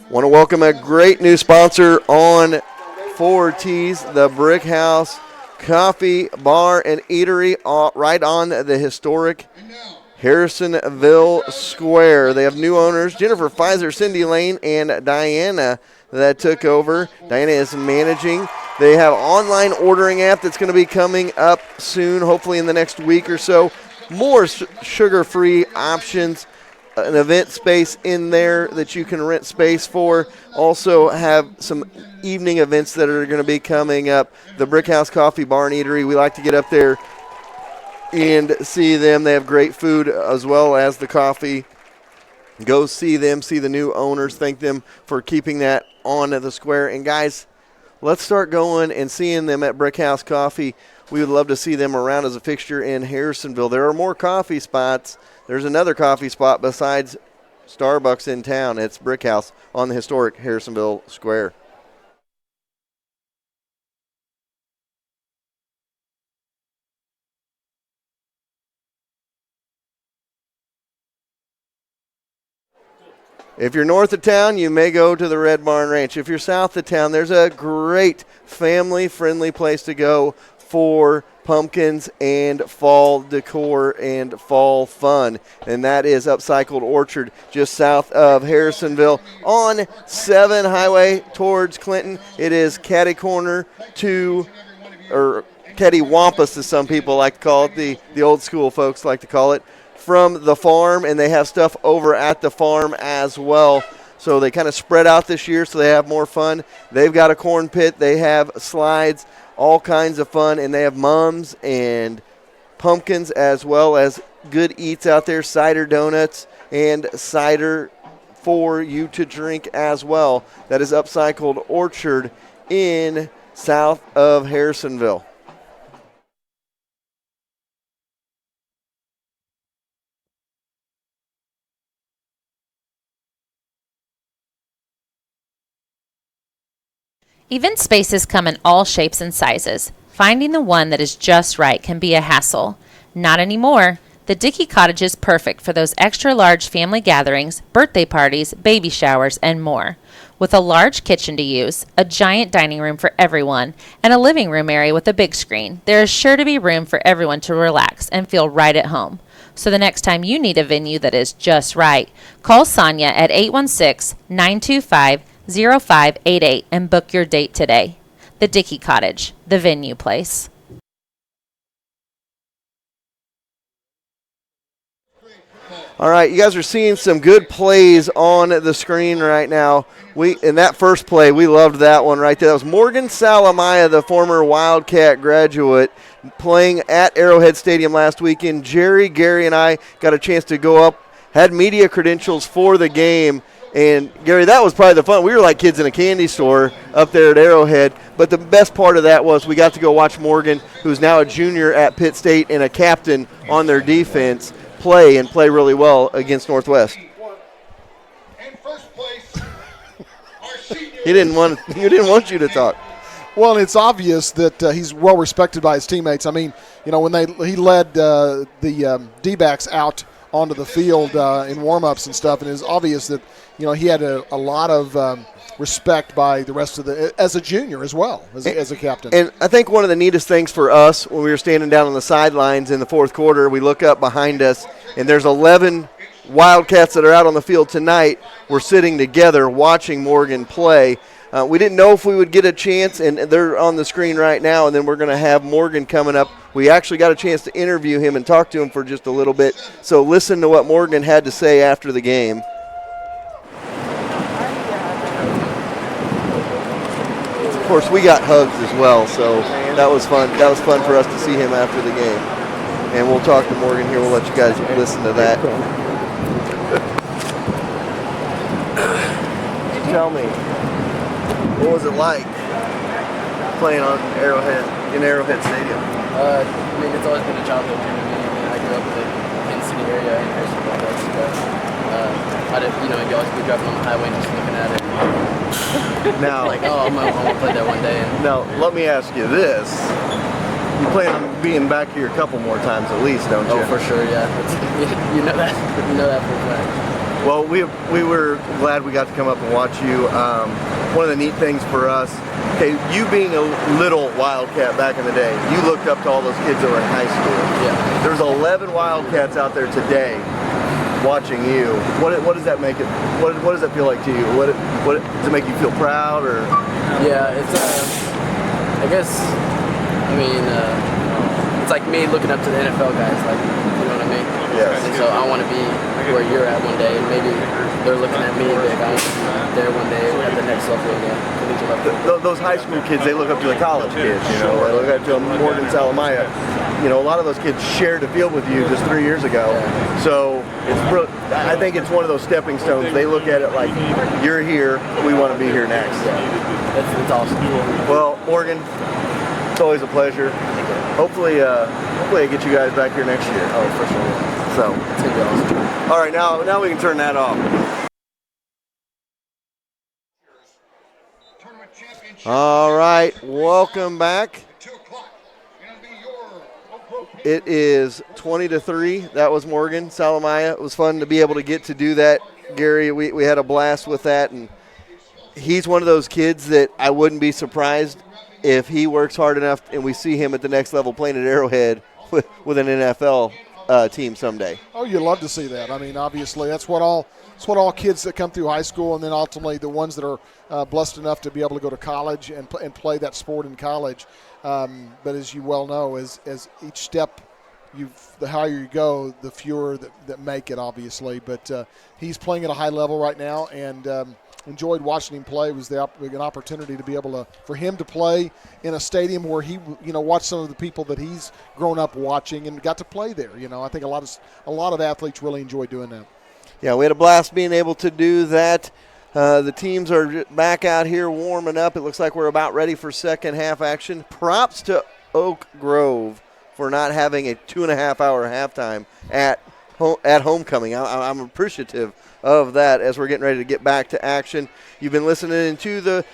Want to welcome a great new sponsor on 4 T's, the Brick House Coffee, Bar, and Eatery, right on the historic Harrisonville Square. They have new owners, Jennifer Pfizer, Cindy Lane, and Diana that took over. Diana is managing. They have online ordering app that's going to be coming up soon, hopefully in the next week or so. More sugar-free options, an event space in there that you can rent space for. Also have some evening events that are going to be coming up. The Brick House Coffee, Bar, and Eatery, we like to get up there and see them. They have great food as well as the coffee. Go see them, see the new owners. Thank them for keeping that on the square. And, guys, let's start going and seeing them at Brick House Coffee. We would love to see them around as a fixture in Harrisonville. There are more coffee spots. There's another coffee spot besides Starbucks in town. It's Brick House on the historic Harrisonville Square. If you're north of town, you may go to the Red Barn Ranch. If you're south of town, there's a great family-friendly place to go for pumpkins and fall decor and fall fun, and that is Upcycled Orchard just south of Harrisonville on 7 Highway towards Clinton. It is catty corner to, or cattywampus as some people like to call it, the old school folks like to call it, from the farm, and they have stuff over at the farm as well. So they kind of spread out this year so they have more fun. They've got a corn pit. They have slides, all kinds of fun, and they have mums and pumpkins as well as good eats out there, cider donuts and cider for you to drink as well. That is Upcycled Orchard in south of Harrisonville. Event spaces come in all shapes and sizes. Finding the one that is just right can be a hassle. Not anymore. The Dickey Cottage is perfect for those extra large family gatherings, birthday parties, baby showers, and more. With a large kitchen to use, a giant dining room for everyone, and a living room area with a big screen, there is sure to be room for everyone to relax and feel right at home. So the next time you need a venue that is just right, call Sonia at 816-925-0588 and book your date today. The Dickey Cottage, the venue place. All right, you guys are seeing some good plays on the screen right now. In that first play, we loved that one right there. That was Morgan Salamaya, the former Wildcat graduate, playing at Arrowhead Stadium last weekend. Jerry, Gary, and I got a chance to go up, had media credentials for the game. And, Gary, that was probably the fun. We were like kids in a candy store up there at Arrowhead. But the best part of that was we got to go watch Morgan, who's now a junior at Pitt State and a captain on their defense, play really well against Northwest. He didn't want you to talk. Well, it's obvious that he's well respected by his teammates. I mean, you know, when he led the D-backs out onto the field in warm-ups and stuff, and it's obvious that, you know, he had a lot of respect by the rest of the – as a junior as well, as a captain. And I think one of the neatest things for us when we were standing down on the sidelines in the fourth quarter, we look up behind us, and there's 11 Wildcats that are out on the field tonight. We're sitting together watching Morgan play. We didn't know if we would get a chance, and they're on the screen right now, and then we're going to have Morgan coming up. We actually got a chance to interview him and talk to him for just a little bit. So listen to what Morgan had to say after the game. Of course, we got hugs as well, so that was fun. That was fun for us to see him after the game. And we'll talk to Morgan here. We'll let you guys listen to that. Tell me, what was it like playing on Arrowhead Stadium? I mean, it's always been a childhood dream to me. I mean, I grew up in the Kansas City area in Harrisonville, Mexico. I did, you know, you always be driving on the highway and just looking at it. Now, like, oh, I'm gonna play there one day. Now, let me ask you this: you plan on being back here a couple more times at least, don't you? Oh, for sure, yeah. You know that for a fact. Well, we were glad we got to come up and watch you. One of the neat things for us, okay, you being a little Wildcat back in the day, you looked up to all those kids that were in high school. Yeah. There's 11 Wildcats out there today watching you. What does that make it? What does that feel like to you? What does it make you feel proud or? Yeah, it's I guess, I mean, it's like me looking up to the NFL guys, like, you know what I mean? Yes. And so I want to be where you're at one day, and maybe they're looking at me like I want to be there one day at the next level again. Those high school kids, they look up to the college kids, you know, they look up to Morgan Salamaya. You know, a lot of those kids shared the field with you just 3 years ago. So I think it's one of those stepping stones. They look at it like, you're here, we want to be here next. It's awesome. Well, Morgan, it's always a pleasure. Hopefully I get you guys back here next year. Oh, for sure. So it's gonna be awesome. All right, now we can turn that off. All right, welcome back. It is 20-3. That was Morgan Salamaya. It was fun to be able to get to do that, Gary. We had a blast with that, and he's one of those kids that I wouldn't be surprised if he works hard enough and we see him at the next level playing at Arrowhead with an NFL team someday. Oh, you'd love to see that. I mean, obviously, that's what all kids that come through high school, and then ultimately the ones that are blessed enough to be able to go to college and play that sport in college. But as you well know, as each step, the higher you go, the fewer that make it, obviously. But he's playing at a high level right now, and enjoyed watching him play. It was an opportunity to be able for him to play in a stadium where he, watched some of the people that he's grown up watching and got to play there. I think a lot of athletes really enjoy doing that. Yeah, we had a blast being able to do that. The teams are back out here warming up. It looks like we're about ready for second half action. Props to Oak Grove for not having a 2.5-hour halftime at homecoming. I'm appreciative of that as we're getting ready to get back to action. You've been listening to the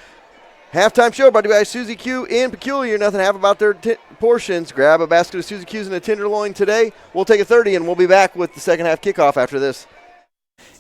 halftime show brought to you by Suzy Q in Peculiar. Nothing half about their portions. Grab a basket of Suzy Q's and a tenderloin today. We'll take a 30, and we'll be back with the second half kickoff after this.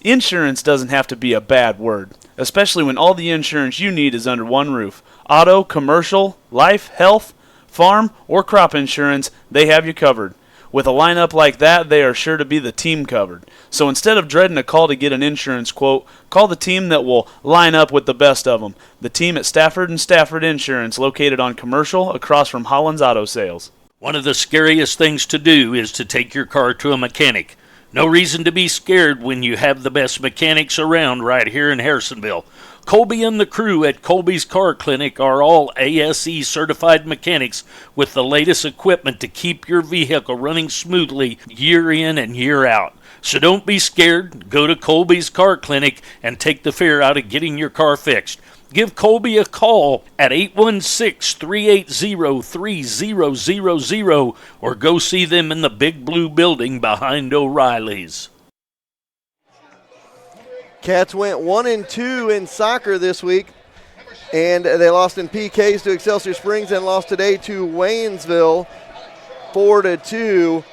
Insurance doesn't have to be a bad word, especially when all the insurance you need is under one roof. Auto, commercial, life, health, farm, or crop insurance, they have you covered. With a lineup like that, they are sure to be the team covered. So instead of dreading a call to get an insurance quote, call the team that will line up with the best of them. The team at Stafford & Stafford Insurance, located on Commercial across from Holland's Auto Sales. One of the scariest things to do is to take your car to a mechanic. No reason to be scared when you have the best mechanics around right here in Harrisonville. Colby and the crew at Colby's Car Clinic are all ASE certified mechanics with the latest equipment to keep your vehicle running smoothly year in and year out. So don't be scared. Go to Colby's Car Clinic and take the fear out of getting your car fixed. Give Colby a call at 816-380-3000 or go see them in the big blue building behind O'Reilly's. Cats went 1-2 in soccer this week, and they lost in PKs to Excelsior Springs and lost today to Waynesville 4-2.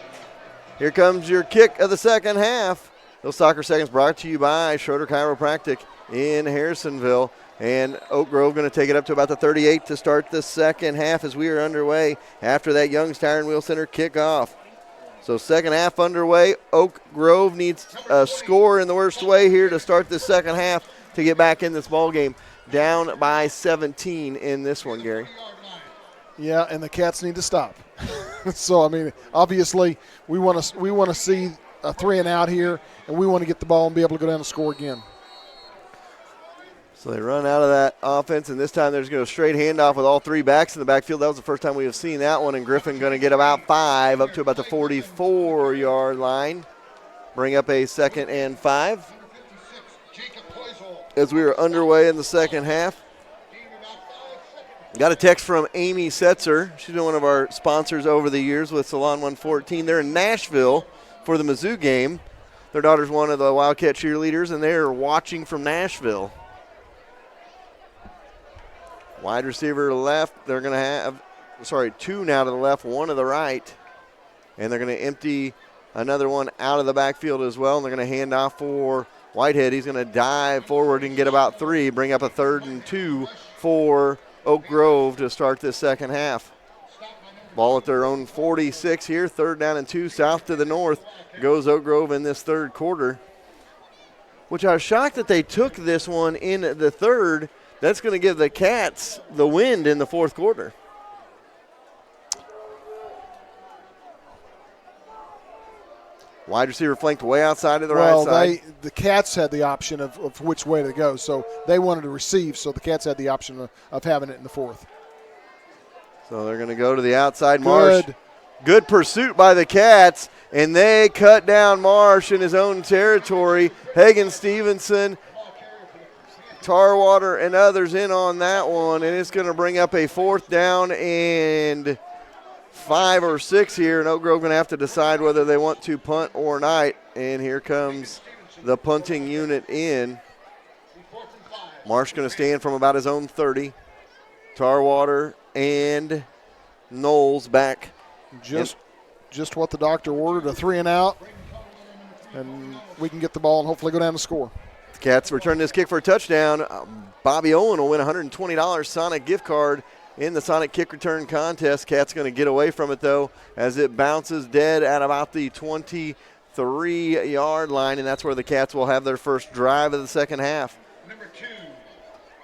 Here comes your kick of the second half. Those soccer seconds brought to you by Schroeder Chiropractic in Harrisonville. And Oak Grove going to take it up to about the 38 to start the second half as we are underway after that Young's Tire and Wheel Center kickoff. So second half underway. Oak Grove needs a score in the worst way here to start the second half to get back in this ball game. Down by 17 in this one, Gary. Yeah, and the Cats need to stop. So, I mean, obviously we want to see a 3-and-out here, and we want to get the ball and be able to go down and score again. So they run out of that offense, and this time there's going to go straight handoff with all three backs in the backfield. That was the first time we have seen that one, and Griffin going to get about 5 up to about the 44-yard line. Bring up a 2nd and 5 as we are underway in the second half. Got a text from Amy Setzer. She's been one of our sponsors over the years with Salon 114. They're in Nashville for the Mizzou game. Their daughter's one of the Wildcat cheerleaders, and they're watching from Nashville. Wide receiver left, they're going to have, 2 now to the left, 1 to the right. And they're going to empty another one out of the backfield as well. And they're going to hand off for Whitehead. He's going to dive forward and get about 3, bring up a 3rd and 2 for Oak Grove to start this second half. Ball at their own 46 here, 3rd down and 2, south to the north goes Oak Grove in this third quarter, which I was shocked that they took this one in the third. That's going to give the Cats the wind in the fourth quarter. Wide receiver flanked way outside of the right side. The Cats had the option of which way to go, so they wanted to receive, so the Cats had the option of having it in the fourth. So they're going to go to the outside. Marsh. Good pursuit by the Cats, and they cut down Marsh in his own territory. Hagan Stevenson, Tarwater, and others in on that one, and it's going to bring up a 4th down and 5 or 6 here, and Oak Grove going to have to decide whether they want to punt or not. And here comes the punting unit in. Marsh going to stand from about his own 30. Tarwater and Knowles back. Just what the doctor ordered, a 3 and out, and we can get the ball and hopefully go down to score. The Cats return this kick for a touchdown. Bobby Owen will win a $120 Sonic gift card in the Sonic kick return contest. Cats going to get away from it, though, as it bounces dead at about the 23-yard line, and that's where the Cats will have their first drive of the second half.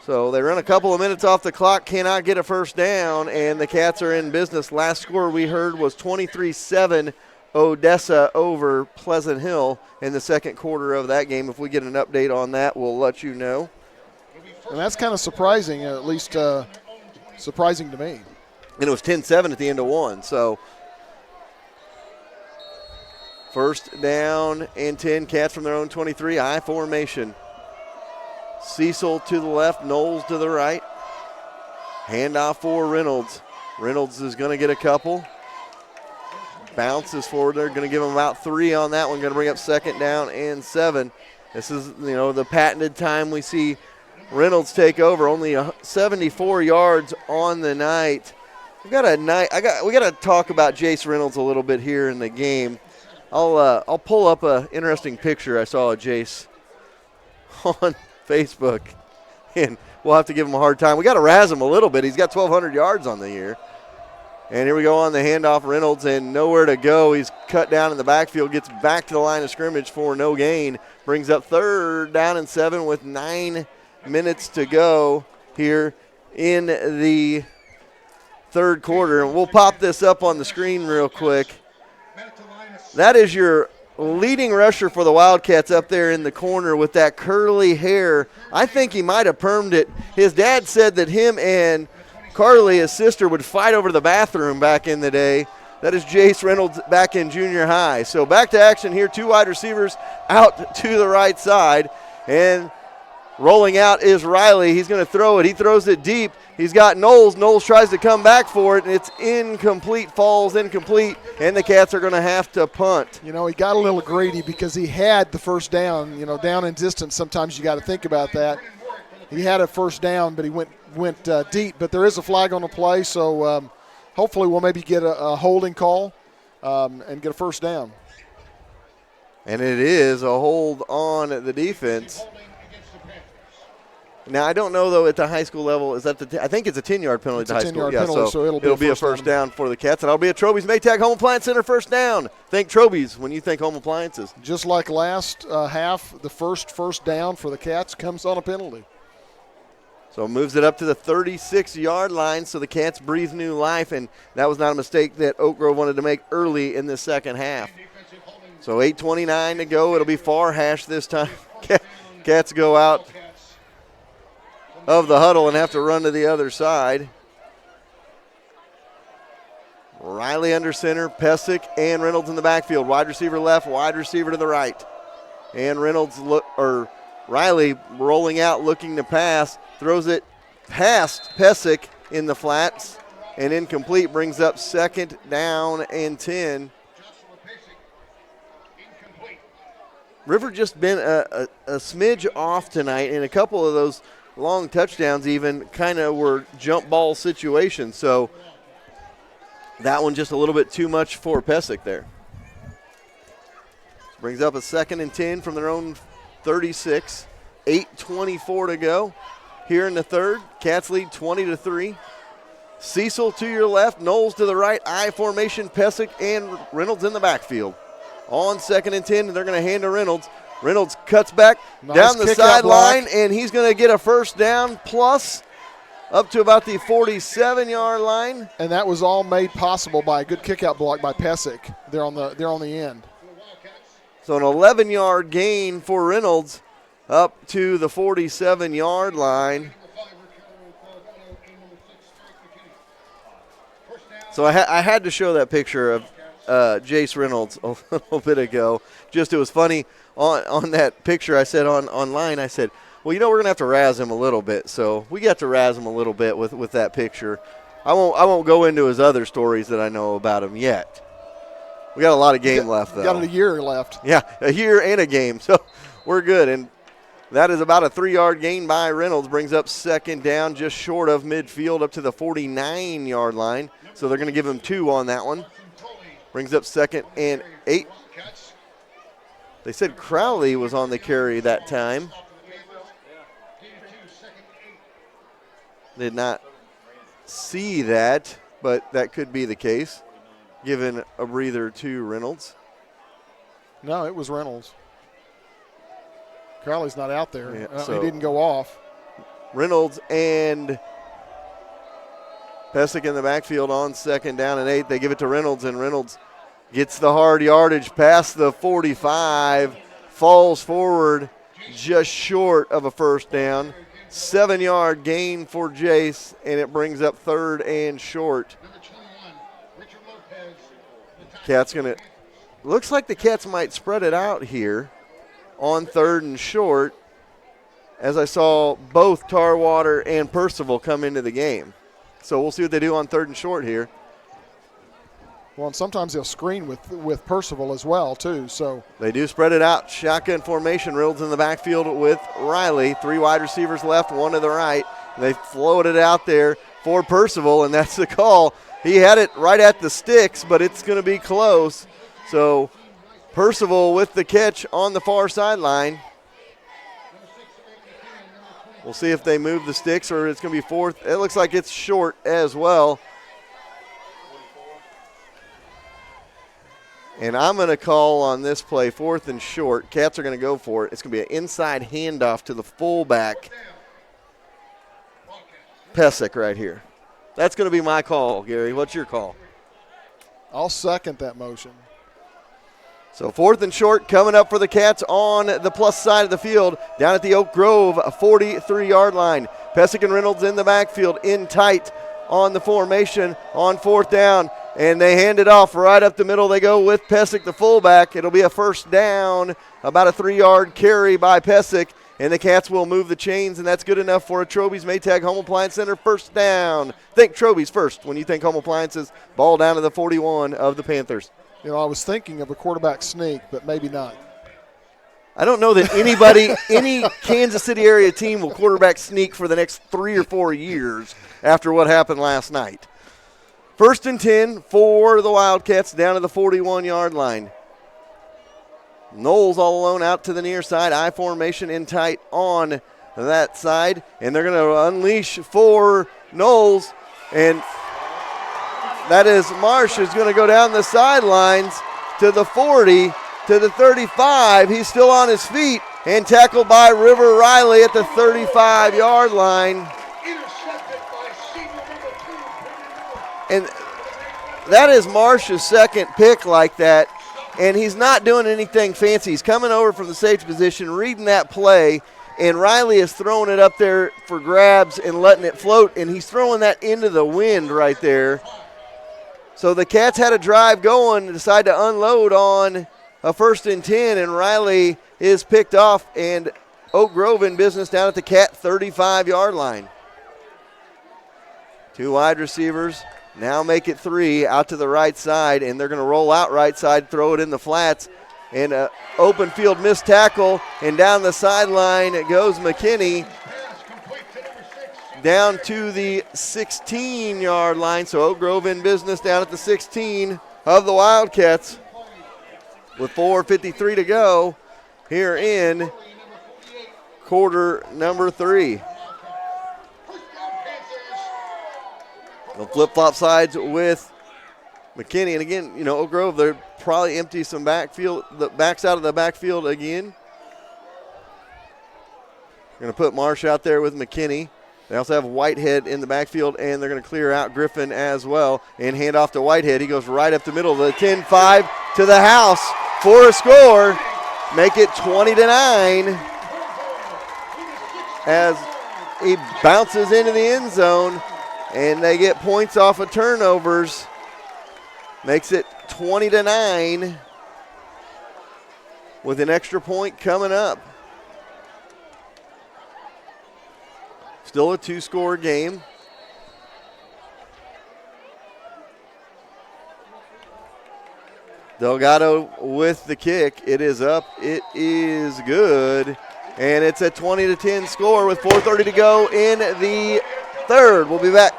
So they run a couple of minutes off the clock, cannot get a first down, and the Cats are in business. Last score we heard was 23-7 Odessa over Pleasant Hill in the second quarter of that game. If we get an update on that, we'll let you know. And that's kind of surprising, at least surprising to me. And it was 10-7 at the end of one. So first down and 10, Cats from their own 23, I formation. Cecil to the left, Knowles to the right. Handoff for Reynolds. Reynolds is going to get a couple. Bounces forward. They're going to give him about 3 on that one. Going to bring up 2nd down and 7. This is, the patented time we see Reynolds take over. Only 74 yards on the night. We got to talk about Jace Reynolds a little bit here in the game. I'll pull up an interesting picture I saw of Jace on Facebook, and we'll have to give him a hard time. We got to razz him a little bit. He's got 1,200 yards on the year. And here we go on the handoff, Reynolds, and nowhere to go. He's cut down in the backfield, gets back to the line of scrimmage for no gain. Brings up 3rd down and 7 with 9 minutes to go here in the third quarter. And we'll pop this up on the screen real quick. That is your leading rusher for the Wildcats up there in the corner with that curly hair. I think he might have permed it. His dad said that him and Carly, his sister, would fight over the bathroom back in the day. That is Jace Reynolds back in junior high. So back to action here. 2 wide receivers out to the right side. And rolling out is Riley. He's going to throw it. He throws it deep. He's got Knowles. Knowles tries to come back for it, and it's incomplete, falls incomplete, and the Cats are going to have to punt. He got a little greedy because he had the first down. Down in distance, sometimes you got to think about that. He had a first down, but he went deep. But there is a flag on the play, so hopefully we'll maybe get a holding call and get a first down. And it is a hold on the defense. Now, I don't know, though, at the high school level, is that I think it's a 10-yard penalty at the high school. Yeah, penalty, so it'll be a first down for the Cats, and it'll be a Troby's Maytag Home Appliance Center first down. Think Troby's when you think home appliances. Just like last half, the first down for the Cats comes on a penalty. So moves it up to the 36-yard line, so the Cats breathe new life, and that was not a mistake that Oak Grove wanted to make early in the second half. So 8:29 to go. It'll be far hash this time. Cats go out of the huddle and have to run to the other side. Riley under center, Pesic and Reynolds in the backfield. Wide receiver left, wide receiver to the right. And Riley rolling out, looking to pass, throws it past Pesic in the flats, and incomplete, brings up 2nd down and 10. River just been a smidge off tonight, and a couple of those long touchdowns even kind of were jump ball situations. So that one just a little bit too much for Pesic there. Brings up a 2nd and 10 from their own 36. 8:24 to go here in the third. Cats lead 20-3. Cecil to your left, Knowles to the right, I formation, Pesic and Reynolds in the backfield. On 2nd and 10, they're going to hand to Reynolds. Reynolds cuts back down the sideline, and he's going to get a first down plus up to about the 47-yard line. And that was all made possible by a good kickout block by Pesic. They're on the end. So an 11-yard gain for Reynolds up to the 47-yard line. So I had to show that picture of Jace Reynolds a little bit ago. Just it was funny on that picture. I said online, I said, well, you know, we're going to have to razz him a little bit. So we got to razz him a little bit with that picture. I won't go into his other stories that I know about him yet. We got a lot of game left, though. Got a year left. Yeah, a year and a game. So we're good. And that is about a 3-yard gain by Reynolds. Brings up 2nd down just short of midfield up to the 49-yard line. So they're going to give him 2 on that one. Brings up 2nd and 8. They said Crowley was on the carry that time. Did not see that, but that could be the case, given a breather to Reynolds. No, it was Reynolds. Crowley's not out there. Yeah, so he didn't go off. Reynolds and Pesic in the backfield on 2nd down and 8. They give it to Reynolds, and Reynolds gets the hard yardage past the 45, falls forward just short of a first down. 7-yard gain for Jace, and it brings up 3rd and short. Cats going to – looks like the Cats might spread it out here on 3rd and short, as I saw both Tarwater and Percival come into the game. So we'll see what they do on 3rd and short here. Well, and sometimes they'll screen with Percival as well, too. So they do spread it out. Shotgun formation. Reynolds in the backfield with Riley. 3 wide receivers left, 1 to the right. They floated out there for Percival, and that's the call. He had it right at the sticks, but it's going to be close. So Percival with the catch on the far sideline. We'll see if they move the sticks or it's going to be 4th. It looks like it's short as well. And I'm going to call on this play 4th and short. Cats are going to go for it. It's going to be an inside handoff to the fullback, Pesic, right here. That's going to be my call, Gary. What's your call? I'll second that motion. So 4th and short coming up for the Cats on the plus side of the field, down at the Oak Grove 43-yard line. Pesic and Reynolds in the backfield, in tight on the formation on 4th down. And they hand it off right up the middle. They go with Pesic, the fullback. It'll be a first down, about a 3-yard carry by Pesic. And the Cats will move the chains, and that's good enough for a Troby's Maytag Home Appliance Center first down. Think Troby's first when you think home appliances. Ball down to the 41 of the Panthers. You know, I was thinking of a quarterback sneak, but maybe not. I don't know that any Kansas City area team will quarterback sneak for the next 3 or 4 years after what happened last night. 1st and 10 for the Wildcats down to the 41-yard line. Knowles all alone out to the near side. I formation in tight on that side. And they're going to unleash for Knowles. And that is Marsh is going to go down the sidelines to the 40, to the 35. He's still on his feet and tackled by River Riley at the 35-yard line. And that is Marsh's second pick like that, and he's not doing anything fancy. He's coming over from the safety position, reading that play, and Riley is throwing it up there for grabs and letting it float, and he's throwing that into the wind right there. So the Cats had a drive going and decided to unload on a 1st and 10, and Riley is picked off, and Oak Grove in business down at the Cat 35-yard line. 2 wide receivers. Now make it 3 out to the right side, and they're going to roll out right side, throw it in the flats, and open field missed tackle, and down the sideline it goes McKinney down to the 16-yard line. So Oak Grove in business down at the 16 of the Wildcats with 4:53 to go here in quarter number 3. They'll flip-flop sides with McKinney. And again, Oak Grove, they're probably empty some backfield, the backs out of the backfield again. They're going to put Marsh out there with McKinney. They also have Whitehead in the backfield, and they're going to clear out Griffin as well and hand off to Whitehead. He goes right up the middle of the 10-5 to the house for a score. Make it 20-9 as he bounces into the end zone, and they get points off of turnovers. Makes it 20-9 with an extra point coming up. Still a 2-score game. Delgado with the kick. It is up. It is good. And it's a 20-10 score with 4:30 to go in the third. We'll be back.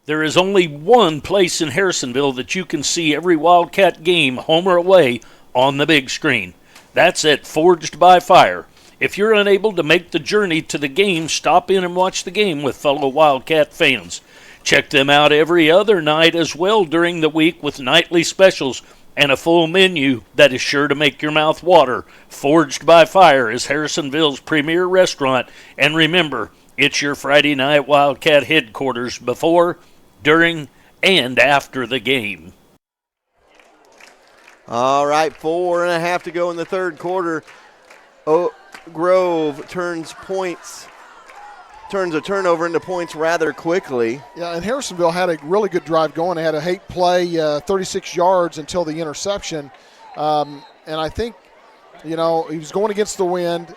There is only one place in Harrisonville that you can see every Wildcat game, home or away, on the big screen. That's at Forged by Fire. If you're unable to make the journey to the game, stop in and watch the game with fellow Wildcat fans. Check them out every other night as well during the week with nightly specials and a full menu that is sure to make your mouth water. Forged by Fire is Harrisonville's premier restaurant. And remember, it's your Friday night Wildcat headquarters before, during, and after the game. All right, 4.5 to go in the third quarter. Oak Grove turns a turnover into points rather quickly. Yeah, and Harrisonville had a really good drive going. They had a 8-play, 36 yards until the interception. And I think, he was going against the wind,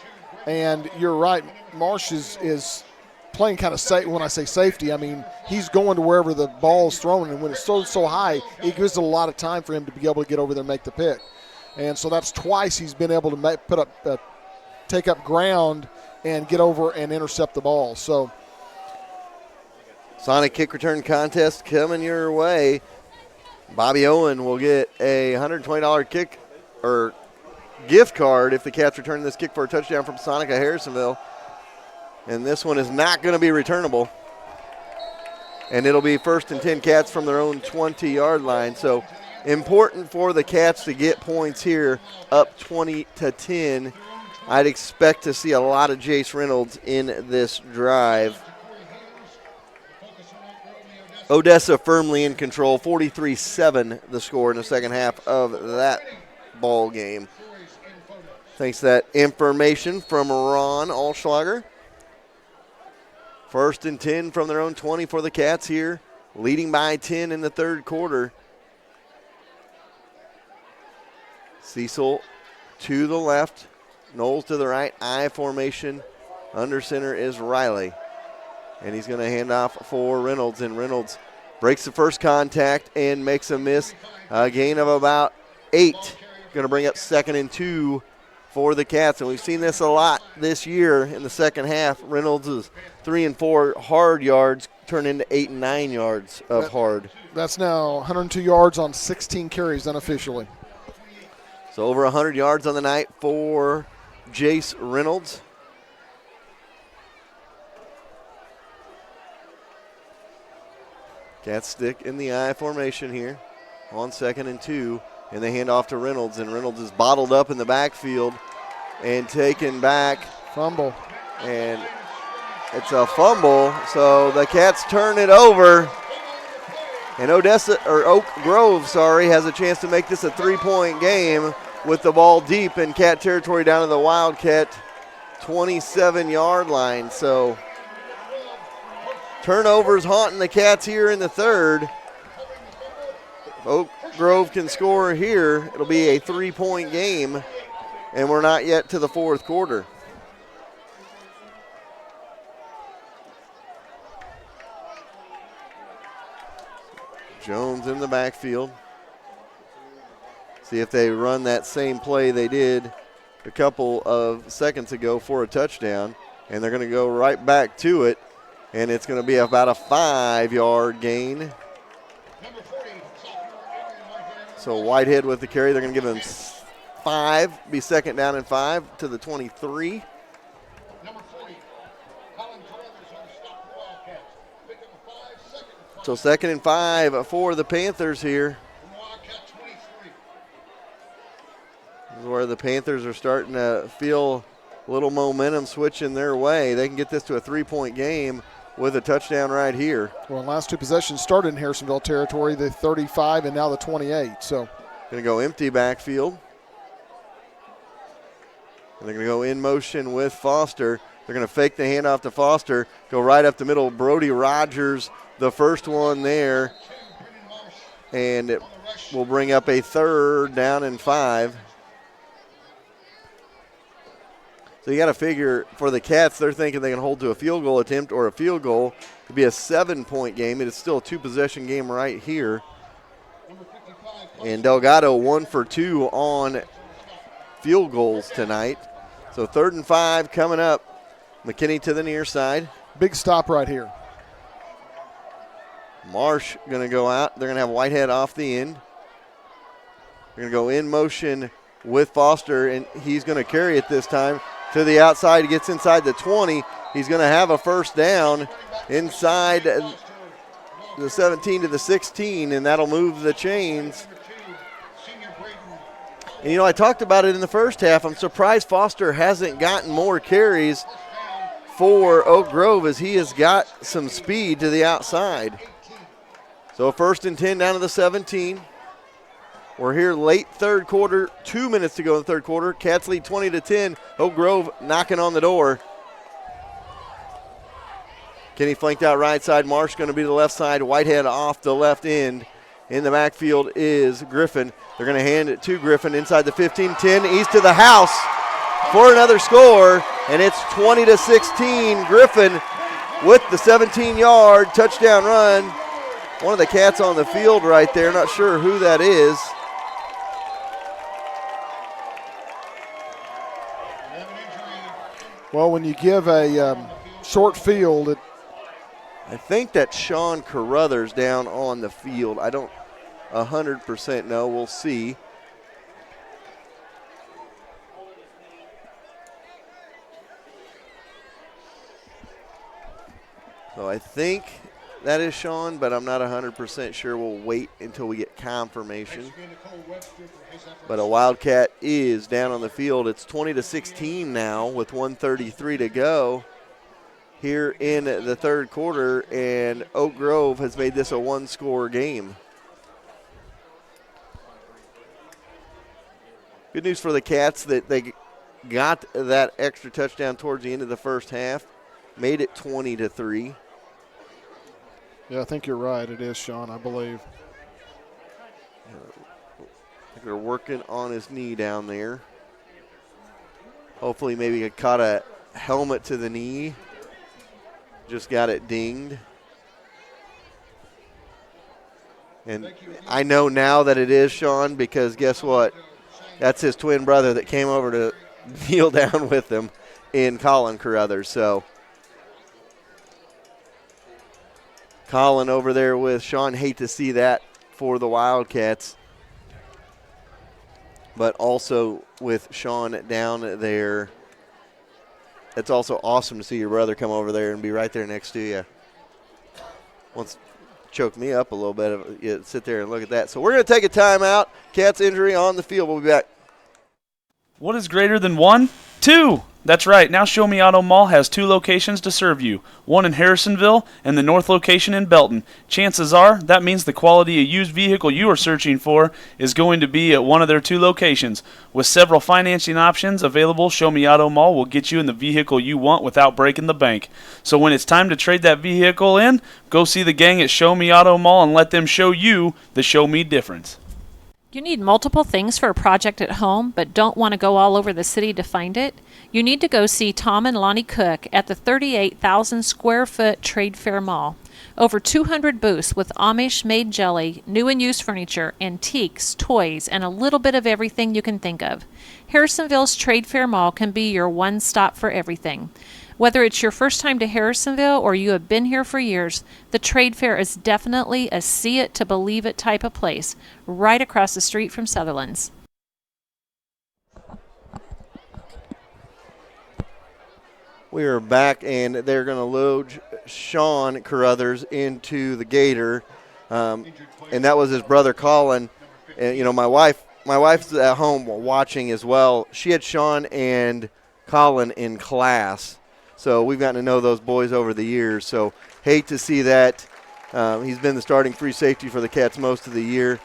and you're right, Marsh is playing kind of safe. When I say safety, I mean he's going to wherever the ball is thrown, and when it's so high, it gives it a lot of time for him to be able to get over there and make the pick. And so that's twice he's been able to take up ground and get over and intercept the ball. So, Sonic kick return contest coming your way. Bobby Owen will get a $120 kick or gift card if the Cats return this kick for a touchdown from Sonic of Harrisonville. And this one is not going to be returnable. And it'll be 1st and 10 Cats from their own 20-yard line. So important for the Cats to get points here, up 20-10. I'd expect to see a lot of Jace Reynolds in this drive. Odessa firmly in control, 43-7 the score in the second half of that ball game. Thanks to that information from Ron Allschlager. 1st and 10 from their own 20 for the Cats here, leading by 10 in the third quarter. Cecil to the left. Knowles to the right, I formation. Under center is Riley. And he's going to hand off for Reynolds, and Reynolds breaks the first contact and makes a miss. A gain of about 8. Going to bring up 2nd and 2 for the Cats. And we've seen this a lot this year in the second half. Reynolds' 3 and 4 hard yards turn into 8 and 9 yards of hard. That's now 102 yards on 16 carries unofficially. So over 100 yards on the night for Jace Reynolds. Cats stick in the I formation here on 2nd and 2, and they hand off to Reynolds, and Reynolds is bottled up in the backfield and taken back. Fumble. And it's a fumble, so the Cats turn it over. And Oak Grove, has a chance to make this a 3-point game with the ball deep in Cat territory down to the Wildcat 27-yard line. So turnovers haunting the Cats here in the third. If Oak Grove can score here, it'll be a 3-point game, and we're not yet to the fourth quarter. Jones in the backfield. See if they run that same play they did a couple of seconds ago for a touchdown. And they're going to go right back to it. And it's going to be about a 5-yard gain. So Whitehead with the carry. They're going to give him 5, be second down and 5 to the 23. So second and 5 for the Panthers here. This is where the Panthers are starting to feel a little momentum switching their way. They can get this to a 3-point game with a touchdown right here. Well, last 2 possessions started in Harrisonville territory, the 35 and now the 28. So going to go empty backfield. And they're going to go in motion with Foster. They're going to fake the handoff to Foster, go right up the middle. Brody Rogers, the first one there. And it will bring up a 3rd down and 5. So you got to figure for the Cats, they're thinking they can hold to a field goal attempt or a field goal. It'd be a 7-point game. It is still a 2-possession game right here. And Delgado 1 for 2 on field goals tonight. So 3rd and 5 coming up. McKinney to the near side. Big stop right here. Marsh going to go out. They're going to have Whitehead off the end. They're going to go in motion with Foster, and he's going to carry it this time to the outside. He gets inside the 20. He's going to have a first down inside the 17 to the 16, and that'll move the chains. And, you know, I talked about it in the first half. I'm surprised Foster hasn't gotten more carries for Oak Grove as he has got some speed to the outside. So 1st and 10 down to the 17. We're here late third quarter, 2 minutes to go in the third quarter. Cats lead 20-10. Oak Grove knocking on the door. Kenny flanked out right side. Marsh going to be to the left side. Whitehead off the left end. In the backfield is Griffin. They're going to hand it to Griffin inside the 15-10. East of the house for another score, and it's 20-16. Griffin with the 17-yard touchdown run. One of the Cats on the field right there. Not sure who that is. Well, when you give a short field, I think that's Sean Carruthers down on the field. I don't 100% know. We'll see. So I think that is Sean, but I'm not 100% sure. We'll wait until we get confirmation. But a Wildcat is down on the field. It's 20-16 now with 1:33 to go here in the third quarter, and Oak Grove has made this a one-score game. Good news for the Cats that they got that extra touchdown towards the end of the first half, made it 20-3. Yeah, I think you're right. It is Sean, I believe. They're working on his knee down there. Hopefully maybe he caught a helmet to the knee. Just got it dinged. And I know now that it is Sean because guess what? That's his twin brother that came over to kneel down with him in Colin Carruthers. So Colin over there with Sean. Hate to see that for the Wildcats. But also with Sean down there, it's also awesome to see your brother come over there and be right there next to you. Once choked me up a little bit. You sit there and look at that. So we're going to take a timeout. Cats injury on the field. We'll be back. What is greater than 1? 2. That's right. Now Show Me Auto Mall has 2 locations to serve you. One in Harrisonville and the north location in Belton. Chances are that means the quality of used vehicle you are searching for is going to be at one of their 2 locations. With several financing options available, Show Me Auto Mall will get you in the vehicle you want without breaking the bank. So when it's time to trade that vehicle in, go see the gang at Show Me Auto Mall and let them show you the Show Me difference. You need multiple things for a project at home, but don't want to go all over the city to find it? You need to go see Tom and Lonnie Cook at the 38,000 square foot Trade Fair Mall. Over 200 booths with Amish-made jelly, new and used furniture, antiques, toys, and a little bit of everything you can think of. Harrisonville's Trade Fair Mall can be your one stop for everything. Whether it's your first time to Harrisonville or you have been here for years, the Trade Fair is definitely a see it to believe it type of place, right across the street from Sutherland's. We are back, and they're going to load Sean Carruthers into the Gator, and that was his brother Colin. And you know, my wife's at home watching as well. She had Sean and Colin in class, so we've gotten to know those boys over the years. So hate to see that. He's been the starting free safety for the Cats most of the year,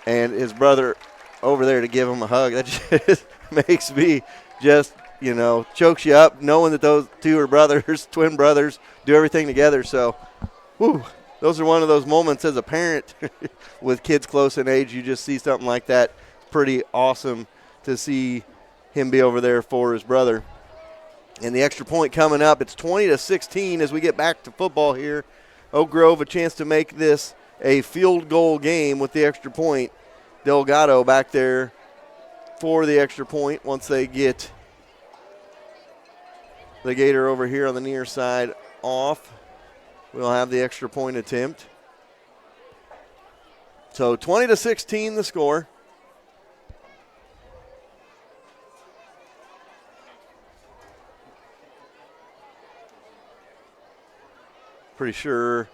and his brother over there to give him a hug. That just makes me just, you know, chokes you up knowing that those two are brothers, twin brothers, do everything together. So, whew, those are one of those moments as a parent with kids close in age. You just see something like that. Pretty awesome to see him be over there for his brother. And the extra point coming up. It's 20-16 as we get back to football here. Oak Grove a chance to make this a field goal game with the extra point. Delgado back there for the extra point once they get the Gator over here on the near side off. We'll have the extra point attempt. So 20-16 the score. Pretty sure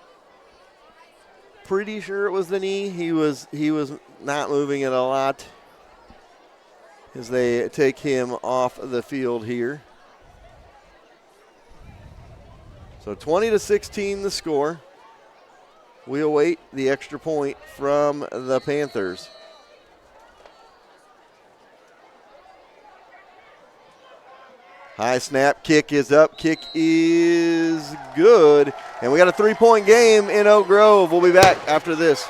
it was the knee. He was not moving it a lot as they take him off the field here. So 20-16 the score. We await the extra point from the Panthers. High snap, kick is up, kick is good. And we got a 3-point game in Oak Grove. We'll be back after this.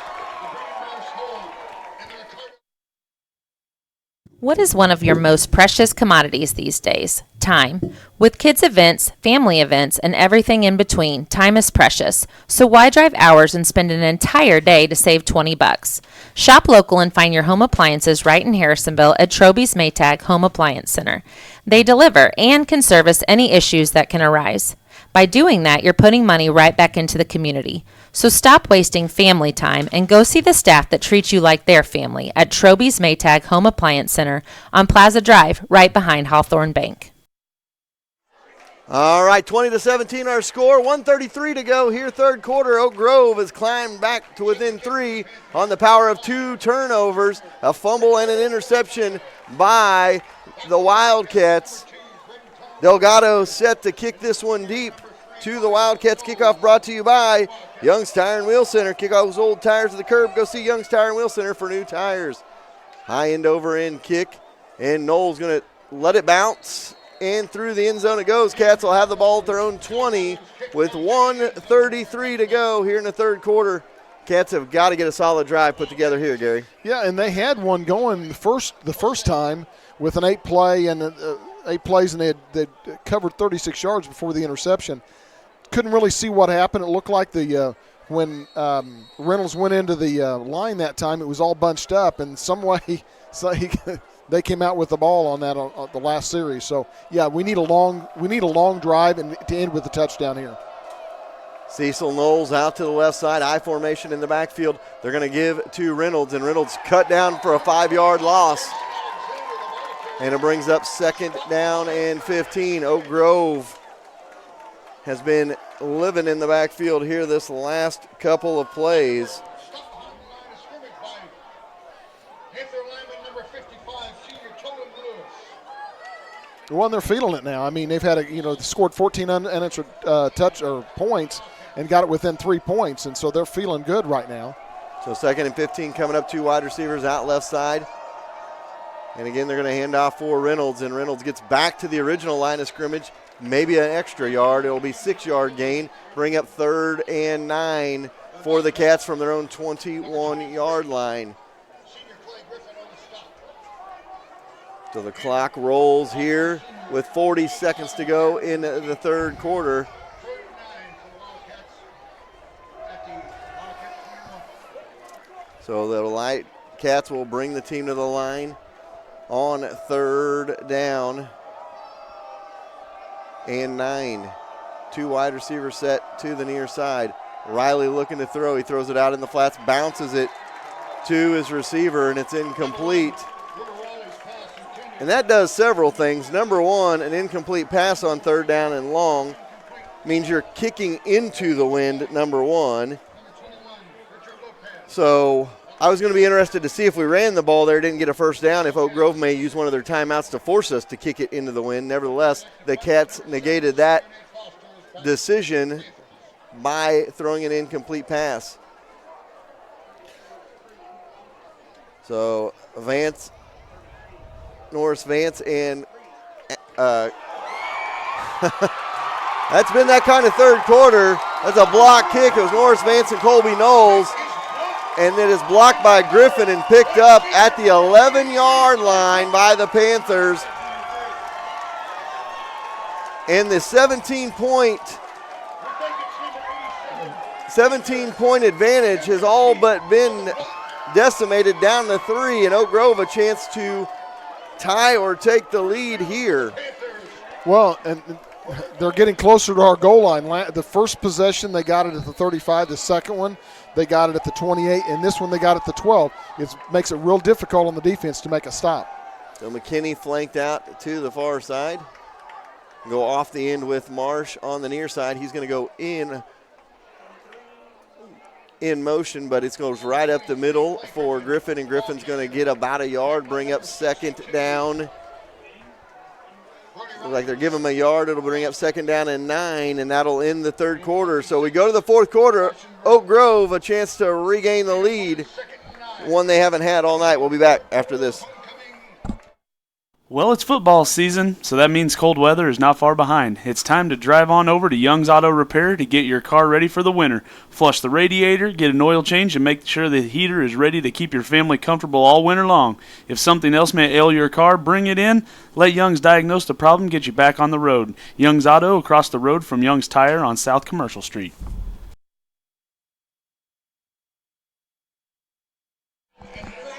What is one of your most precious commodities these days? Time. With kids' events, family events, and everything in between, time is precious. So why drive hours and spend an entire day to save $20? Shop local and find your home appliances right in Harrisonville at Troby's Maytag Home Appliance Center. They deliver and can service any issues that can arise. By doing that, you're putting money right back into the community. So stop wasting family time and go see the staff that treats you like their family at Troby's Maytag Home Appliance Center on Plaza Drive, right behind Hawthorne Bank. All right, 20-17 our score. 1:33 to go here, third quarter. Oak Grove has climbed back to within 3 on the power of 2 turnovers, a fumble and an interception by the Wildcats. Delgado set to kick this one deep to the Wildcats. Kickoff brought to you by Young's Tire and Wheel Center. Kick all those old tires to the curb. Go see Young's Tire and Wheel Center for new tires. High end over end kick, and Knowles going to let it bounce, and through the end zone it goes. Cats will have the ball at their own 20 with 1:33 to go here in the third quarter. Cats have got to get a solid drive put together here, Gary. Yeah, and they had one going the first time with an 8 plays, and they covered 36 yards before the interception. Couldn't really see what happened. It looked like when Reynolds went into the line that time, it was all bunched up, and some way they came out with the ball on that on the last series. So yeah, we need a long drive and to end with a touchdown here. Cecil Knowles out to the left side, I formation in the backfield. They're going to give to Reynolds, and Reynolds cut down for a 5-yard loss. And it brings up 2nd down and 15. Oak Grove has been living in the backfield here this last couple of plays. Well, they're feeling it now. I mean, they've had scored 14 unanswered points and got it within 3 points, and so they're feeling good right now. So 2nd and 15 coming up, 2 wide receivers out left side. And again, they're going to hand off for Reynolds, and Reynolds gets back to the original line of scrimmage, maybe an extra yard. It will be 6-yard gain, bring up 3rd and 9 for the Cats from their own 21-yard line. So the clock rolls here with 40 seconds to go in the third quarter. So the Cats will bring the team to the line on 3rd down and 9. 2 wide receivers set to the near side. Riley looking to throw. He throws it out in the flats, bounces it to his receiver, and it's incomplete. And that does several things. Number one, an incomplete pass on third down and long means you're kicking into the wind, number one. So I was going to be interested to see if we ran the ball there, didn't get a first down, if Oak Grove may use one of their timeouts to force us to kick it into the wind. Nevertheless, the Cats negated that decision by throwing an incomplete pass. So Norris Vance, and that's been that kind of third quarter. That's a block kick. It was Norris Vance and Colby Knowles. And it is blocked by Griffin and picked up at the 11-yard line by the Panthers. And the 17-point advantage has all but been decimated down to 3, and Oak Grove a chance to tie or take the lead here. Well, and they're getting closer to our goal line. The first possession, they got it at the 35. The second one, they got it at the 28. And this one, they got it at the 12. It makes it real difficult on the defense to make a stop. So McKinney flanked out to the far side. Go off the end with Marsh on the near side. He's going to go in motion, but it goes right up the middle for Griffin, and Griffin's going to get about a yard, bring up second down. Looks like they're giving him a yard. It'll bring up second down and 9, and that'll end the third quarter. So we go to the fourth quarter. Oak Grove a chance to regain the lead, one they haven't had all night. We'll be back after this. Well, it's football season, so that means cold weather is not far behind. It's time to drive on over to Young's Auto Repair to get your car ready for the winter. Flush the radiator, get an oil change, and make sure the heater is ready to keep your family comfortable all winter long. If something else may ail your car, bring it in. Let Young's diagnose the problem, get you back on the road. Young's Auto across the road from Young's Tire on South Commercial Street.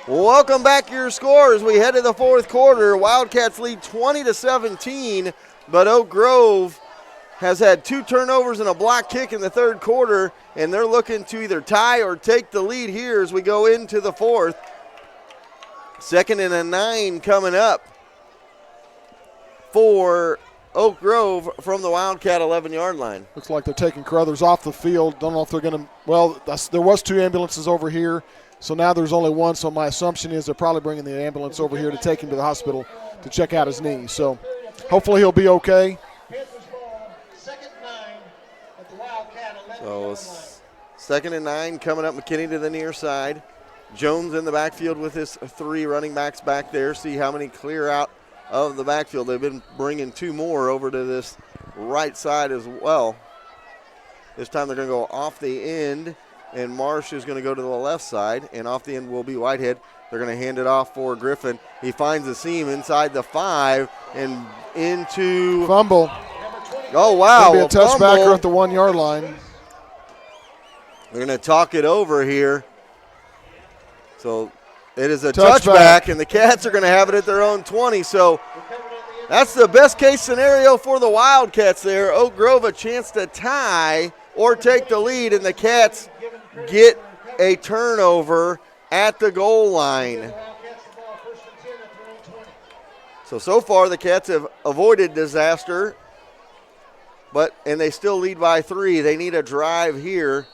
Welcome back, your scores. We head to the fourth quarter. Wildcats lead 20-17, but Oak Grove has had 2 turnovers and a block kick in the third quarter, and they're looking to either tie or take the lead here as we go into the fourth. 2nd and 9 coming up for Oak Grove from the Wildcat 11-yard line. Looks like they're taking Carruthers off the field. Don't know if they're going to – well, there was 2 ambulances over here. So now there's only 1, so my assumption is they're probably bringing the ambulance over here to take him to the hospital to check out his knee. So hopefully he'll be okay. So 2nd and 9 coming up. McKinney to the near side. Jones in the backfield with his 3 running backs back there. See how many clear out of the backfield. They've been bringing 2 more over to this right side as well. This time they're going to go off the end. And Marsh is going to go to the left side, and off the end will be Whitehead. They're going to hand it off for Griffin. He finds the seam inside the 5 and into fumble. Oh, wow. It'll be a touchbacker at the 1-yard line. They're going to talk it over here. So it is a touchback, and the Cats are going to have it at their own 20. So that's the best case scenario for the Wildcats there. Oak Grove a chance to tie or take the lead, and the Cats get a turnover at the goal line. So far the Cats have avoided disaster, and they still lead by 3. They need a drive here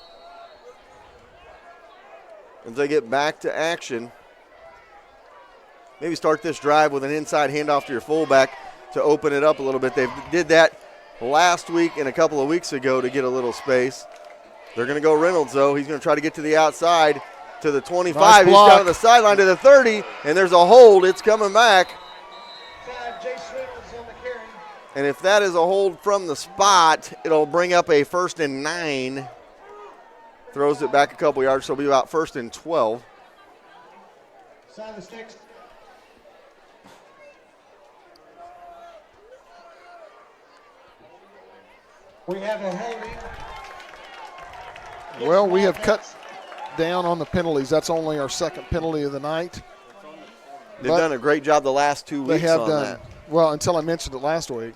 as they get back to action. Maybe start this drive with an inside handoff to your fullback to open it up a little bit. They did that last week and a couple of weeks ago to get a little space. They're going to go Reynolds, though. He's going to try to get to the outside to the 25. Nice He's down to the sideline to the 30, and there's a hold. It's coming back. And if that is a hold from the spot, it'll bring up a 1st and 9. Throws it back a couple yards, so it'll be about 1st and 12. Side of the sticks. We have a holding. Well, we have cut down on the penalties. That's only our 2nd penalty of the night. They've done a great job the last 2 weeks they have on done. that. Well, until I mentioned it last week.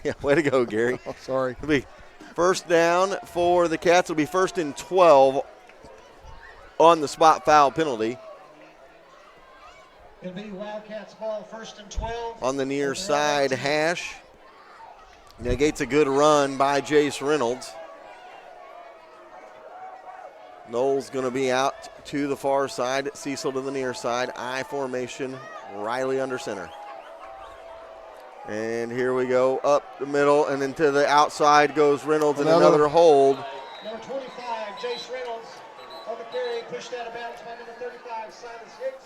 Yeah, way to go, Gary. Oh, sorry. It'll be first down for the Cats. It'll be 1st and 12 on the spot foul penalty. It'll be Wildcats ball, 1st and 12. On the near side hash. Negates a good run by Jace Reynolds. Knowles going to be out to the far side. Cecil to the near side. I formation. Riley under center. And here we go up the middle, and then to the outside goes Reynolds, and another hold. Number 25, Jace Reynolds. On the carry, pushed out of bounds by number 35, Silas Hicks.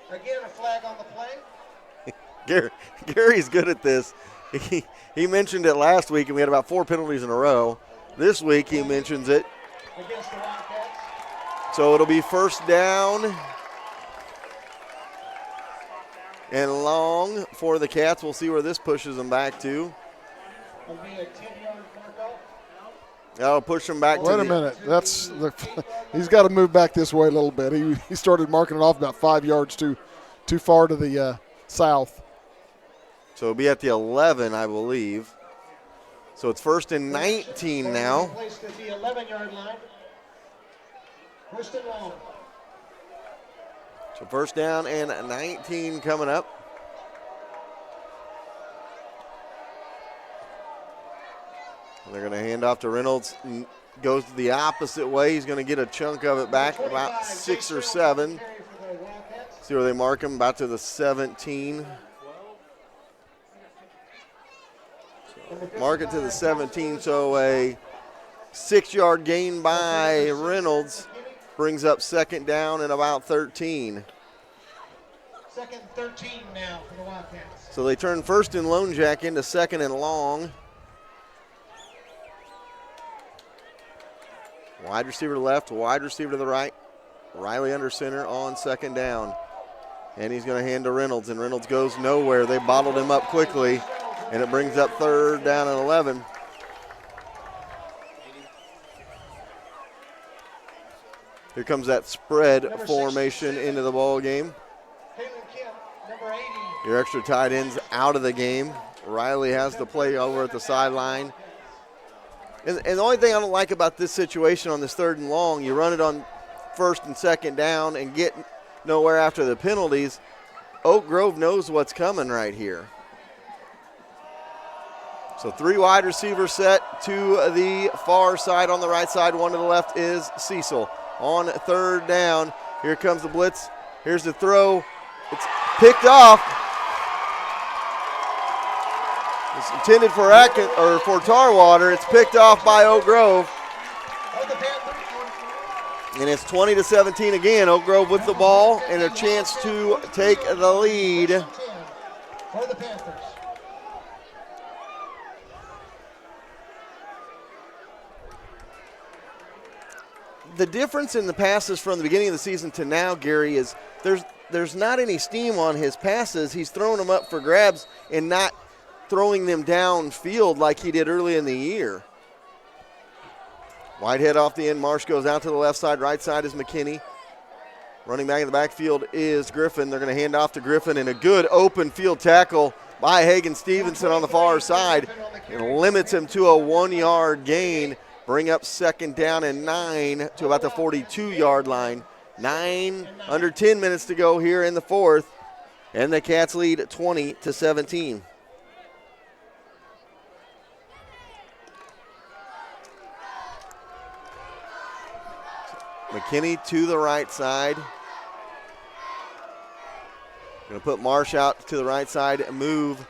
Again, a flag on the play. Gary's good at this. He mentioned it last week, and we had about 4 penalties in a row. This week he mentions it. Against the Wildcats. So it'll be 1st down and long for the Cats. We'll see where this pushes them back to. It'll be a 10-yard mark-off. That'll push them back to Wait a minute. He's got to move back this way a little bit. He started marking it off about 5 yards too far to the south. So it'll be at the 11, I believe. So it's 1st and 19 now. Placed at the 11-yard line. 1st and long. So 1st down and 19 coming up. And they're going to hand off to Reynolds. Goes the opposite way. He's going to get a chunk of it back, about 6 or 7. See where they mark him, about to the 17. Mark it to the 17, so a 6-yard gain by Reynolds brings up 2nd down and about 13. 2nd and 13 now for the Wildcats. So they turn 1st and Lone Jack into 2nd and long. Wide receiver to the left, wide receiver to the right. Riley under center on 2nd down. And he's going to hand to Reynolds, and Reynolds goes nowhere. They bottled him up quickly. And it brings up 3rd down and 11. Here comes that spread formation into the ball game. Your extra tight ends out of the game. Riley has the play over at the sideline. And the only thing I don't like about this situation on this 3rd and long, you run it on 1st and 2nd down and get nowhere after the penalties. Oak Grove knows what's coming right here. So 3 wide receivers set to the far side on the right side. 1 to the left is Cecil. On 3rd down, here comes the blitz. Here's the throw. It's picked off. It's intended for Tarwater. It's picked off by Oak Grove. And it's 20-17 again. Oak Grove with the ball and a chance to take the lead. For the Panthers. The difference in the passes from the beginning of the season to now, Gary, is there's not any steam on his passes. He's throwing them up for grabs and not throwing them downfield like he did early in the year. Whitehead off the end. Marsh goes out to the left side. Right side is McKinney. Running back in the backfield is Griffin. They're going to hand off to Griffin, and a good open field tackle by Hagan Stevenson on the far side and limits him to a 1-yard gain. Bring up 2nd down and 9 to about the 42-yard line. Under 10 minutes to go here in the 4th, and the Cats lead 20-17. McKinney to the right side. Going to put Marsh out to the right side and move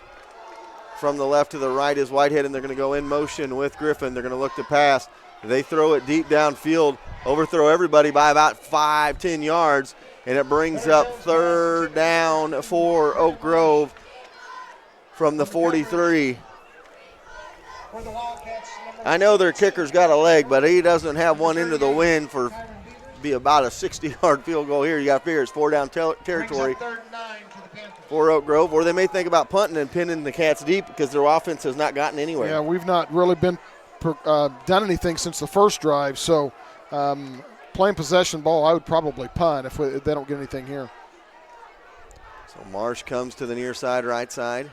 from the left to the right is Whitehead, and they're going to go in motion with Griffin. They're going to look to pass. They throw it deep downfield, overthrow everybody by about 5-10 yards, and it brings up 3rd down for Oak Grove from the 43. I know their kicker's got a leg, but he doesn't have one into the wind for be about a 60-yard field goal here. You got to figure it's 4 down territory for Oak Grove, or they may think about punting and pinning the Cats deep because their offense has not gotten anywhere. Yeah, we've not really been done anything since the first drive, so playing possession ball, I would probably punt if they don't get anything here. So Marsh comes to the near side, right side.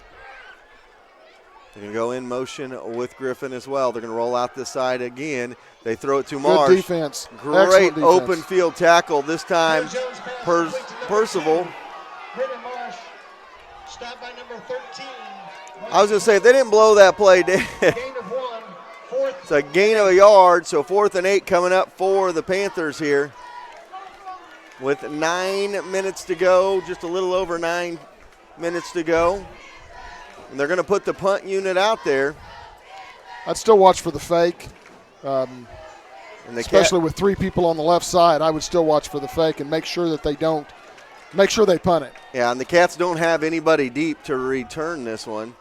They're going to go in motion with Griffin as well. They're going to roll out this side again. They throw it to Marsh. Good defense. Great open field tackle. This time, Percival I was going to say, if they didn't blow that play dead, it's a gain of a yard, so 4th and 8 coming up for the Panthers here. With 9 minutes to go, just a little over 9 minutes to go. And they're going to put the punt unit out there. I'd still watch for the fake. Especially with 3 people on the left side, I would still watch for the fake and make sure that they don't. Make sure they punt it. Yeah, and the Cats don't have anybody deep to return this one.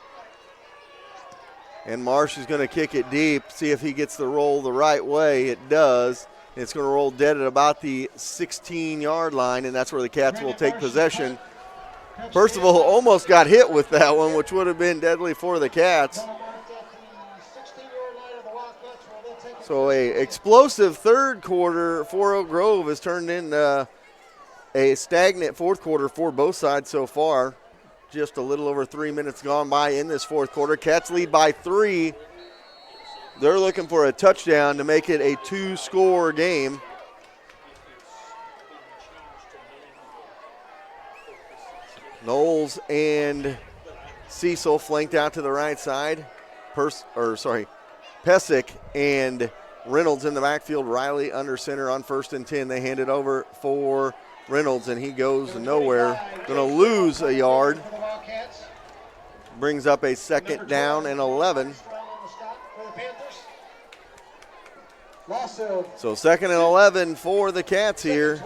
And Marsh is going to kick it deep, see if he gets the roll the right way. It does. It's going to roll dead at about the 16-yard line, and that's where the Cats will take possession. Percival almost got hit with that one, which would have been deadly for the Cats. So a explosive third quarter for Oak Grove has turned into a stagnant fourth quarter for both sides so far. Just a little over 3 minutes gone by in this fourth quarter. Cats lead by 3. They're looking for a touchdown to make it a 2-score game. Knowles and Cecil flanked out to the right side. Pesic and Reynolds in the backfield. Riley under center on 1st and 10. They hand it over for Reynolds, and he goes nowhere. Going to lose a yard. Brings up a 2nd down and 11. So 2nd and 11 for the Cats here.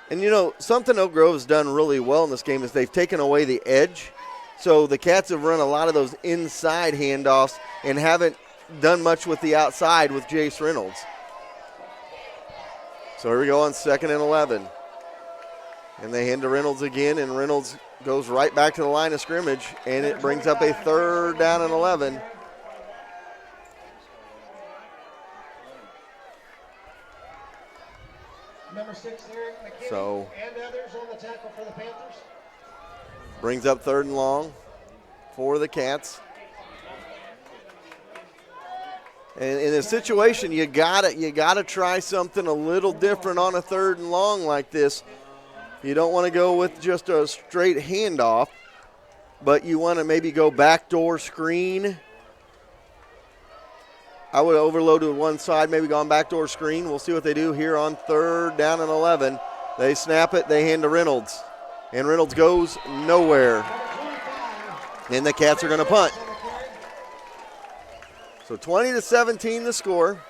And, you know, something Oak Grove has done really well in this game is they've taken away the edge. So the Cats have run a lot of those inside handoffs and haven't done much with the outside with Jace Reynolds. So here we go on 2nd and 11. And they hand to Reynolds again, and Reynolds goes right back to the line of scrimmage, and it brings up a 3rd down and 11. Number 6 here, McKinney, so and others on the tackle for the Panthers. Brings up 3rd and long for the Cats. And in a situation, you gotta try something a little different on a 3rd and long like this. You don't want to go with just a straight handoff, but you want to maybe go backdoor screen. I would have overloaded one side, maybe gone backdoor screen. We'll see what they do here on 3rd down and 11. They snap it, they hand to Reynolds. And Reynolds goes nowhere. And the Cats are going to punt. So 20-17 the score.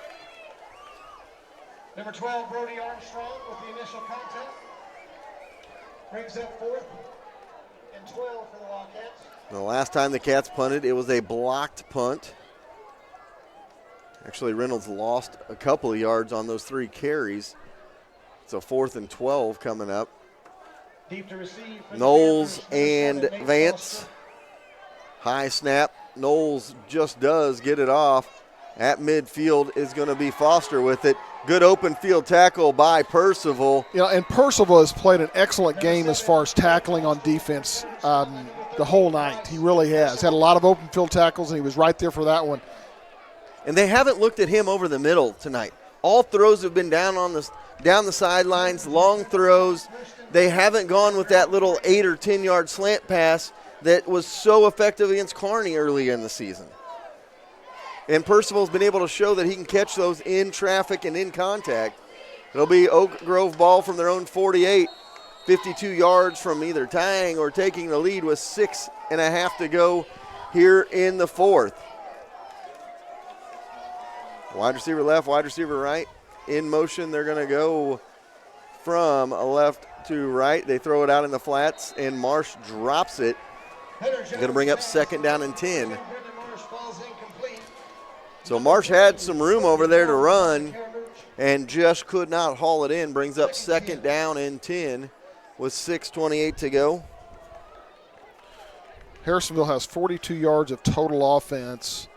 Number 12, Brody Armstrong with the initial contact. Brings up 4th and 12 for the Wildcats. The last time the Cats punted, it was a blocked punt. Actually, Reynolds lost a couple of yards on those 3 carries. It's a 4th and 12 coming up. Deep to receive. Knowles and Vance. High snap. Knowles just does get it off. At midfield is going to be Foster with it. Good open field tackle by Percival. You know, and Percival has played an excellent game as far as tackling on defense the whole night. He really has. Had a lot of open field tackles, and he was right there for that one. And they haven't looked at him over the middle tonight. All throws have been down the sidelines, long throws. They haven't gone with that little 8 or 10 yard slant pass that was so effective against Kearney earlier in the season. And Percival's been able to show that he can catch those in traffic and in contact. It'll be Oak Grove ball from their own 48, 52 yards from either tying or taking the lead with 6.5 to go here in the 4th. Wide receiver left, wide receiver right. In motion, they're going to go from left to right. They throw it out in the flats, and Marsh drops it. Going to bring up 2nd down and 10. So Marsh had some room over there to run and just could not haul it in. Brings up 2nd down and 10 with 6:28 to go. Harrisonville has 42 yards of total offense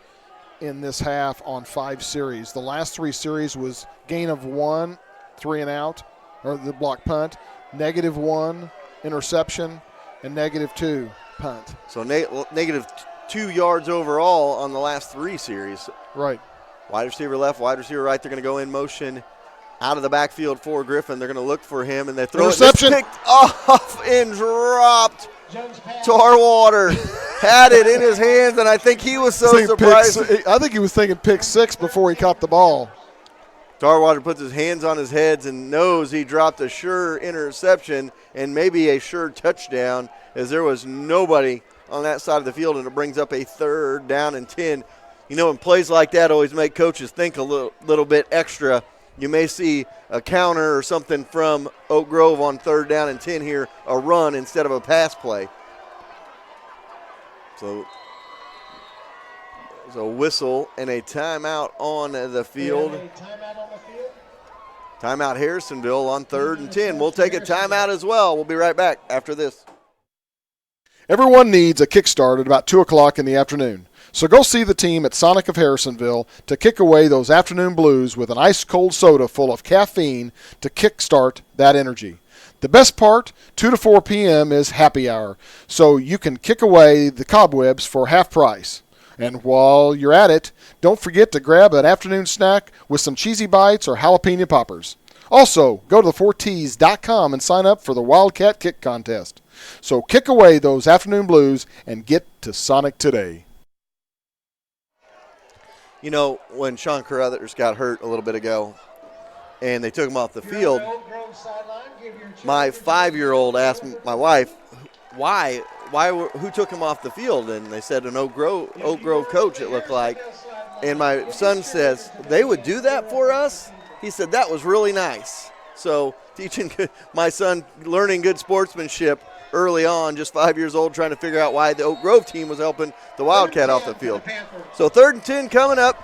in this half on 5 series. The last 3 series was gain of 1, 3 and out, or the block punt, -1, interception, and -2, punt. So negative 2 yards overall on the last 3 series. Right. Wide receiver left, wide receiver right. They're going to go in motion out of the backfield for Griffin. They're going to look for him, and they throw interception. it. It's picked off and dropped. Tarwater had it in his hands, and I think he was so surprised. I think he was thinking pick 6 before he caught the ball. Tarwater puts his hands on his head and knows he dropped a sure interception and maybe a sure touchdown, as there was nobody on that side of the field, and it brings up a 3rd down and 10. You know, and plays like that always make coaches think a little bit extra. You may see a counter or something from Oak Grove on 3rd down and 10 here, a run instead of a pass play. So there's a whistle and a timeout on the field. Timeout Harrisonville on 3rd and 10. We'll take a timeout as well. We'll be right back after this. Everyone needs a kickstart at about 2 o'clock in the afternoon. So go see the team at Sonic of Harrisonville to kick away those afternoon blues with an ice-cold soda full of caffeine to kickstart that energy. The best part, 2 to 4 p.m. is happy hour, so you can kick away the cobwebs for half price. And while you're at it, don't forget to grab an afternoon snack with some cheesy bites or jalapeno poppers. Also, go to the4ts.com and sign up for the Wildcat Kick Contest. So kick away those afternoon blues and get to Sonic today. You know, when Sean Carruthers got hurt a little bit ago and they took him off the field, my 5-year-old asked my wife, who took him off the field? And they said an Oak Grove coach, it looked like. And my son says, they would do that for us? He said, that was really nice. So teaching my son, learning good sportsmanship early on, just 5 years old, trying to figure out why the Oak Grove team was helping the Wildcat off the field. So 3rd and 10 coming up.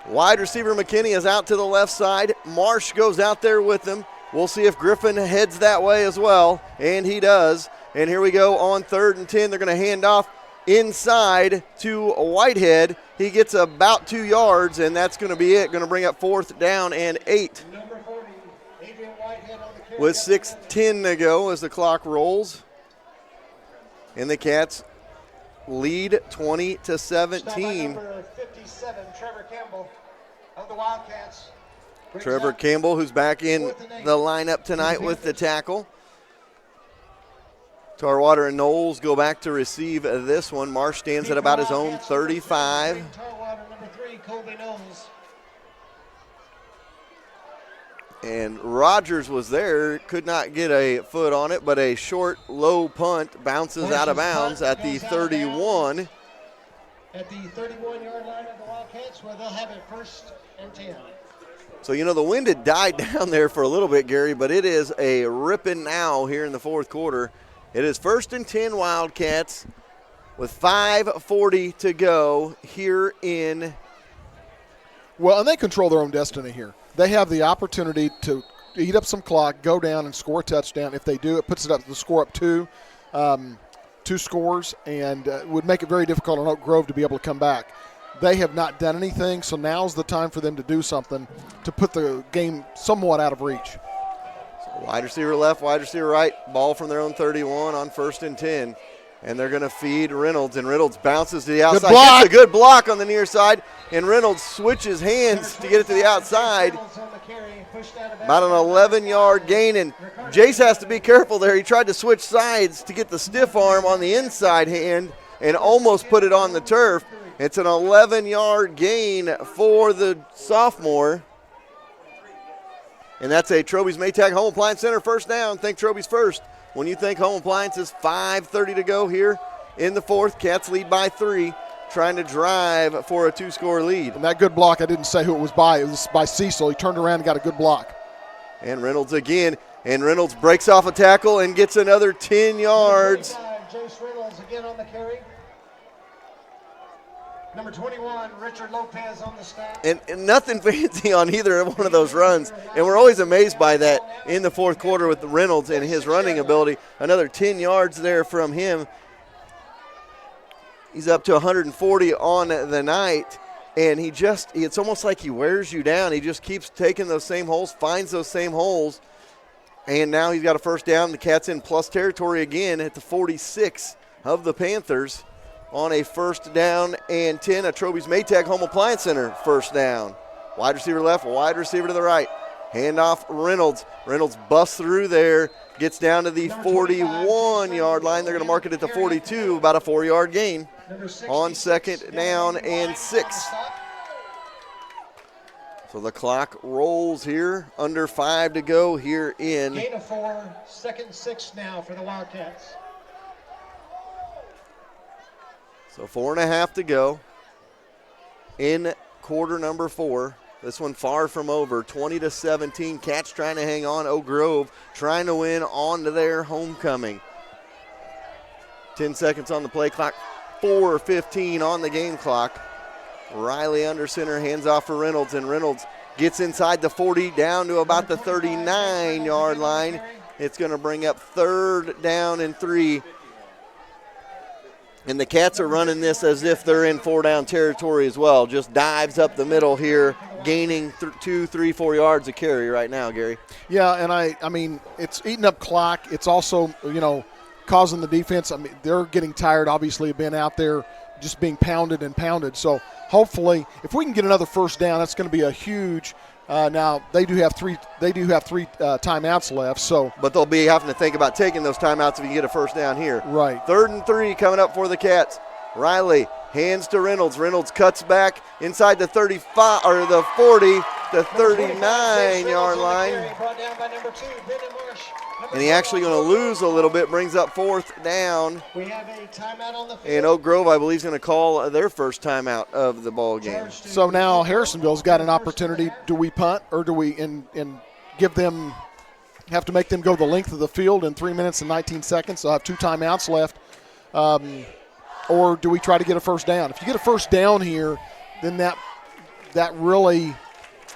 Wide receiver McKinney is out to the left side. Marsh goes out there with him. We'll see if Griffin heads that way as well, and he does. And here we go on 3rd and 10. They're going to hand off inside to Whitehead. He gets about 2 yards, and that's going to be it. Going to bring up 4th down and 8. With 6:10 to go as the clock rolls. And the Cats lead 20-17. Number 57, Trevor Campbell of the Wildcats. Trevor Campbell, who's back in the lineup tonight with the tackle. Tarwater and Knowles go back to receive this one. Marsh stands at about his own 35. Tarwater, number 3, Colby Knowles. And Rogers was there, could not get a foot on it, but a short, low punt bounces out of bounds at the 31. At the 31-yard line of the Wildcats, where they'll have it 1st and 10. So, you know, the wind had died down there for a little bit, Gary, but it is a ripping now here in the 4th quarter. It is 1st and 10 Wildcats with 5:40 to go here in. Well, and they control their own destiny here. They have the opportunity to eat up some clock, go down and score a touchdown. If they do, it puts the score up 2 scores, and would make it very difficult on Oak Grove to be able to come back. They have not done anything, so now's the time for them to do something to put the game somewhat out of reach. So wide receiver left, wide receiver right, ball from their own 31 on 1st and 10. And they're going to feed Reynolds, and Reynolds bounces to the outside. Gets a good block on the near side, and Reynolds switches hands to get it to the outside. About an 11-yard gain, and Jace has to be careful there. He tried to switch sides to get the stiff arm on the inside hand and almost put it on the turf. It's an 11-yard gain for the sophomore. And that's a Troby's Maytag Home Appliance Center 1st down. Think Troby's first. When you think home appliances, 5:30 to go here in the 4th. Cats lead by 3, trying to drive for a 2-score lead. And that good block, I didn't say who it was by. It was by Cecil. He turned around and got a good block. And Reynolds again. And Reynolds breaks off a tackle and gets another 10 yards. Jace Reynolds again on the carry. Number 21, Richard Lopez on the staff. And nothing fancy on either one of those runs. And we're always amazed by that in the 4th quarter with Reynolds and his running ability. Another 10 yards there from him. He's up to 140 on the night. And it's almost like he wears you down. He just keeps taking those same holes, finds those same holes. And now he's got a 1st down. The Cats in plus territory again at the 46 of the Panthers. On a 1st down and 10, a Troby's Maytag Home Appliance Center 1st down. Wide receiver left, wide receiver to the right. Handoff Reynolds. Reynolds busts through there, gets down to the 41-yard line. They're going to mark it at the 42, about a 4-yard gain on 2nd down and 6. So the clock rolls here, under 5 to go here in. Gain of 4, 2nd 6 now for the Wildcats. So 4.5 to go in quarter number 4. This one far from over, 20-17. Cats trying to hang on. Oak Grove trying to win on to their homecoming. 10 seconds on the play clock, 4:15 on the game clock. Riley under center, hands off for Reynolds, and Reynolds gets inside the 40 down to about the 39-yard line. It's going to bring up 3rd down and 3. And the Cats are running this as if they're in 4-down territory as well. Just dives up the middle here, gaining 2, 3, 4 yards a carry right now, Gary. Yeah, and I mean, it's eating up clock. It's also, causing the defense. I mean, they're getting tired, obviously, of being out there just being pounded and pounded. So hopefully, if we can get another 1st down, that's going to be a huge. Now they do have three timeouts left. So, but they'll be having to think about taking those timeouts if you get a 1st down here. Right. 3rd and 3 coming up for the Cats. Riley hands to Reynolds. Reynolds cuts back inside the 35 or the 40, the 39-yard line. And he actually going to lose a little bit, brings up 4th down. We have a timeout on the field. And Oak Grove, I believe, is going to call their first timeout of the ball game. So now Harrisonville's got an opportunity. Do we punt or do we and give them have to make them go the length of the field in 3 minutes and 19 seconds? They'll have 2 timeouts left. Or do we try to get a 1st down? If you get a 1st down here, then that really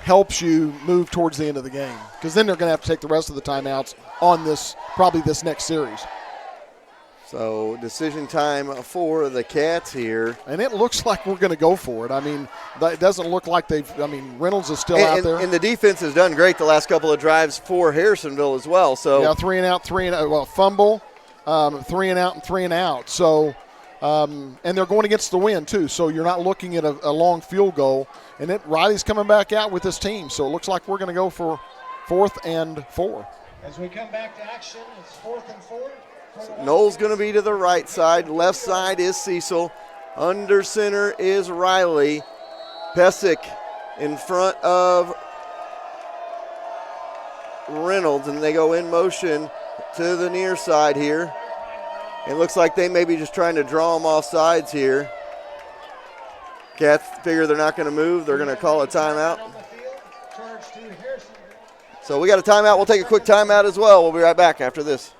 helps you move towards the end of the game, because then they're going to have to take the rest of the timeouts on this next series. So decision time for the Cats here. And it looks like we're going to go for it. I mean, it doesn't look like Reynolds is still out there. And the defense has done great the last couple of drives for Harrisonville as well. So yeah, 3 and out, fumble, 3 and out and 3 and out. So, and they're going against the wind too. So you're not looking at a long field goal. And Riley's coming back out with this team. So it looks like we're going to go for 4th and 4. As we come back to action, it's 4th and 4. Noel's going to be to the right side. Left side is Cecil. Under center is Riley. Pesic in front of Reynolds, and they go in motion to the near side here. It looks like they may be just trying to draw them off sides here. Cats figure they're not going to move. They're going to call a timeout. So we got a timeout. We'll take a quick timeout as well. We'll be right back after this.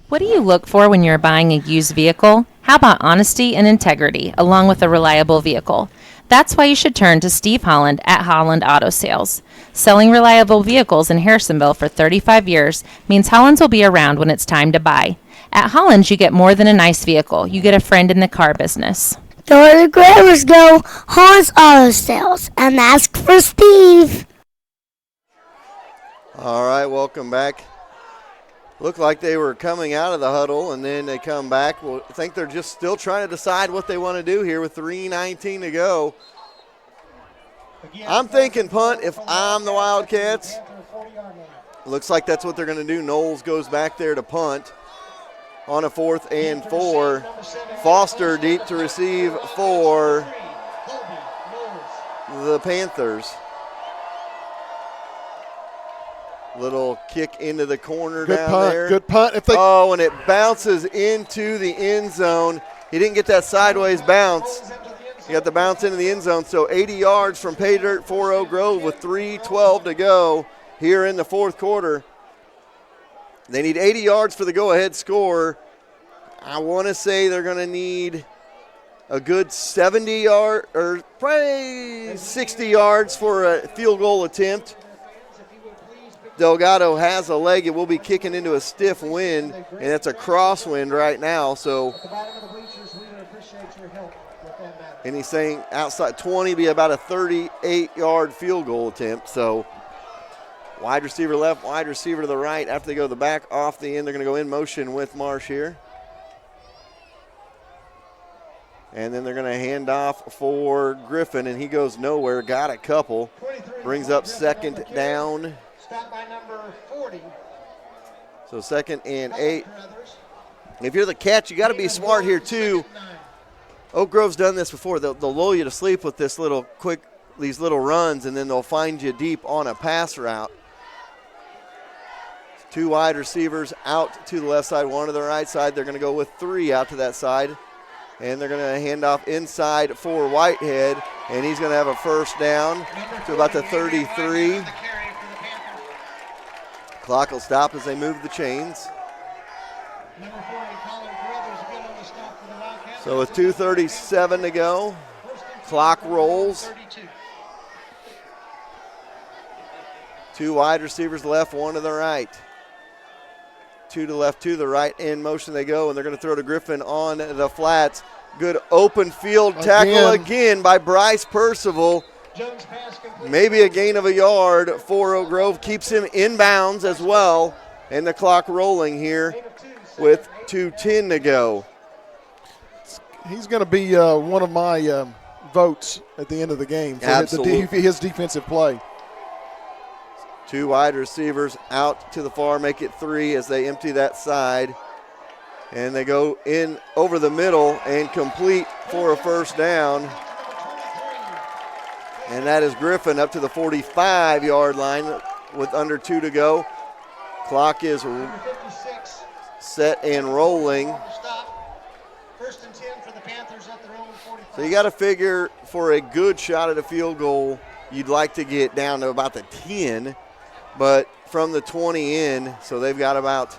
What do you look for when you're buying a used vehicle? How about honesty and integrity, along with a reliable vehicle? That's why you should turn to Steve Holland at Holland Auto Sales. Selling reliable vehicles in Harrisonville for 35 years means Holland's will be around when it's time to buy. At Holland's, you get more than a nice vehicle. You get a friend in the car business. The way the Grammars go, Holland's Auto Sales, and ask for Steve. All right, welcome back. Looked like they were coming out of the huddle, and then they come back. Well, I think they're just still trying to decide what they want to do here with 3:19 to go. I'm thinking punt if I'm the Wildcats. Looks like that's what they're going to do. Knowles goes back there to punt on a 4th and 4. Foster deep to receive for the Panthers. Little kick into the corner down there. Good punt. And it bounces into the end zone. He didn't get that sideways bounce. He got the bounce into the end zone. So 80 yards from Pay Dirt for Oak Grove with 3:12 to go here in the 4th quarter. They need 80 yards for the go-ahead score. I want to say they're going to need a good 70 yard or probably 60 yards for a field goal attempt. Delgado has a leg. It will be kicking into a stiff wind, and it's a crosswind right now. So, and he's saying outside 20 be about a 38-yard field goal attempt. So, wide receiver left, wide receiver to the right. After they go the back off the end, they're going to go in motion with Marsh here. And then they're going to hand off for Griffin, and he goes nowhere. Got a couple. Brings up 2nd down Stop by number 40. So 2nd and 8. If you're the Cats, you got to be smart here too. Oak Grove's done this before. They'll lull you to sleep with these little runs, and then they'll find you deep on a pass route. 2 wide receivers out to the left side, 1 to the right side. They're going to go with 3 out to that side. And they're going to hand off inside for Whitehead, and he's going to have a first down to about the 33. Clock will stop as they move the chains. So with 2:37 to go, clock rolls. 2 wide receivers left, 1 to the right. 2 to the left, 2 to the right. In motion they go, and they're going to throw to Griffin on the flats. Good open field tackle again by Bryce Percival. Maybe a gain of a yard for Oak Grove. Keeps him in bounds as well. And the clock rolling here with 2:10 to go. He's going to be one of my votes at the end of the game for his defensive play. 2 wide receivers out to the far, make it 3 as they empty that side. And they go in over the middle and complete for a first down. And that is Griffin up to the 45-yard line with under 2 to go. Clock is set and rolling. First and 10 for the Panthers at their own 45. So you got to figure for a good shot at a field goal, you'd like to get down to about the 10. But from the 20 in, so they've got about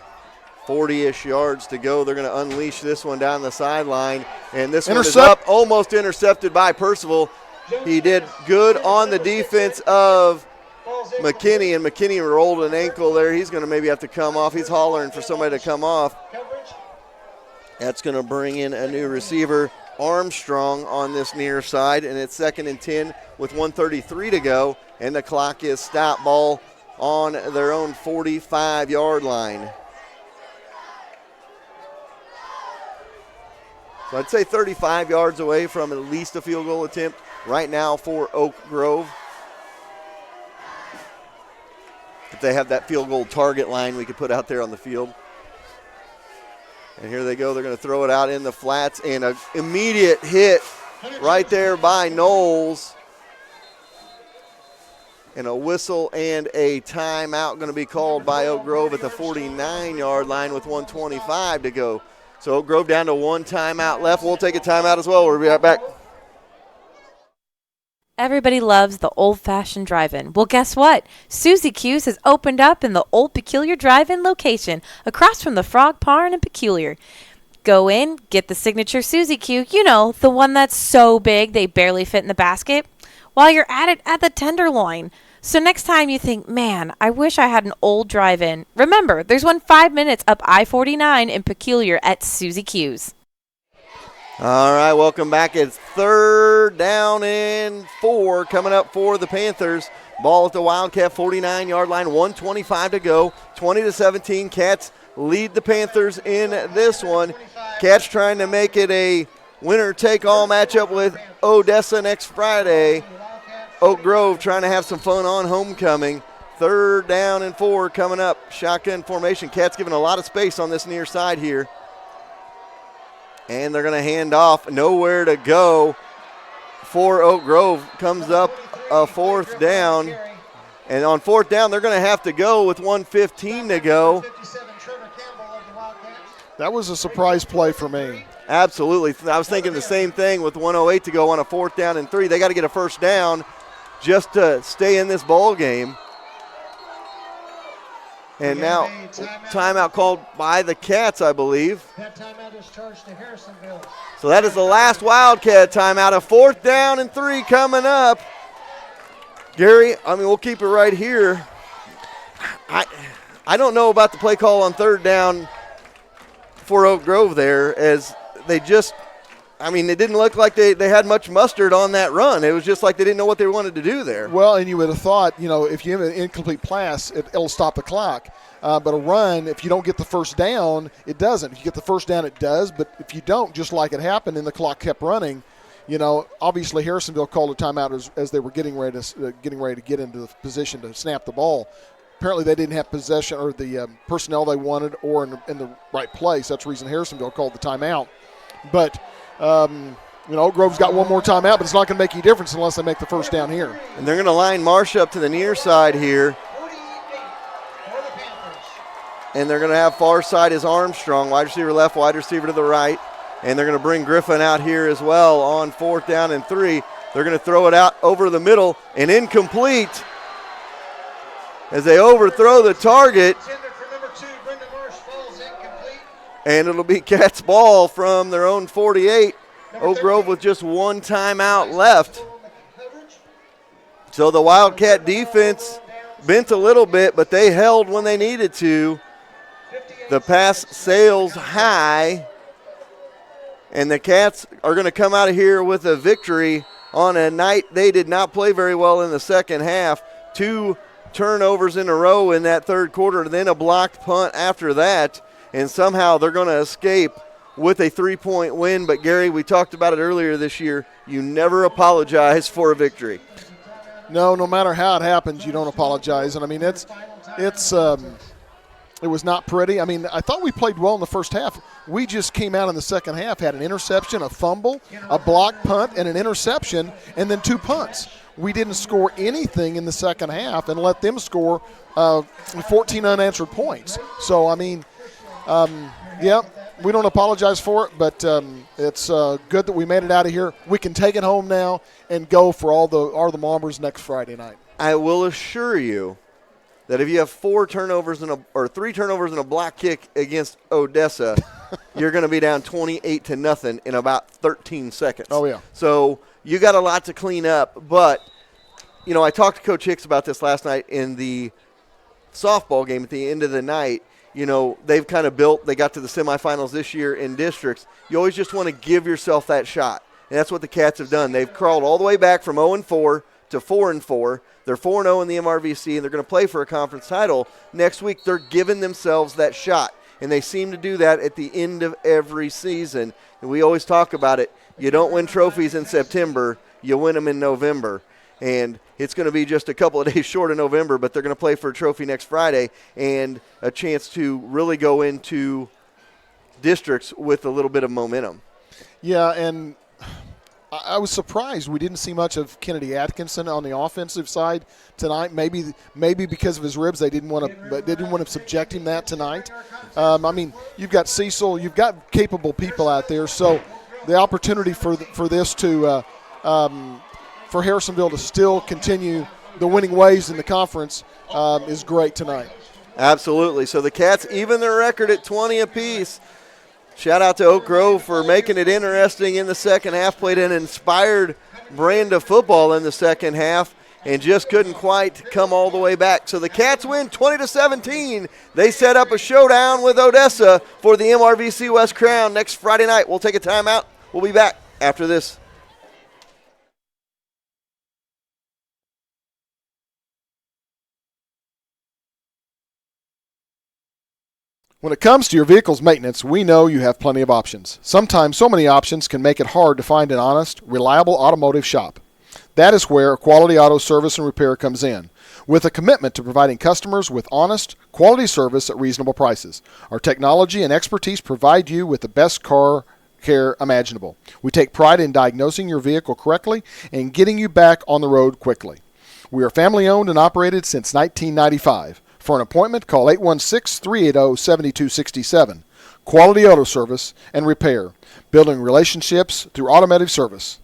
40-ish yards to go. They're going to unleash this one down the sideline. And this one is up, almost intercepted by Percival. He did good on the defense of McKinney, and McKinney rolled an ankle there. He's going to maybe have to come off. He's hollering for somebody to come off. That's going to bring in a new receiver, Armstrong, on this near side. And it's 2nd and 10 with 1:33 to go. And the clock is stop, ball on their own 45-yard line. So I'd say 35 yards away from at least a field goal attempt right now for Oak Grove. If they have that field goal target line we could put out there on the field. And here they go. They're going to throw it out in the flats, and an immediate hit right there by Knowles. And a whistle and a timeout going to be called by Oak Grove at the 49-yard line with 1:25 to go. So Oak Grove down to 1 timeout left. We'll take a timeout as well. We'll be right back. Everybody loves the old-fashioned drive-in. Well, guess what? Susie Q's has opened up in the Old Peculiar Drive-In location across from the Frog Pond and Peculiar. Go in, get the signature Susie Q, you know, the one that's so big they barely fit in the basket, while you're at it at the Tenderloin. So next time you think, man, I wish I had an old drive-in, remember, there's one 5 minutes up I-49 in Peculiar at Susie Q's. All right, welcome back. It's 3rd down and 4 coming up for the Panthers. Ball at the Wildcat 49-yard line, 1:25 to go. 20-17, Cats lead the Panthers in this one. Cats trying to make it a winner-take-all matchup with Odessa next Friday. Oak Grove trying to have some fun on homecoming. 3rd down and 4 coming up. Shotgun formation. Cats given a lot of space on this near side here. And they're going to hand off, nowhere to go for Oak Grove. Comes up a 4th down. And on 4th down, they're going to have to go with 1:15 to go. That was a surprise play for me. Absolutely. I was thinking the same thing with 1:08 to go on a 4th down and 3. They got to get a first down just to stay in this ball game. And now, timeout called by the Cats, I believe. That timeout is charged to Harrisonville. So that is the last Wildcat timeout. A 4th down and 3 coming up. Gary, I mean, we'll keep it right here. I don't know about the play call on 3rd down for Oak Grove there, as they just, I mean, it didn't look like they had much mustard on that run. It was just like they didn't know what they wanted to do there. Well, and you would have thought, you know, if you have an incomplete pass, it'll stop the clock. But a run, if you don't get the first down, it doesn't. If you get the first down, it does. But if you don't, just like it happened and the clock kept running, you know, obviously Harrisonville called a timeout as they were getting ready to get into the position to snap the ball. apparently they didn't have possession or the personnel they wanted or in the right place. That's the reason Harrisonville called the timeout. But, Oak Grove's got one more timeout, but it's not going to make any difference unless they make the first down here. And they're going to line Marsh up to the near side here. And they're going to have far side is Armstrong, wide receiver left, wide receiver to the right. And they're going to bring Griffin out here as well on 4th down and 3. They're going to throw it out over the middle and incomplete as they overthrow the target. And it'll be Cats ball from their own 48. Oak Grove with just one timeout left. So the Wildcat defense bent a little bit, but they held when they needed to. The pass sails high, and the Cats are going to come out of here with a victory on a night they did not play very well in the second half. 2 turnovers in a row in that third quarter, then a blocked punt after that, and somehow they're going to escape with a 3-point win. But, Gary, we talked about it earlier this year. You never apologize for a victory. No matter how it happens, you don't apologize. And, I mean, it was not pretty. I mean, I thought we played well in the first half. We just came out in the second half, had an interception, a fumble, a blocked punt, and an interception, and then 2 punts. We didn't score anything in the second half and let them score 14 unanswered points. So, I mean, we don't apologize for it, but it's good that we made it out of here. We can take it home now and go for all the Maulers next Friday night. I will assure you that if you have 3 turnovers and a block kick against Odessa, you're going to be down 28-0 in about 13 seconds. Oh, yeah. So you got a lot to clean up. But, I talked to Coach Hicks about this last night in the softball game at the end of the night. They've kind of built – they got to the semifinals this year in districts. You always just want to give yourself that shot. And that's what the Cats have done. They've crawled all the way back from 0-4 to 4-4. They're 4-0 in the MRVC, and they're going to play for a conference title. Next week, they're giving themselves that shot, and they seem to do that at the end of every season. And we always talk about it. You don't win trophies in September. You win them in November. And it's going to be just a couple of days short of November, but they're going to play for a trophy next Friday and a chance to really go into districts with a little bit of momentum. Yeah, and I was surprised we didn't see much of Kennedy Atkinson on the offensive side tonight. Maybe because of his ribs, they didn't want to subject him that tonight. I mean, you've got Cecil, you've got capable people out there, so the opportunity for this to for Harrisonville to still continue the winning ways in the conference is great tonight. Absolutely. So the Cats even their record at 20 apiece. Shout out to Oak Grove for making it interesting in the second half. Played an inspired brand of football in the second half and just couldn't quite come all the way back. So the Cats win 20-17. They set up a showdown with Odessa for the MRVC West crown next Friday night. We'll take a timeout. We'll be back after this. When it comes to your vehicle's maintenance, we know you have plenty of options. Sometimes so many options can make it hard to find an honest, reliable automotive shop. That is where Quality Auto Service and Repair comes in, with a commitment to providing customers with honest, quality service at reasonable prices. Our technology and expertise provide you with the best car care imaginable. We take pride in diagnosing your vehicle correctly and getting you back on the road quickly. We are family owned and operated since 1995. For an appointment, call 816-380-7267. Quality Auto Service and Repair, building relationships through automotive service.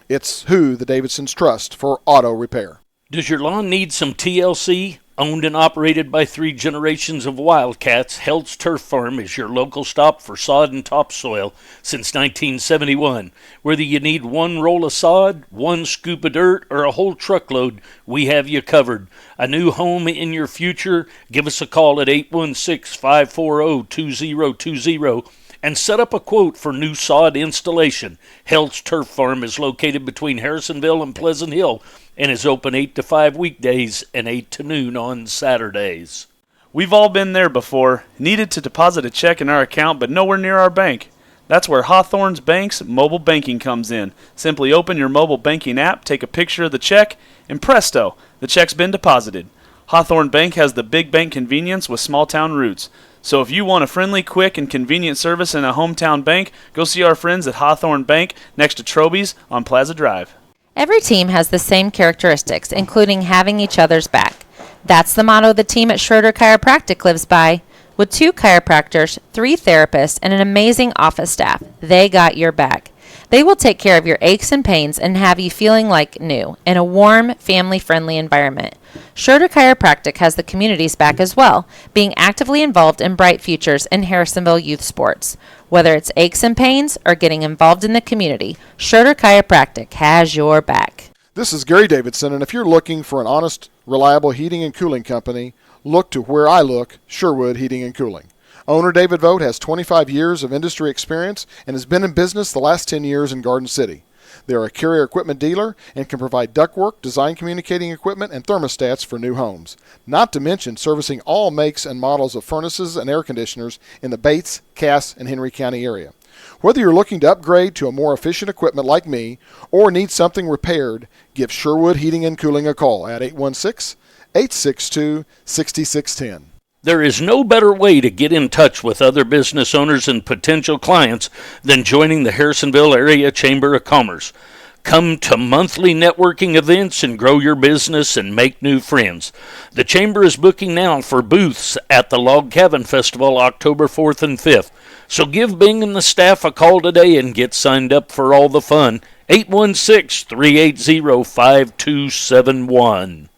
It's who the Davidsons trust for auto repair. Does your lawn need some TLC? Owned and operated by 3 generations of Wildcats, Held's Turf Farm is your local stop for sod and topsoil since 1971. Whether you need 1 roll of sod, 1 scoop of dirt, or a whole truckload, we have you covered. A new home in your future? Give us a call at 816-540-2020 and set up a quote for new sod installation. Held's Turf Farm is located between Harrisonville and Pleasant Hill and is open 8 to 5 weekdays and 8 to noon on Saturdays. We've all been there before. Needed to deposit a check in our account, but nowhere near our bank. That's where Hawthorne's Bank's mobile banking comes in. Simply open your mobile banking app, take a picture of the check, and presto, the check's been deposited. Hawthorne Bank has the big bank convenience with small-town roots. So if you want a friendly, quick, and convenient service in a hometown bank, go see our friends at Hawthorne Bank next to Troby's on Plaza Drive. Every team has the same characteristics, including having each other's back. That's the motto the team at Schroeder Chiropractic lives by. With 2 chiropractors, 3 therapists, and an amazing office staff, they got your back. They will take care of your aches and pains and have you feeling like new in a warm, family-friendly environment. Schroeder Chiropractic has the community's back as well, being actively involved in bright futures in Harrisonville youth sports. Whether it's aches and pains or getting involved in the community, Schroeder Chiropractic has your back. This is Gary Davidson, and if you're looking for an honest, reliable heating and cooling company, look to where I look, Sherwood Heating and Cooling. Owner David Vogt has 25 years of industry experience and has been in business the last 10 years in Garden City. They are a Carrier equipment dealer and can provide ductwork, design communicating equipment, and thermostats for new homes. Not to mention servicing all makes and models of furnaces and air conditioners in the Bates, Cass, and Henry County area. Whether you're looking to upgrade to a more efficient equipment like me or need something repaired, give Sherwood Heating and Cooling a call at 816-862-6610. There is no better way to get in touch with other business owners and potential clients than joining the Harrisonville Area Chamber of Commerce. Come to monthly networking events and grow your business and make new friends. The Chamber is booking now for booths at the Log Cabin Festival October 4th and 5th. So give Bing and the staff a call today and get signed up for all the fun. 816-380-5271.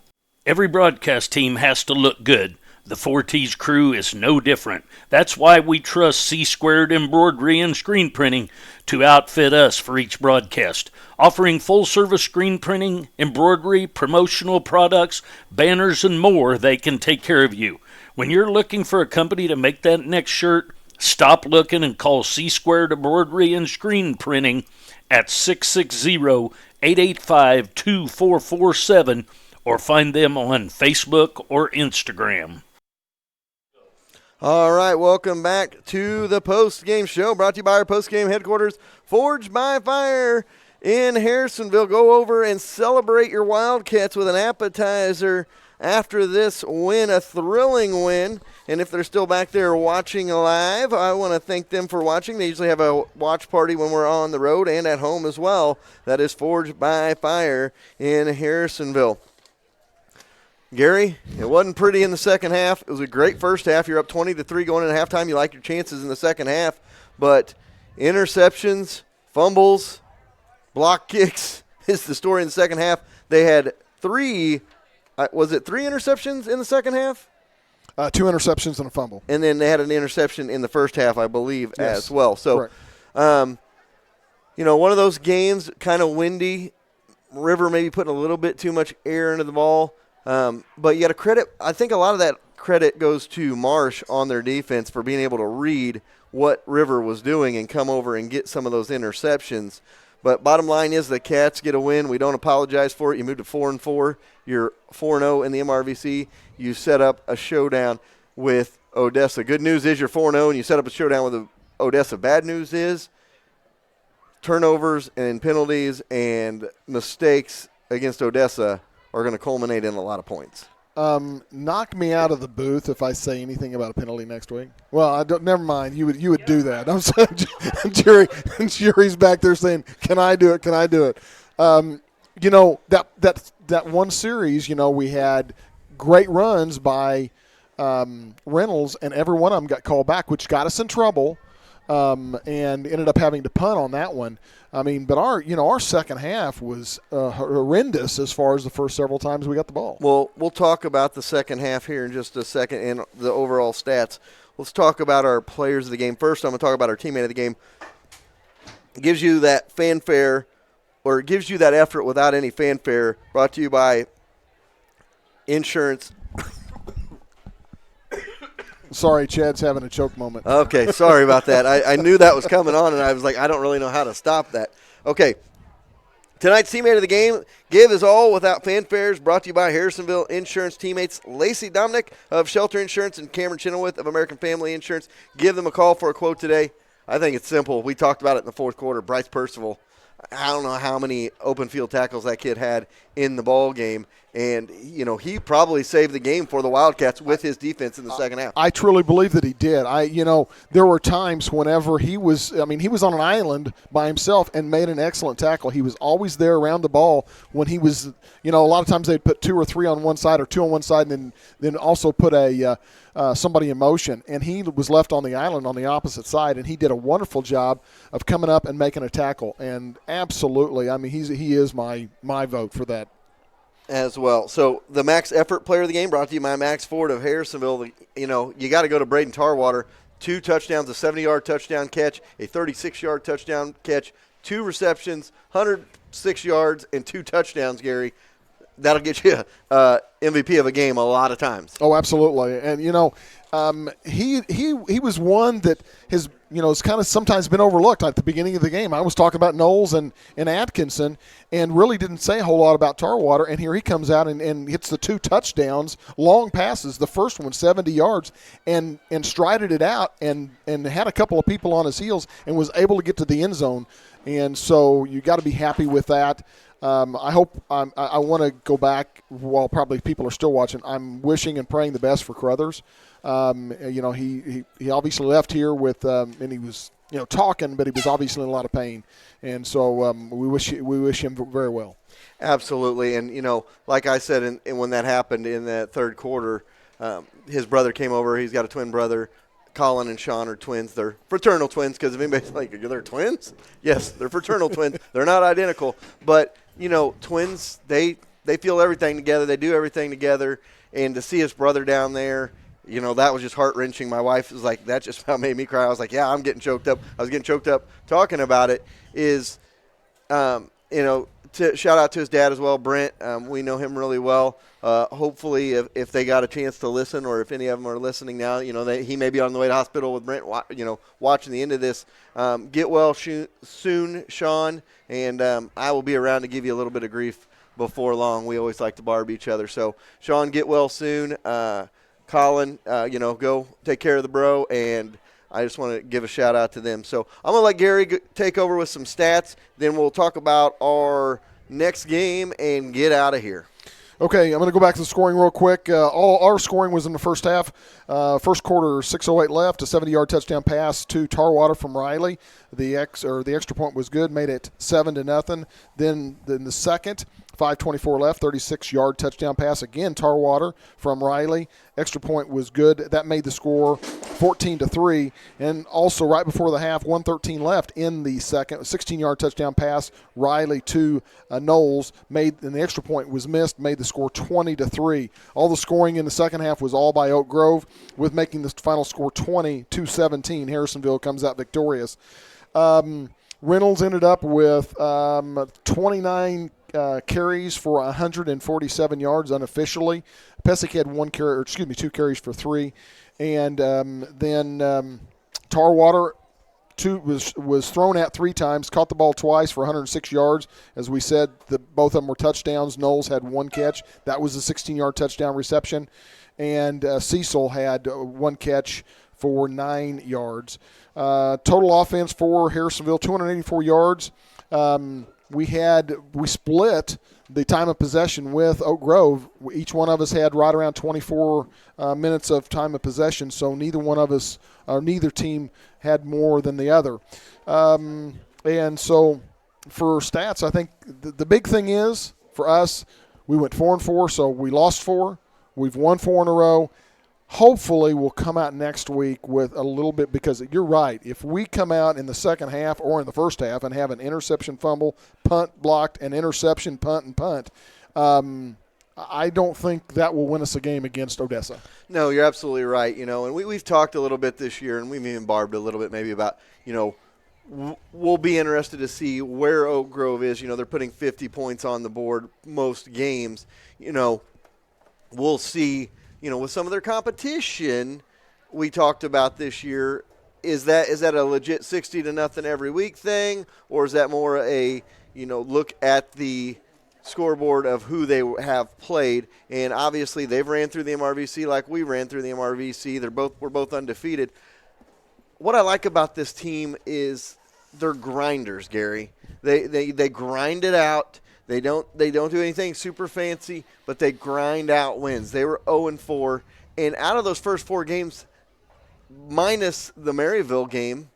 Every broadcast team has to look good. The 4T's crew is no different. That's why we trust C-Squared Embroidery and Screen Printing to outfit us for each broadcast. Offering full-service screen printing, embroidery, promotional products, banners, and more, they can take care of you. When you're looking for a company to make that next shirt, stop looking and call C-Squared Embroidery and Screen Printing at 660-885-2447 or find them on Facebook or Instagram. All right, welcome back to the Postgame Show, brought to you by our Postgame headquarters, Forged by Fire in Harrisonville. Go over and celebrate your Wildcats with an appetizer after this win, a thrilling win. And if they're still back there watching live, I want to thank them for watching. They usually have a watch party when we're on the road and at home as well. That is Forged by Fire in Harrisonville. Gary, it wasn't pretty in the second half. It was a great first half. You're up 20-3 going into halftime. You like your chances in the second half. But interceptions, fumbles, block kicks is the story in the second half. They had three interceptions in the second half? 2 interceptions and a fumble. And then they had an interception in the first half, I believe, as well. So, one of those games, kind of windy. River maybe putting a little bit too much air into the ball. But you got to credit, I think a lot of that credit goes to Marsh on their defense for being able to read what River was doing and come over and get some of those interceptions. But bottom line is the Cats get a win. We don't apologize for it. You moved to 4-4. You're 4-0 in the MRVC. You set up a showdown with Odessa. Good news is you're 4-0 and you set up a showdown with Odessa. Bad news is turnovers and penalties and mistakes against Odessa are going to culminate in a lot of points. Knock me out of the booth if I say anything about a penalty next week. Well, I don't. Never mind. You would do that. I'm sorry, Jerry's back there saying, "Can I do it? Can I do it?" That one series, we had great runs by Reynolds, and every one of them got called back, which got us in trouble, and ended up having to punt on that one. But our second half was horrendous as far as the first several times we got the ball. Well, we'll talk about the second half here in just a second and the overall stats. Let's talk about our players of the game. First, I'm going to talk about our teammate of the game. It gives you that fanfare, or it gives you that effort without any fanfare, brought to you by Insurance. Sorry, Chad's having a choke moment. Okay, sorry about that. I knew that was coming on, and I was like, I don't really know how to stop that. Okay, tonight's teammate of the game, Give is All Without Fanfares, brought to you by Harrisonville Insurance teammates Lacey Dominick of Shelter Insurance and Cameron Chenoweth of American Family Insurance. Give them a call for a quote today. I think it's simple. We talked about it in the fourth quarter. Bryce Percival, I don't know how many open field tackles that kid had in the ball game, And, he probably saved the game for the Wildcats with his defense in the second half. I truly believe that he did. There were times whenever he was on an island by himself and made an excellent tackle. He was always there around the ball when he was, a lot of times they'd put 2 or 3 on one side or 2 on one side and then also put somebody in motion. And he was left on the island on the opposite side, and he did a wonderful job of coming up and making a tackle. And absolutely, he is my vote for that. As well. So the max effort player of the game brought to you by Max Ford of Harrisonville. You got to go to Braden Tarwater. 2 touchdowns, a 70-yard touchdown catch, a 36-yard touchdown catch, 2 receptions, 106 yards, and 2 touchdowns, Gary. That'll get you MVP of a game a lot of times. Oh, absolutely. And, he was one that has, has kind of sometimes been overlooked at the beginning of the game. I was talking about Knowles and Atkinson and really didn't say a whole lot about Tarwater. And here he comes out and hits the 2 touchdowns, long passes. The first one, 70 yards, and strided it out and had a couple of people on his heels and was able to get to the end zone. And so you got to be happy with that. I hope I want to go back while probably people are still watching. I'm wishing and praying the best for Crothers. He obviously left here with and he was talking, but he was obviously in a lot of pain, and so we wish him very well. Absolutely, and like I said, and when that happened in that third quarter, his brother came over. He's got a twin brother. Colin and Sean are twins. They're fraternal twins because if anybody's like, they're twins? Yes, they're fraternal twins. They're not identical. But, twins, they feel everything together. They do everything together. And to see his brother down there, that was just heart-wrenching. My wife was like, that just about made me cry. I was like, yeah, I'm getting choked up. I was getting choked up talking about it. Shout out to his dad as well, Brent. We know him really well. Hopefully, if they got a chance to listen, or if any of them are listening now, he may be on the way to hospital with Brent. Watching the end of this. Get well soon, Sean, and I will be around to give you a little bit of grief before long. We always like to barb each other. So, Sean, get well soon. Colin, go take care of the bro, and I just want to give a shout out to them. So I'm going to let Gary take over with some stats. Then we'll talk about our next game and get out of here. Okay, I'm going to go back to the scoring real quick. All our scoring was in the first half. First quarter, 6:08 left, a 70-yard touchdown pass to Tarwater from Riley. The extra point was good, made it 7-0. Then in the second, 5:24 left, 36-yard touchdown pass again, Tarwater from Riley. Extra point was good. That made the score 14-3. And also right before the half, 1:13 left in the second, 16-yard touchdown pass, Riley to Knowles, and the extra point was missed, made the score 20-3. All the scoring in the second half was all by Oak Grove, with making the final score 20-17. Harrisonville comes out victorious. Reynolds ended up with 29 carries for 147 yards unofficially. Pesic had 2 carries for 3. And then Tarwater was thrown at 3 times, caught the ball twice for 106 yards. As we said, both of them were touchdowns. Knowles had 1 catch. That was a 16-yard touchdown reception. And Cecil had 1 catch for 9 yards. Total offense for Harrisonville, 284 yards. We split the time of possession with Oak Grove. Each one of us had right around 24 minutes of time of possession, so neither team had more than the other. And so for stats, I think the big thing is for us, we went 4-4, so we lost 4. We've won 4 in a row. Hopefully we'll come out next week with a little bit, because you're right. If we come out in the second half or in the first half and have an interception, fumble, punt blocked, and interception, punt, and punt, I don't think that will win us a game against Odessa. No, you're absolutely right. And we've talked a little bit this year, and we've even barbed a little bit maybe about, we'll be interested to see where Oak Grove is. They're putting 50 points on the board most games. We'll see. With some of their competition we talked about this year, is that a legit 60-0 every week thing, or is that more a, look at the scoreboard of who they have played? And obviously they've ran through the MRVC like we ran through the MRVC. We're both undefeated. What I like about this team is they're grinders, Gary. They grind it out. They don't do anything super fancy, but they grind out wins. They were 0-4, and out of those first 4 games, minus the Maryville game,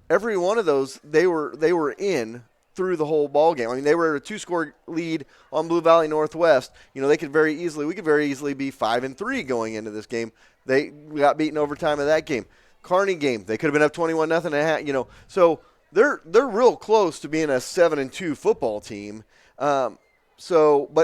every one of those they were in through the whole ball game. I mean, they were a 2-score lead on Blue Valley Northwest. We could very easily be 5-3 going into this game. They got beaten overtime of that game. Kearney game, they could have been up 21-0 at half. So they're real close to being a 7-2 football team. But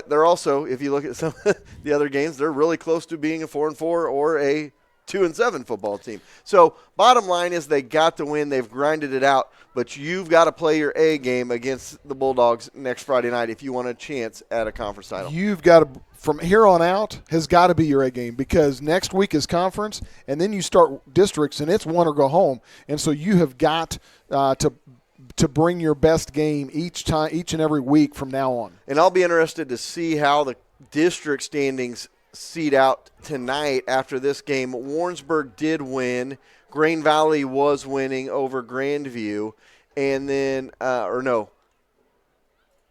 they're also, if you look at some of the other games, they're really close to being a 4-4 or a 2-7 football team. So bottom line is they got the win. They've grinded it out, but you've got to play your A game against the Bulldogs next Friday night if you want a chance at a conference title. You've got to, from here on out, has got to be your A game, because next week is conference, and then you start districts, and it's win or go home. And so you have got to bring your best game each and every week from now on. And I'll be interested to see how the district standings seed out tonight after this game. Warrensburg did win. Grain Valley was winning over Grandview. And then,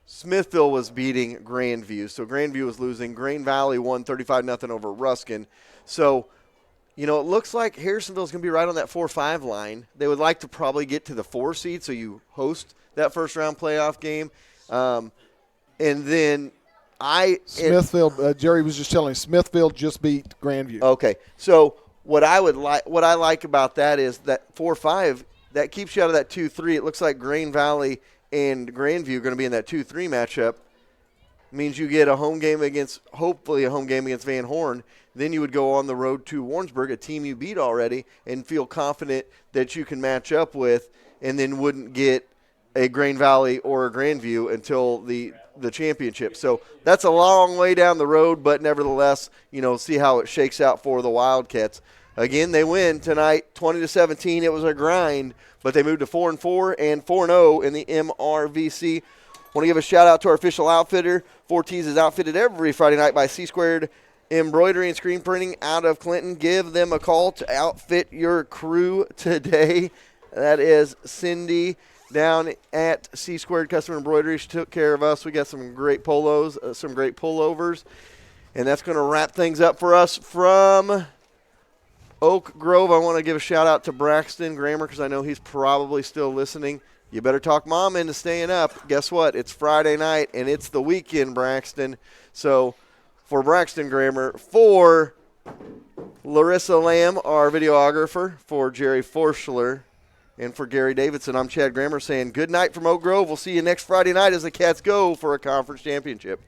Smithville was beating Grandview. So Grandview was losing. Grain Valley won 35-0 over Ruskin. So, it looks like Harrisonville's going to be right on that 4-5 line. They would like to probably get to the 4 seed, so you host that first-round playoff game. And then Smithville, Jerry was just telling me, Smithville just beat Grandview. Okay. So what I like about that is that 4-5, that keeps you out of that 2-3. It looks like Grain Valley and Grandview are going to be in that 2-3 matchup. Means you get hopefully a home game against Van Horn. Then you would go on the road to Warrensburg, a team you beat already, and feel confident that you can match up with, and then wouldn't get a Grain Valley or a Grandview until the championship. So that's a long way down the road, but nevertheless, see how it shakes out for the Wildcats. Again, they win tonight 20-17. It was a grind, but they moved to 4-4 and 4-0 in the MRVC. Want to give a shout-out to our official outfitter. 4Ts is outfitted every Friday night by C-Squared Embroidery and Screen Printing out of Clinton. Give them a call to outfit your crew today. That is Cindy down at C-Squared Custom Embroidery. She took care of us. We got some great polos, some great pullovers. And that's going to wrap things up for us from Oak Grove. I want to give a shout-out to Braxton Grammer because I know he's probably still listening. You better talk Mom into staying up. Guess what? It's Friday night, and it's the weekend, Braxton. So for Braxton Grammer, for Larissa Lamb, our videographer, for Jerry Forschler, and for Gary Davidson, I'm Chad Grammer saying good night from Oak Grove. We'll see you next Friday night as the Cats go for a conference championship.